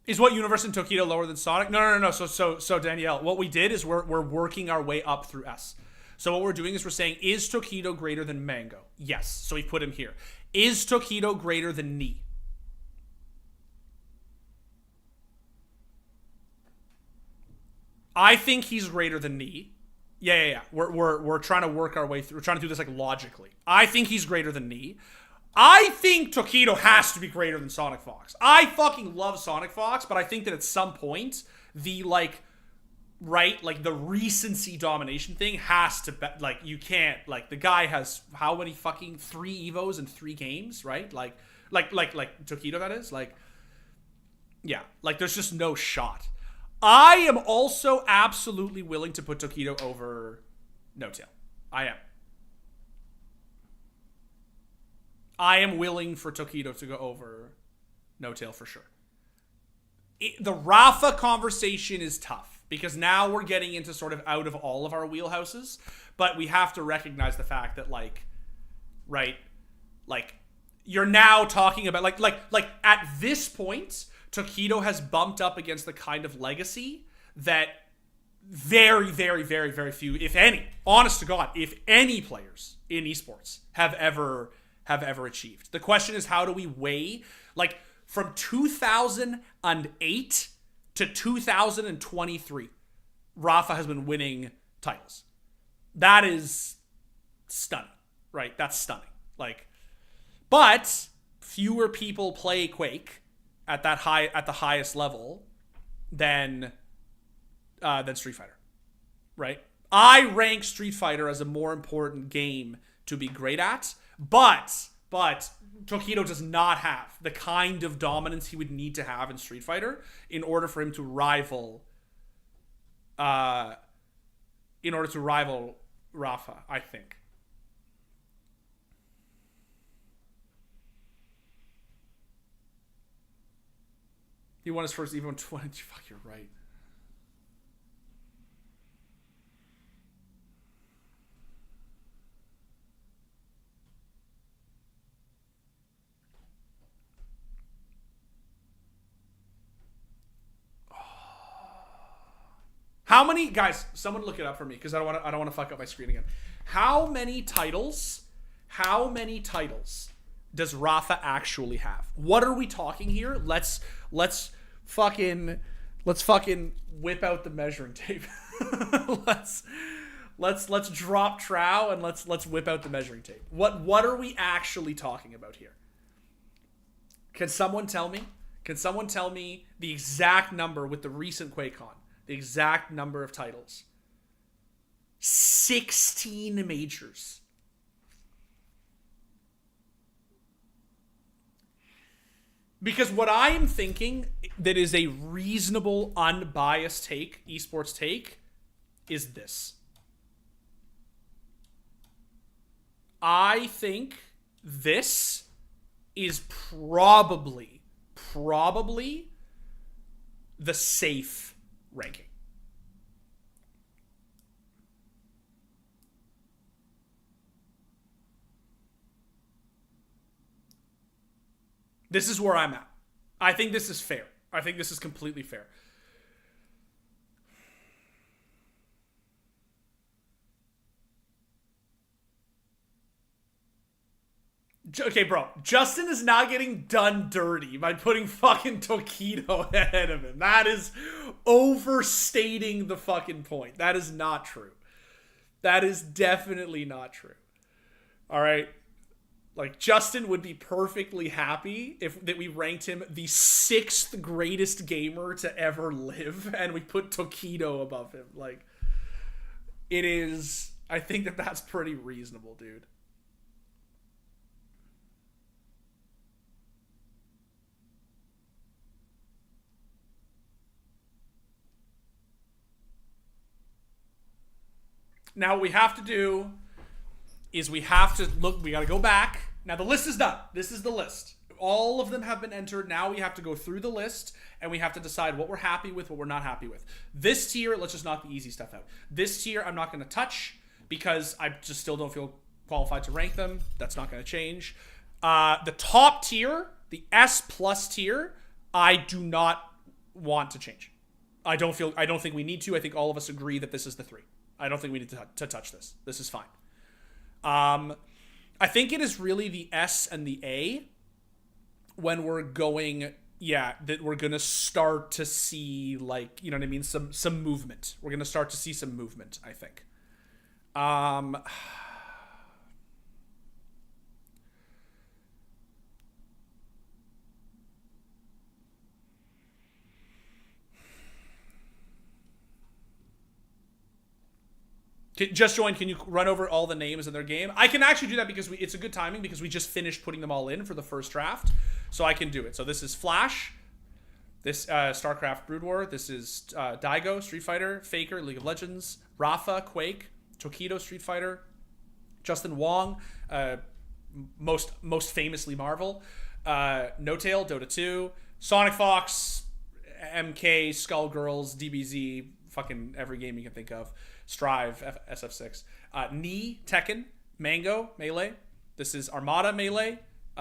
Is what universe in Taquito lower than Sonic? No. So Danielle, what we did is we're working our way up through S. So what we're doing is we're saying, is Taquito greater than Mango? Yes. So we put him here. Is Taquito greater than Knee? I think he's greater than Knee. Yeah. We're trying to work our way through. We're trying to do this like logically. I think he's greater than Knee. I think Taquito has to be greater than Sonic Fox. I fucking love Sonic Fox, but I think that at some point, the, like, right, like, the recency domination thing has to, like, you can't, like, the guy has how many fucking 3 Evos in 3 games, right? Like Taquito, that is? Like, yeah, like, there's just no shot. I am also absolutely willing to put Taquito over No-Tail. I am. I am willing for Taquito to go over No-Tail for sure. The Rafa conversation is tough because now we're getting into sort of out of all of our wheelhouses, but we have to recognize the fact that, like, right, like, you're now talking about, like at this point, Taquito has bumped up against the kind of legacy that very, very, very, very few, if any, honest to God, if any players in esports have ever achieved. The question is, how do we weigh, like, from 2008 to 2023, Rafa has been winning titles. That is stunning, right? That's stunning. Like, but fewer people play Quake at the highest level than Street Fighter, right? I rank Street Fighter as a more important game to be great at, but Tokido does not have the kind of dominance he would need to have in Street Fighter in order for him to rival Rafa, I think. He won his first EVO 20. Fuck, you're right. How many guys? Someone look it up for me because I don't want to fuck up my screen again. How many titles does Rafa actually have? What are we talking here? Let's fucking whip out the measuring tape. let's drop trow and let's whip out the measuring tape. What are we actually talking about here? Can someone tell me? Can someone tell me the exact number with the recent QuakeCon? The exact number of titles. 16 majors. Because what I am thinking that is a reasonable, unbiased take, esports take, is this. I think this is probably the safe ranking. This is where I'm at. I think this is fair. I think this is completely fair. Okay, bro. Justin is not getting done dirty by putting fucking Tokido ahead of him. That is overstating the fucking point. That is not true. That is definitely not true. All right? Like, Justin would be perfectly happy if that we ranked him the 6th greatest gamer to ever live, and we put Tokido above him. Like, it is... I think that that's pretty reasonable, dude. Now, what we have to do is we have to look, we got to go back. Now, the list is done. This is the list. All of them have been entered. Now we have to go through the list and we have to decide what we're happy with, what we're not happy with. This tier, let's just knock the easy stuff out. This tier, I'm not going to touch because I just still don't feel qualified to rank them. That's not going to change. The top tier, the S+ tier, I do not want to change. I don't think we need to. I think all of us agree that this is the 3. I don't think we need to touch this. This is fine. I think it is really the S and the A when we're going, that we're going to start to see, like, you know what I mean? Some movement. We're going to start to see some movement, I think. Just join. Can you run over all the names in their game? I can actually do that because it's a good timing because we just finished putting them all in for the first draft. So I can do it. So this is Flash. This StarCraft Brood War. This is Daigo, Street Fighter. Faker, League of Legends. Rafa, Quake. Tokido, Street Fighter. Justin Wong, most famously Marvel. No-Tail, Dota 2. Sonic Fox, MK, Skullgirls, DBZ, fucking every game you can think of. Strive, SF6. Ni, Tekken. Mango, Melee. This is Armada, Melee.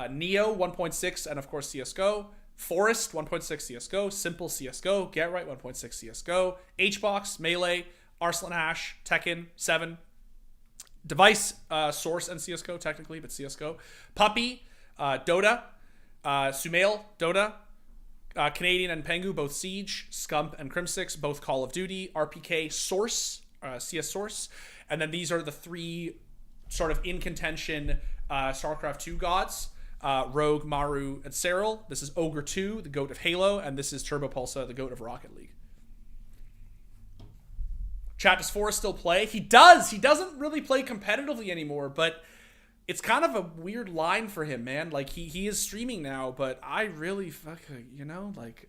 Neo, 1.6, and of course CSGO. Forest, 1.6 CSGO. Simple CSGO. Get Right, 1.6 CSGO. HBox, Melee. Arslan Ash, Tekken, 7. Device, Source and CSGO, technically, but CSGO. Puppy, Dota. Sumail, Dota. Canadian and Pengu, both Siege. Scump and Crimsix, both Call of Duty. RPK, Source, CS Source. And then these are the 3 sort of in contention StarCraft 2 gods. Rogue, Maru, and Serral. This is Ogre 2, the goat of Halo, and this is Turbo Pulsar, the goat of Rocket League. Chat, does Forrest still play? He does. He doesn't really play competitively anymore, but it's kind of a weird line for him, man. Like, he is streaming now, but I really fucking, you know, like...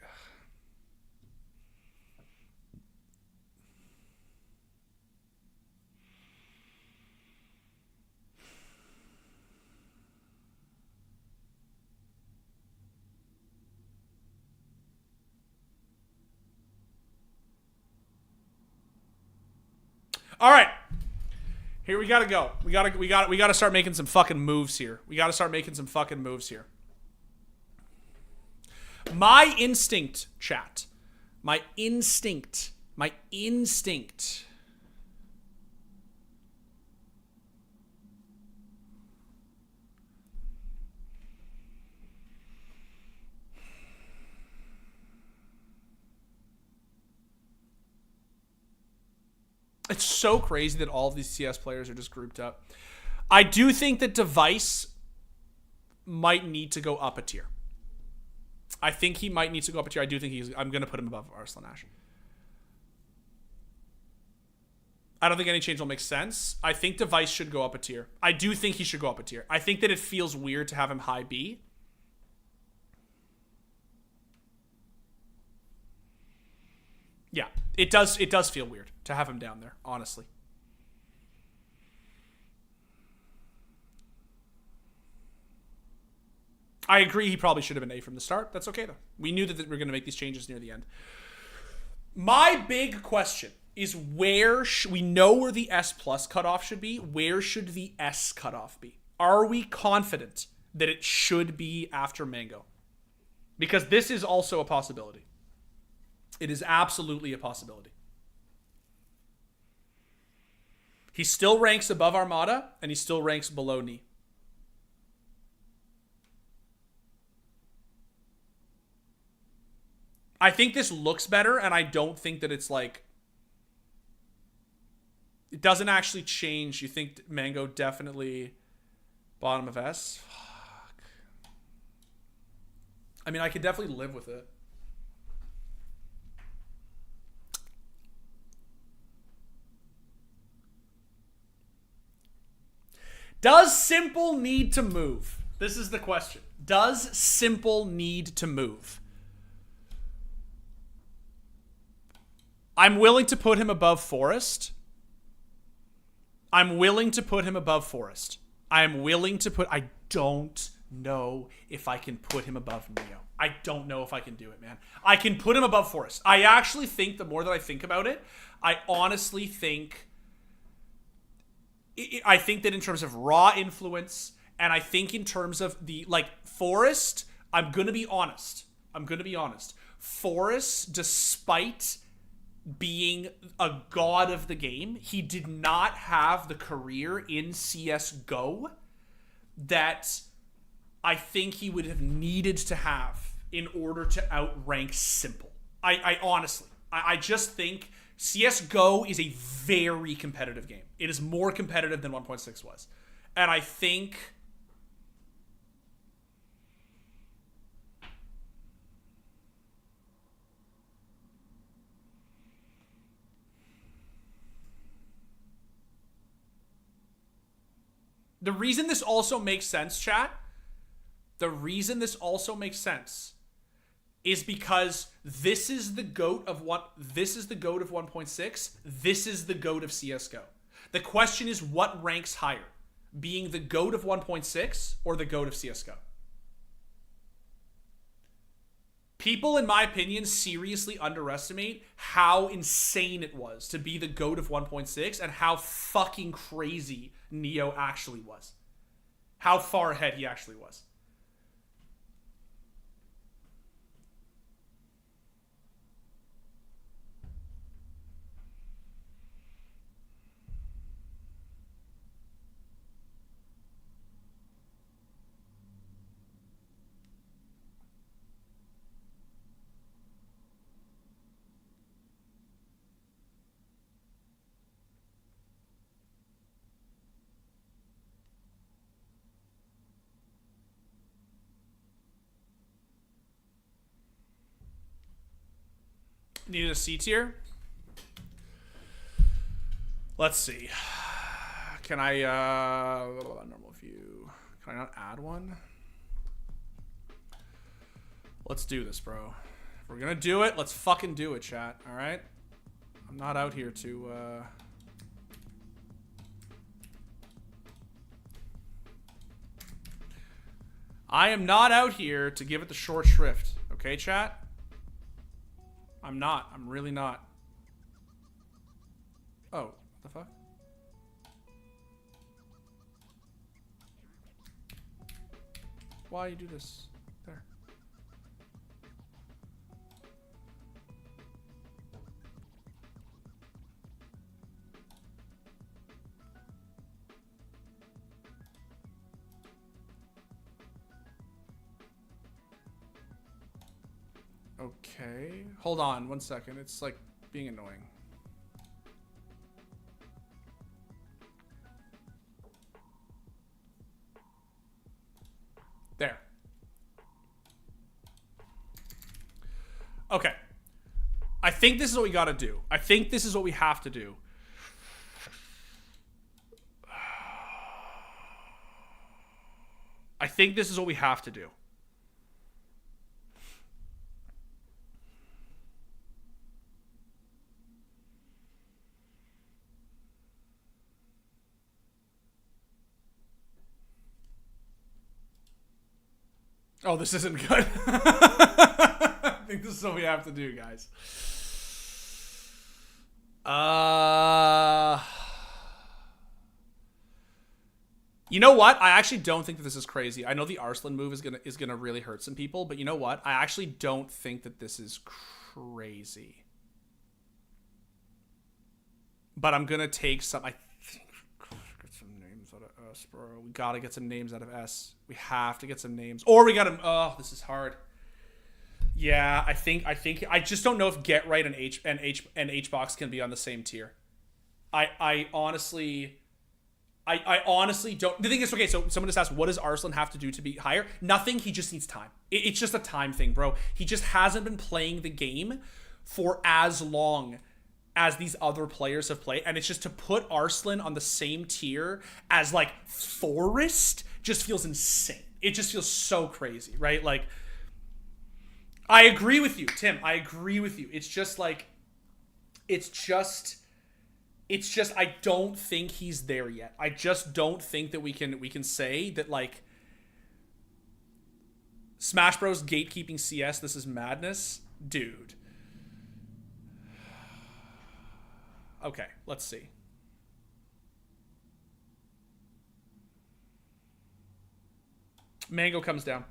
All right, here we gotta go. We gotta start making some fucking moves here. My instinct, chat. My instinct. It's so crazy that all of these CS players are just grouped up. I do think that Device might need to go up a tier. I think he might need to go up a tier. I do think I'm going to put him above Arslan Ash. I don't think any change will make sense. I think Device should go up a tier. I do think he should go up a tier. I think that it feels weird to have him high B. Yeah, it does feel weird to have him down there, honestly. I agree he probably should have been A from the start. That's okay, though. We knew that we were going to make these changes near the end. My big question is we know where the S plus cutoff should be. Where should the S cutoff be? Are we confident that it should be after Mango? Because this is also a possibility. It is absolutely a possibility. He still ranks above Armada, and he still ranks below Knee. I think this looks better, and I don't think that it's like... It doesn't actually change. You think Mango definitely bottom of S? Fuck. I mean, I could definitely live with it. Does Simple need to move? This is the question. Does Simple need to move? I'm willing to put him above Forest. I don't know if I can put him above Neo. I don't know if I can do it, man. I can put him above Forest. I actually think, the more that I think about it, I honestly think... I think that in terms of raw influence, and I think in terms of the, like, Forest, I'm going to be honest. Forest, despite being a god of the game, he did not have the career in CSGO that I think he would have needed to have in order to outrank Simple. I honestly, I just think CSGO is a very competitive game. It is more competitive than 1.6 was. And I think... The reason this also makes sense, chat, is because this is the GOAT of 1.6, this is the GOAT of CSGO. The question is, what ranks higher? Being the GOAT of 1.6 or the GOAT of CSGO? People, in my opinion, seriously underestimate how insane it was to be the GOAT of 1.6 and how fucking crazy Neo actually was. How far ahead he actually was. Needed a C tier. Let's see. Can I normal view? Can I not add one? Let's do this, bro. If we're gonna do it, let's fucking do it, chat. All right. I'm not out here to. I am not out here to give it the short shrift. Okay, chat? I'm not. I'm really not. Oh, what the fuck? Why you do this? There. Okay. Hold on 1 second. It's like being annoying. There. Okay. I think this is what we gotta do. I think this is what we have to do. I think this is what we have to do. Oh, this isn't good. I think this is what we have to do, guys. You know what? I actually don't think that this is crazy. I know the Arslan move is gonna really hurt some people, but you know what? I actually don't think that this is crazy. But I'm gonna take some. I think get some names out of S, bro. We gotta get some names out of S. We have to get some names, or we gotta. Oh, this is hard. Yeah, I think I just don't know if Get Right and H box can be on the same tier. I honestly don't. The thing is, okay, so someone just asked, what does Arslan have to do to be higher? Nothing. He just needs time. It's just a time thing, bro. He just hasn't been playing the game for as long as these other players have played, and it's just to put Arslan on the same tier as like Forest just feels insane. It just feels so crazy, right? Like, I agree with you, Tim. I agree with you. It's just like, it's just I don't think he's there yet. I just don't think that we can say that, like, Smash Bros gatekeeping CS, this is madness, dude. Okay, let's see. Mango comes down.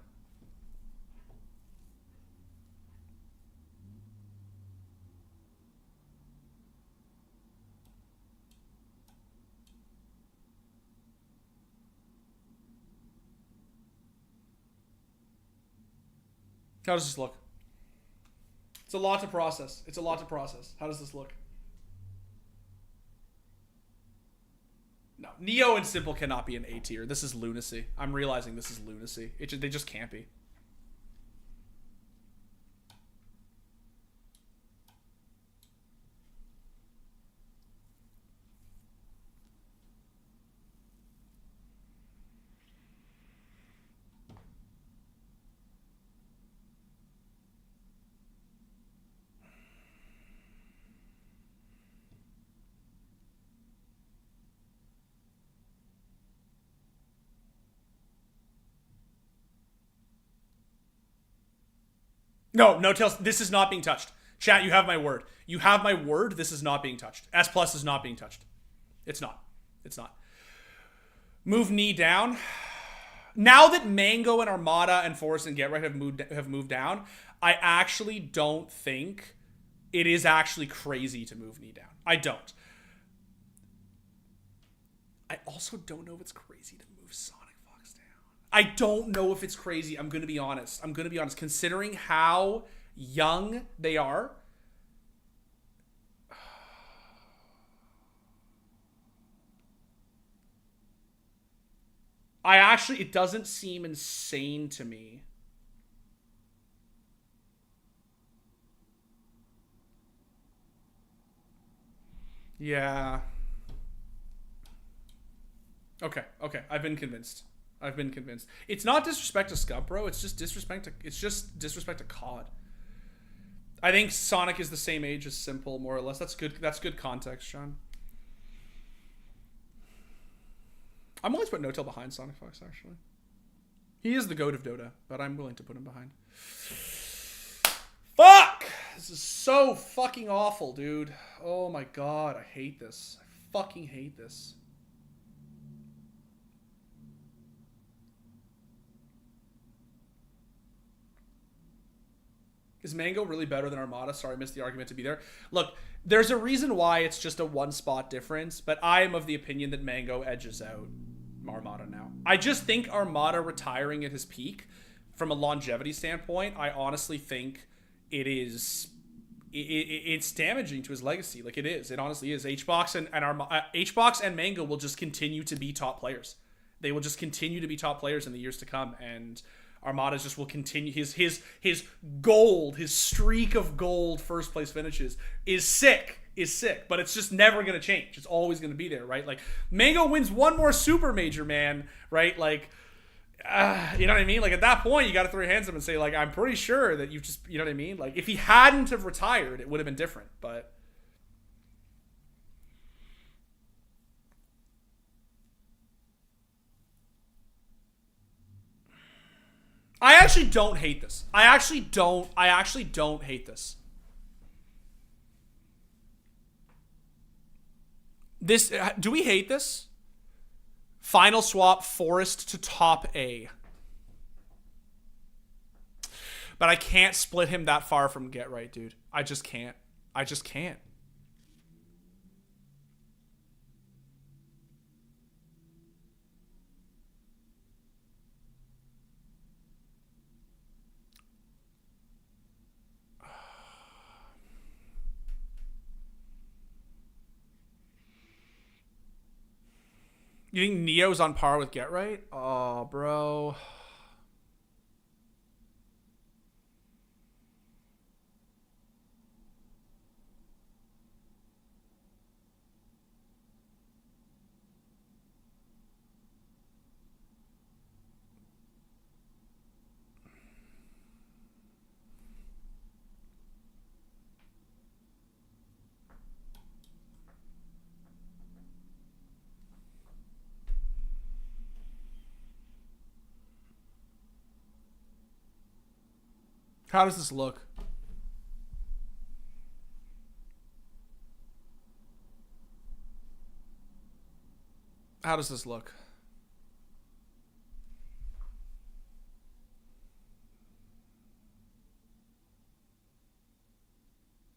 How does this look? It's a lot to process. It's a lot to process. How does this look? No, Neo and Simple cannot be an A tier. This is lunacy. I'm realizing this is lunacy. They just can't be. No, Tails, this is not being touched. Chat, you have my word. You have my word, this is not being touched. S plus is not being touched. It's not. It's not. Move knee down. Now that Mango and Armada and Forest and Get Right have moved down, I actually don't think it is actually crazy to move knee down. I don't. I also don't know if it's crazy to move Sonic Fox down. I don't know if it's crazy. I'm going to be honest. Considering how young they are. It doesn't seem insane to me. Yeah. Okay, okay. I've been convinced. I've been convinced. It's not disrespect to Scub, bro. It's just disrespect to COD. I think Sonic is the same age as Simple, more or less. That's good. That's good context, Sean. I'm willing to put No-Tail behind Sonic Fox, actually. He is the GOAT of Dota, but I'm willing to put him behind. Fuck! This is so fucking awful, dude. Oh my god, I hate this. I fucking hate this. Is Mango really better than Armada? Sorry, I missed the argument to be there. Look, there's a reason why it's just a one spot difference, but I am of the opinion that Mango edges out Armada now. I just think Armada retiring at his peak, from a longevity standpoint, I honestly think it's damaging to his legacy. Like, it is. It honestly is. HBox and Mango will just continue to be top players. They will just continue to be top players in the years to come, and Armada just will continue. His gold, his streak of gold first place finishes is sick, but it's just never going to change. It's always going to be there, right? Like, Mango wins one more super major, man, right? Like, you know what I mean? Like, at that point, you got to throw your hands up and say, like, I'm pretty sure that you've just, you know what I mean? Like, if he hadn't have retired, it would have been different, but I actually don't hate this. I actually don't hate this. Do we hate this? Final swap Forest to top A. But I can't split him that far from Get Right, dude. I just can't. I just can't. You think Neo's on par with Get Right? Oh, bro. How does this look? How does this look?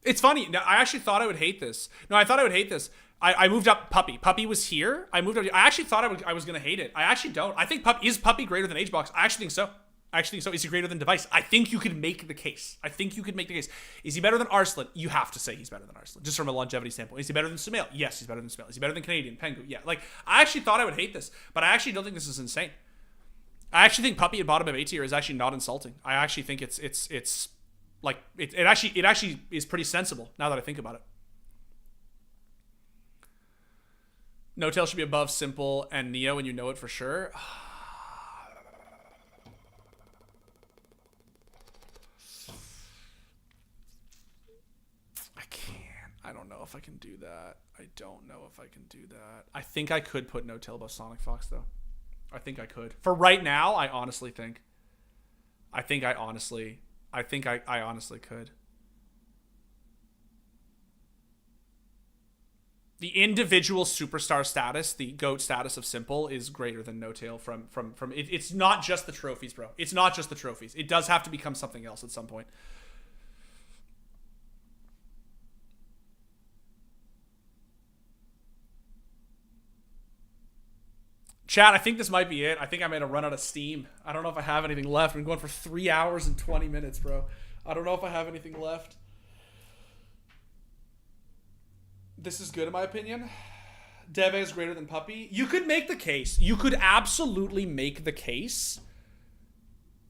It's funny. No, I actually thought I would hate this. No, I thought I would hate this. I moved up Puppy. Puppy was here. I moved up. I actually thought I was going to hate it. I actually don't. I think Puppy greater than HBox? I actually think so. Is he greater than Device? I think you could make the case. Is he better than Arslan? You have to say he's better than Arslan, just from a longevity standpoint. Is he better than Sumail? Yes, he's better than Sumail. Is he better than Canadian? Pengu? Yeah. Like, I actually thought I would hate this, but I actually don't think this is insane. I actually think Puppy at bottom of A tier is actually not insulting. I actually think it actually is pretty sensible now that I think about it. No-Tail should be above Simple and Neo, and you know it for sure. I don't know if I can do that. I think I could put No-Tail above Sonic Fox, though. I think I could. For right now, I honestly think. I honestly could. The individual superstar status, the GOAT status of Simple, is greater than No-Tail from it. It's not just the trophies, bro. It's not just the trophies. It does have to become something else at some point. Chat, I think this might be it. I think I might have run out of steam. I don't know if I have anything left. I'm going for 3 hours and 20 minutes, bro. I don't know if I have anything left. This is good in my opinion. Deve is greater than Puppy. You could make the case. You could absolutely make the case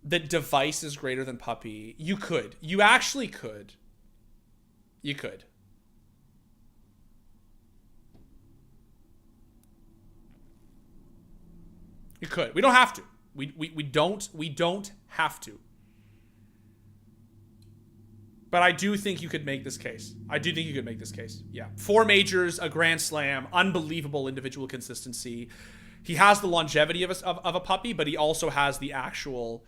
that Device is greater than Puppy. You could. You actually could. You could. You could. We don't have to. We don't have to. But I do think you could make this case. I do think you could make this case. Yeah. 4 majors, a Grand Slam, unbelievable individual consistency. He has the longevity of a puppy, but he also has the actual...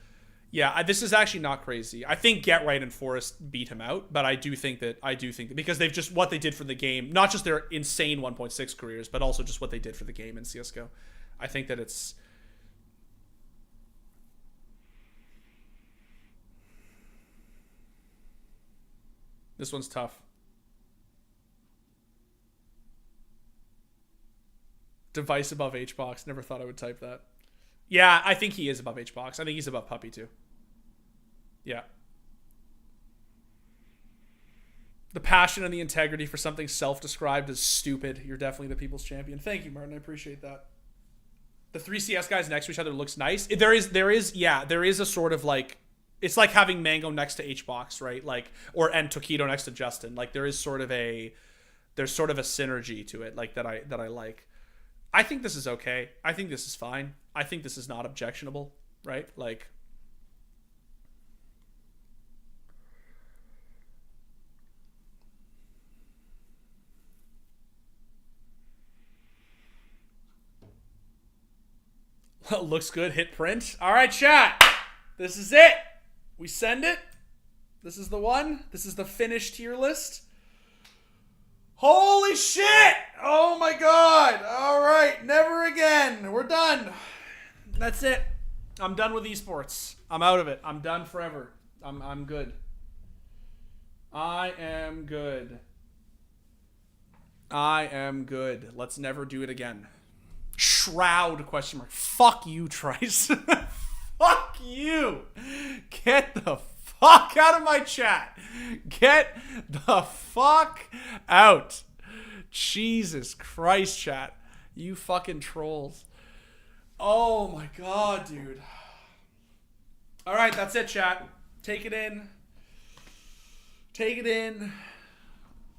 Yeah, this is actually not crazy. I think Get Right and Forrest beat him out, but I do think that because they've just what they did for the game, not just their insane 1.6 careers, but also just what they did for the game in CS:GO. I think that it's... This one's tough. Device above HBox. Never thought I would type that. Yeah, I think he is above HBox. I think he's above Puppy too. Yeah. The passion and the integrity for something self-described as stupid. You're definitely the people's champion. Thank you, Martin. I appreciate that. The 3 CS guys next to each other looks nice. There is a sort of like... It's like having Mango next to HBox, right? Like, and Tokido next to Justin. Like, there's sort of a synergy to it, like that I like. I think this is okay. I think this is fine. I think this is not objectionable, right? Like, looks good. Hit print. All right, chat. This is it. We send it. This is the one. This is the finished tier list. Holy shit! Oh my god! All right, never again. We're done. That's it. I'm done with esports. I'm out of it. I'm done forever. I'm good. I am good. I am good. Let's never do it again. Shroud question mark. Fuck you, Trice. Fuck you. Get the fuck out of my chat. Get the fuck out. Jesus Christ, chat. You fucking trolls. Oh my god, dude. All right, that's it, chat. Take it in. Take it in.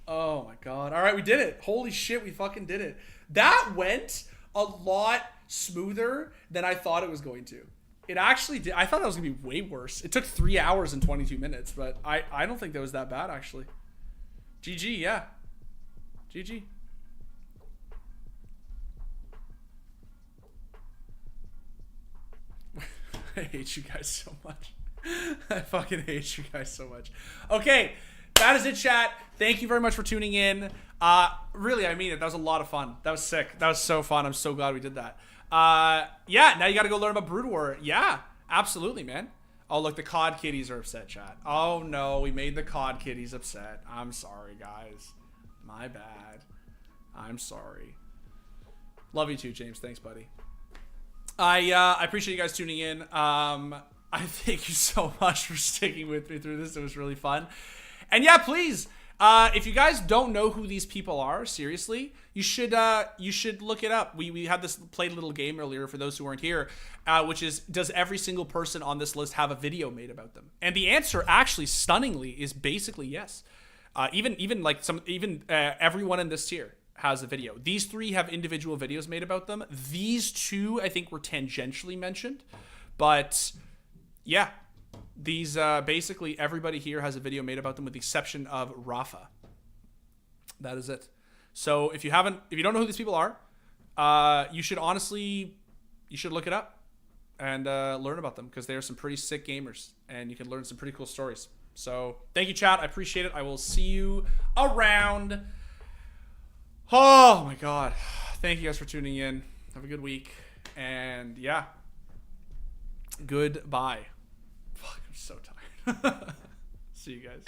Oh my god. All right, we did it. Holy shit, we fucking did it. That went a lot smoother than I thought it was going to. It actually did. I thought that was going to be way worse. It took 3 hours and 22 minutes, but I don't think that was that bad, actually. GG, yeah. GG. I hate you guys so much. I fucking hate you guys so much. Okay, that is it, chat. Thank you very much for tuning in. Really, I mean it. That was a lot of fun. That was sick. That was so fun. I'm so glad we did that. Yeah, now you gotta go learn about Brood War. Yeah, absolutely, man. Oh, look, the COD kitties are upset, chat. Oh, no, we made the COD kitties upset. I'm sorry, guys. My bad. I'm sorry. Love you too, James. Thanks, buddy. I appreciate you guys tuning in. I thank you so much for sticking with me through this. It was really fun. And yeah, please, if you guys don't know who these people are, seriously, you should look it up. We had this played a little game earlier for those who weren't here, which is, does every single person on this list have a video made about them? And the answer, actually, stunningly, is basically yes. Even everyone in this tier has a video. These 3 have individual videos made about them. These 2, I think, were tangentially mentioned, but yeah. These, basically everybody here has a video made about them with the exception of Rafa. That is it. So if you don't know who these people are, you should look it up and learn about them, because they are some pretty sick gamers and you can learn some pretty cool stories. So thank you, chat. I appreciate it. I will see you around. Oh my God. Thank you guys for tuning in. Have a good week. And yeah, goodbye. Fuck, I'm so tired. See you guys.